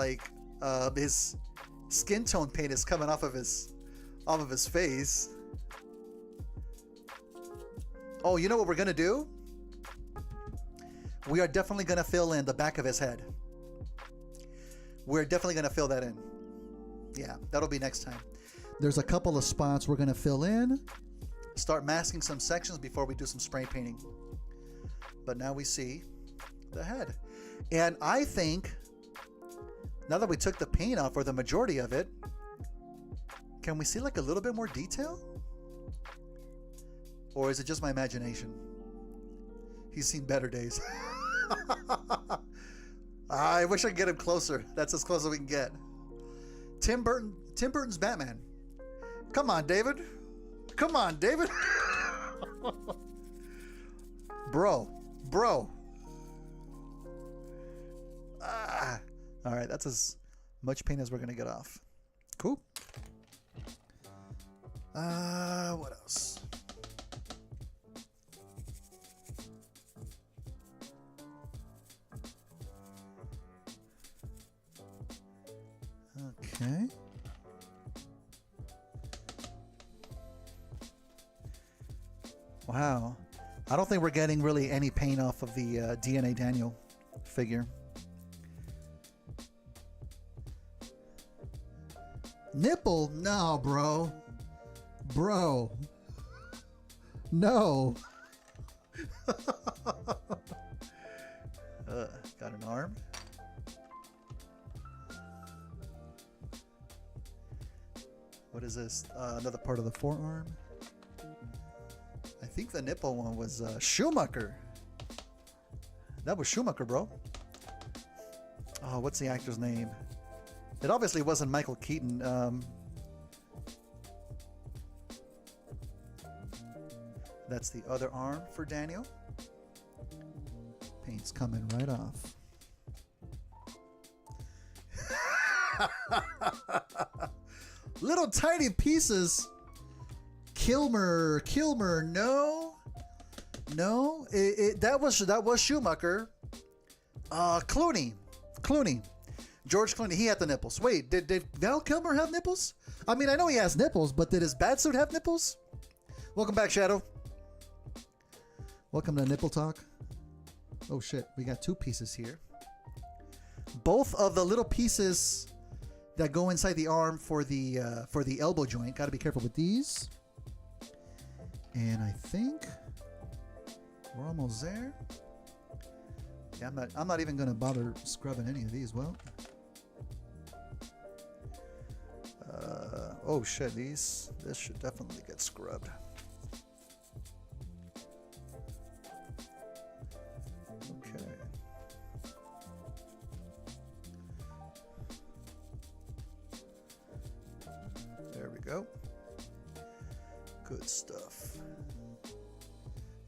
his skin tone paint is coming off of his face. Oh, you know what we're gonna do? We are definitely gonna fill in the back of his head. We're definitely gonna fill that in. Yeah, that'll be next time. There's a couple of spots we're gonna fill in, start masking some sections before we do some spray painting. But now we see the head. And I think, now that we took the paint off, or the majority of it, can we see like a little bit more detail? Or is it just my imagination? He's seen better days. I wish I could get him closer. That's as close as we can get. Tim Burton's Batman. Come on, David. Come on, David. Bro. All right, that's as much paint as we're gonna get off. Cool. What else? Okay. Wow. I don't think we're getting really any paint off of the DNA Daniel figure. Nipple? No, bro. Bro. No. Got an arm. What is this? Another part of the forearm. I think the nipple one was Schumacher. That was Schumacher, bro. Oh, what's the actor's name? It obviously wasn't Michael Keaton. That's the other arm for Daniel. Paint's coming right off. Little tiny pieces. Kilmer, no. That was Schumacher. Clooney. George Clooney, he had the nipples. Wait, did Val Kilmer have nipples? I mean, I know he has nipples, but did his bat suit have nipples? Welcome back, Shadow. Welcome to Nipple Talk. Oh shit, we got two pieces here. Both of the little pieces that go inside the arm for the elbow joint. Got to be careful with these. And I think we're almost there. Yeah, I'm not even gonna bother scrubbing any of these. Well, oh shit, this should definitely get scrubbed. Okay. There we go. Good stuff.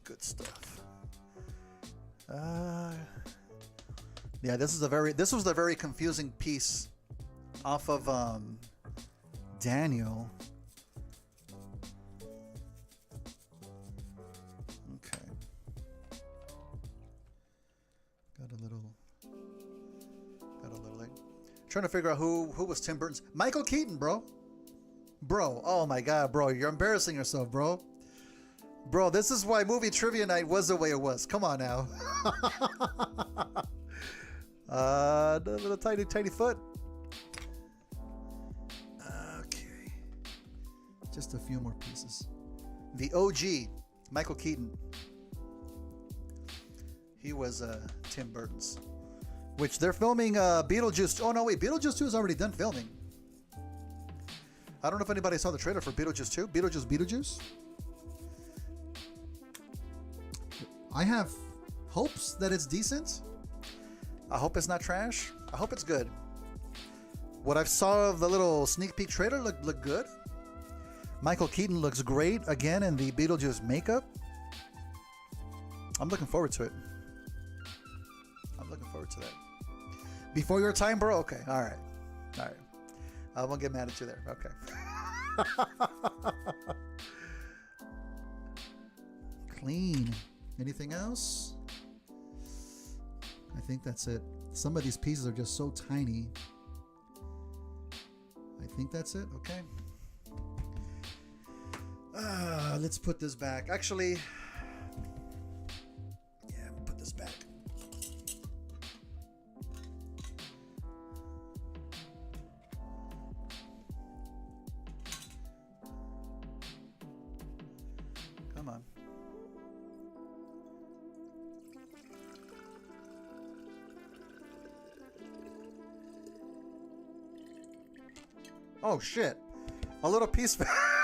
Good stuff. Yeah, this was a very confusing piece off of Daniel. Okay. Got a little thing. Trying to figure out who was Tim Burton's. Michael Keaton, bro. Bro, oh my god, bro, you're embarrassing yourself, bro. Bro, this is why movie trivia night was the way it was. Come on now. The little tiny foot. Okay. Just a few more pieces. The OG, Michael Keaton. He was Tim Burton's. Which they're filming Beetlejuice. Oh no, wait, Beetlejuice 2 is already done filming. I don't know if anybody saw the trailer for Beetlejuice 2. Beetlejuice. I have hopes that it's decent. I hope it's not trash. I hope it's good. What I saw of the little sneak peek trailer looked good. Michael Keaton looks great again in the Beetlejuice makeup. I'm looking forward to it. I'm looking forward to that. Before your time, bro? Okay, all right. I won't get mad at you there. Okay. Clean. Anything else? I think that's it. Some of these pieces are just so tiny. I think that's it. Okay. Let's put this back. Actually, yeah, we'll put this back. Come on. Oh shit. A little piece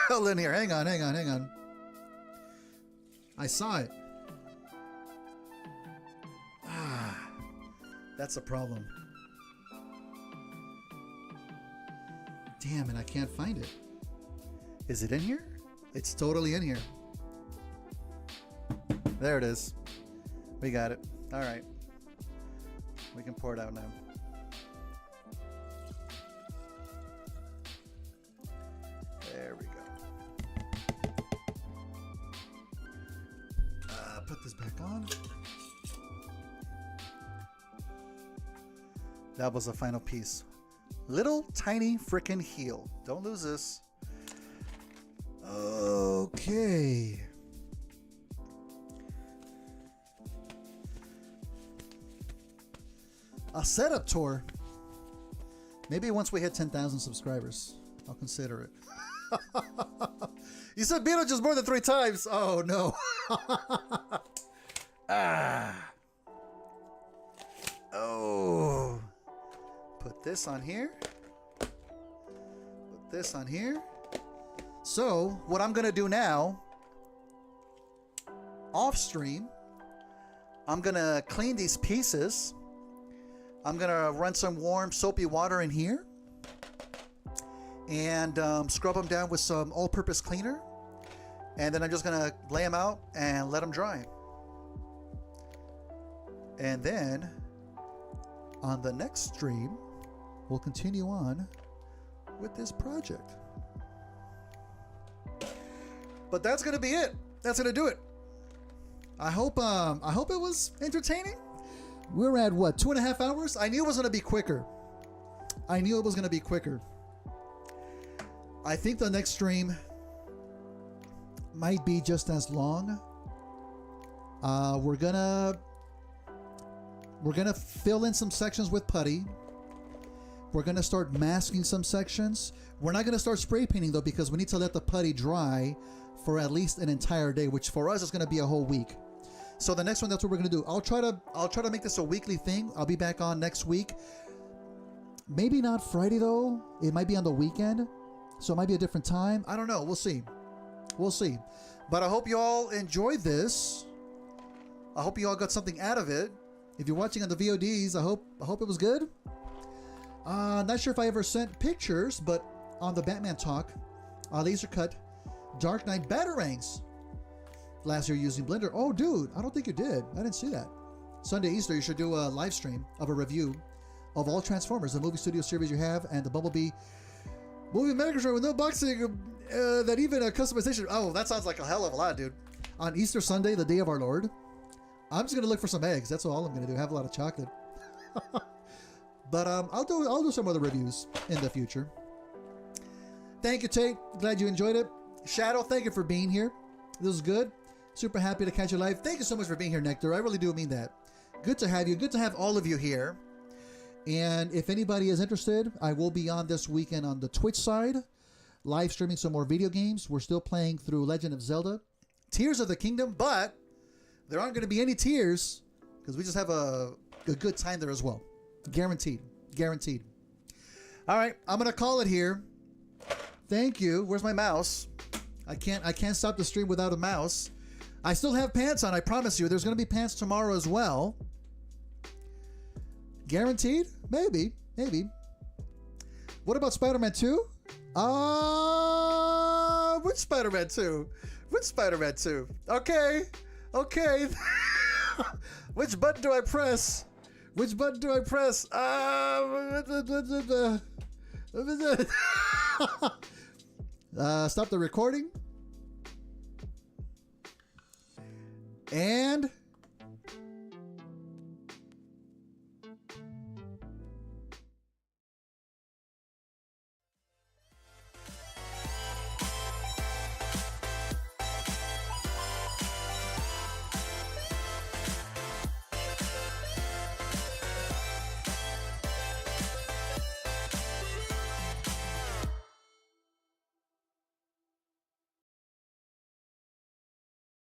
fell in here. Hang on. I saw it. That's a problem. Damn it, I can't find it. Is it in here? It's totally in here. There it is. We got it. All right. We can pour it out now. There we go. Put this back on. That was the final piece. Little tiny frickin' heel. Don't lose this. Okay. A setup tour. Maybe once we hit 10,000 subscribers, I'll consider it. You said Beetlejuice more than 3 times. Oh no. Oh. Put this on here. Put this on here. So what I'm gonna do now, off stream, I'm gonna clean these pieces. I'm gonna run some warm soapy water in here and scrub them down with some all-purpose cleaner, and then I'm just gonna lay them out and let them dry. And then on the next stream, we'll continue on with this project. But that's gonna be it. That's gonna do it. I hope it was entertaining. We're at what, 2.5 hours? I knew it was gonna be quicker. I think the next stream might be just as long. We're gonna fill in some sections with putty. We're gonna start masking some sections. We're not gonna start spray painting though, because we need to let the putty dry for at least an entire day, which for us is gonna be a whole week. So the next one, that's what we're gonna do. I'll try to make this a weekly thing. I'll be back on next week. Maybe not Friday though. It might be on the weekend, so it might be a different time. I don't know. We'll see. We'll see. But I hope you all enjoyed this. I hope you all got something out of it. If you're watching on the VODs, I hope it was good. Not sure if I ever sent pictures, but on the Batman Talk, laser cut Dark Knight Batarangs last year using Blender. Oh, dude, I don't think you did. I didn't see that. Sunday Easter, you should do a live stream of a review of all Transformers, the movie studio series you have, and the Bumblebee movie Megatron with no boxing, that even a customization. Oh, that sounds like a hell of a lot, dude. On Easter Sunday, the day of our Lord, I'm just gonna look for some eggs. That's all I'm gonna do. Have a lot of chocolate. But I'll do some other reviews in the future. Thank you, Tate. Glad you enjoyed it. Shadow, thank you for being here. This was good. Super happy to catch you live. Thank you so much for being here, Nectar. I really do mean that. Good to have you. Good to have all of you here. And if anybody is interested, I will be on this weekend on the Twitch side, live streaming some more video games. We're still playing through Legend of Zelda, Tears of the Kingdom, but there aren't going to be any tears because we just have a good time there as well. Guaranteed. Guaranteed. All right, I'm going to call it here. Thank you. Where's my mouse? I can't stop the stream without a mouse. I still have pants on, I promise you. There's going to be pants tomorrow as well. Guaranteed? Maybe. What about Spider-Man 2? Which Spider-Man 2? Which Spider-Man 2? Okay. Which button do I press? Stop the recording. And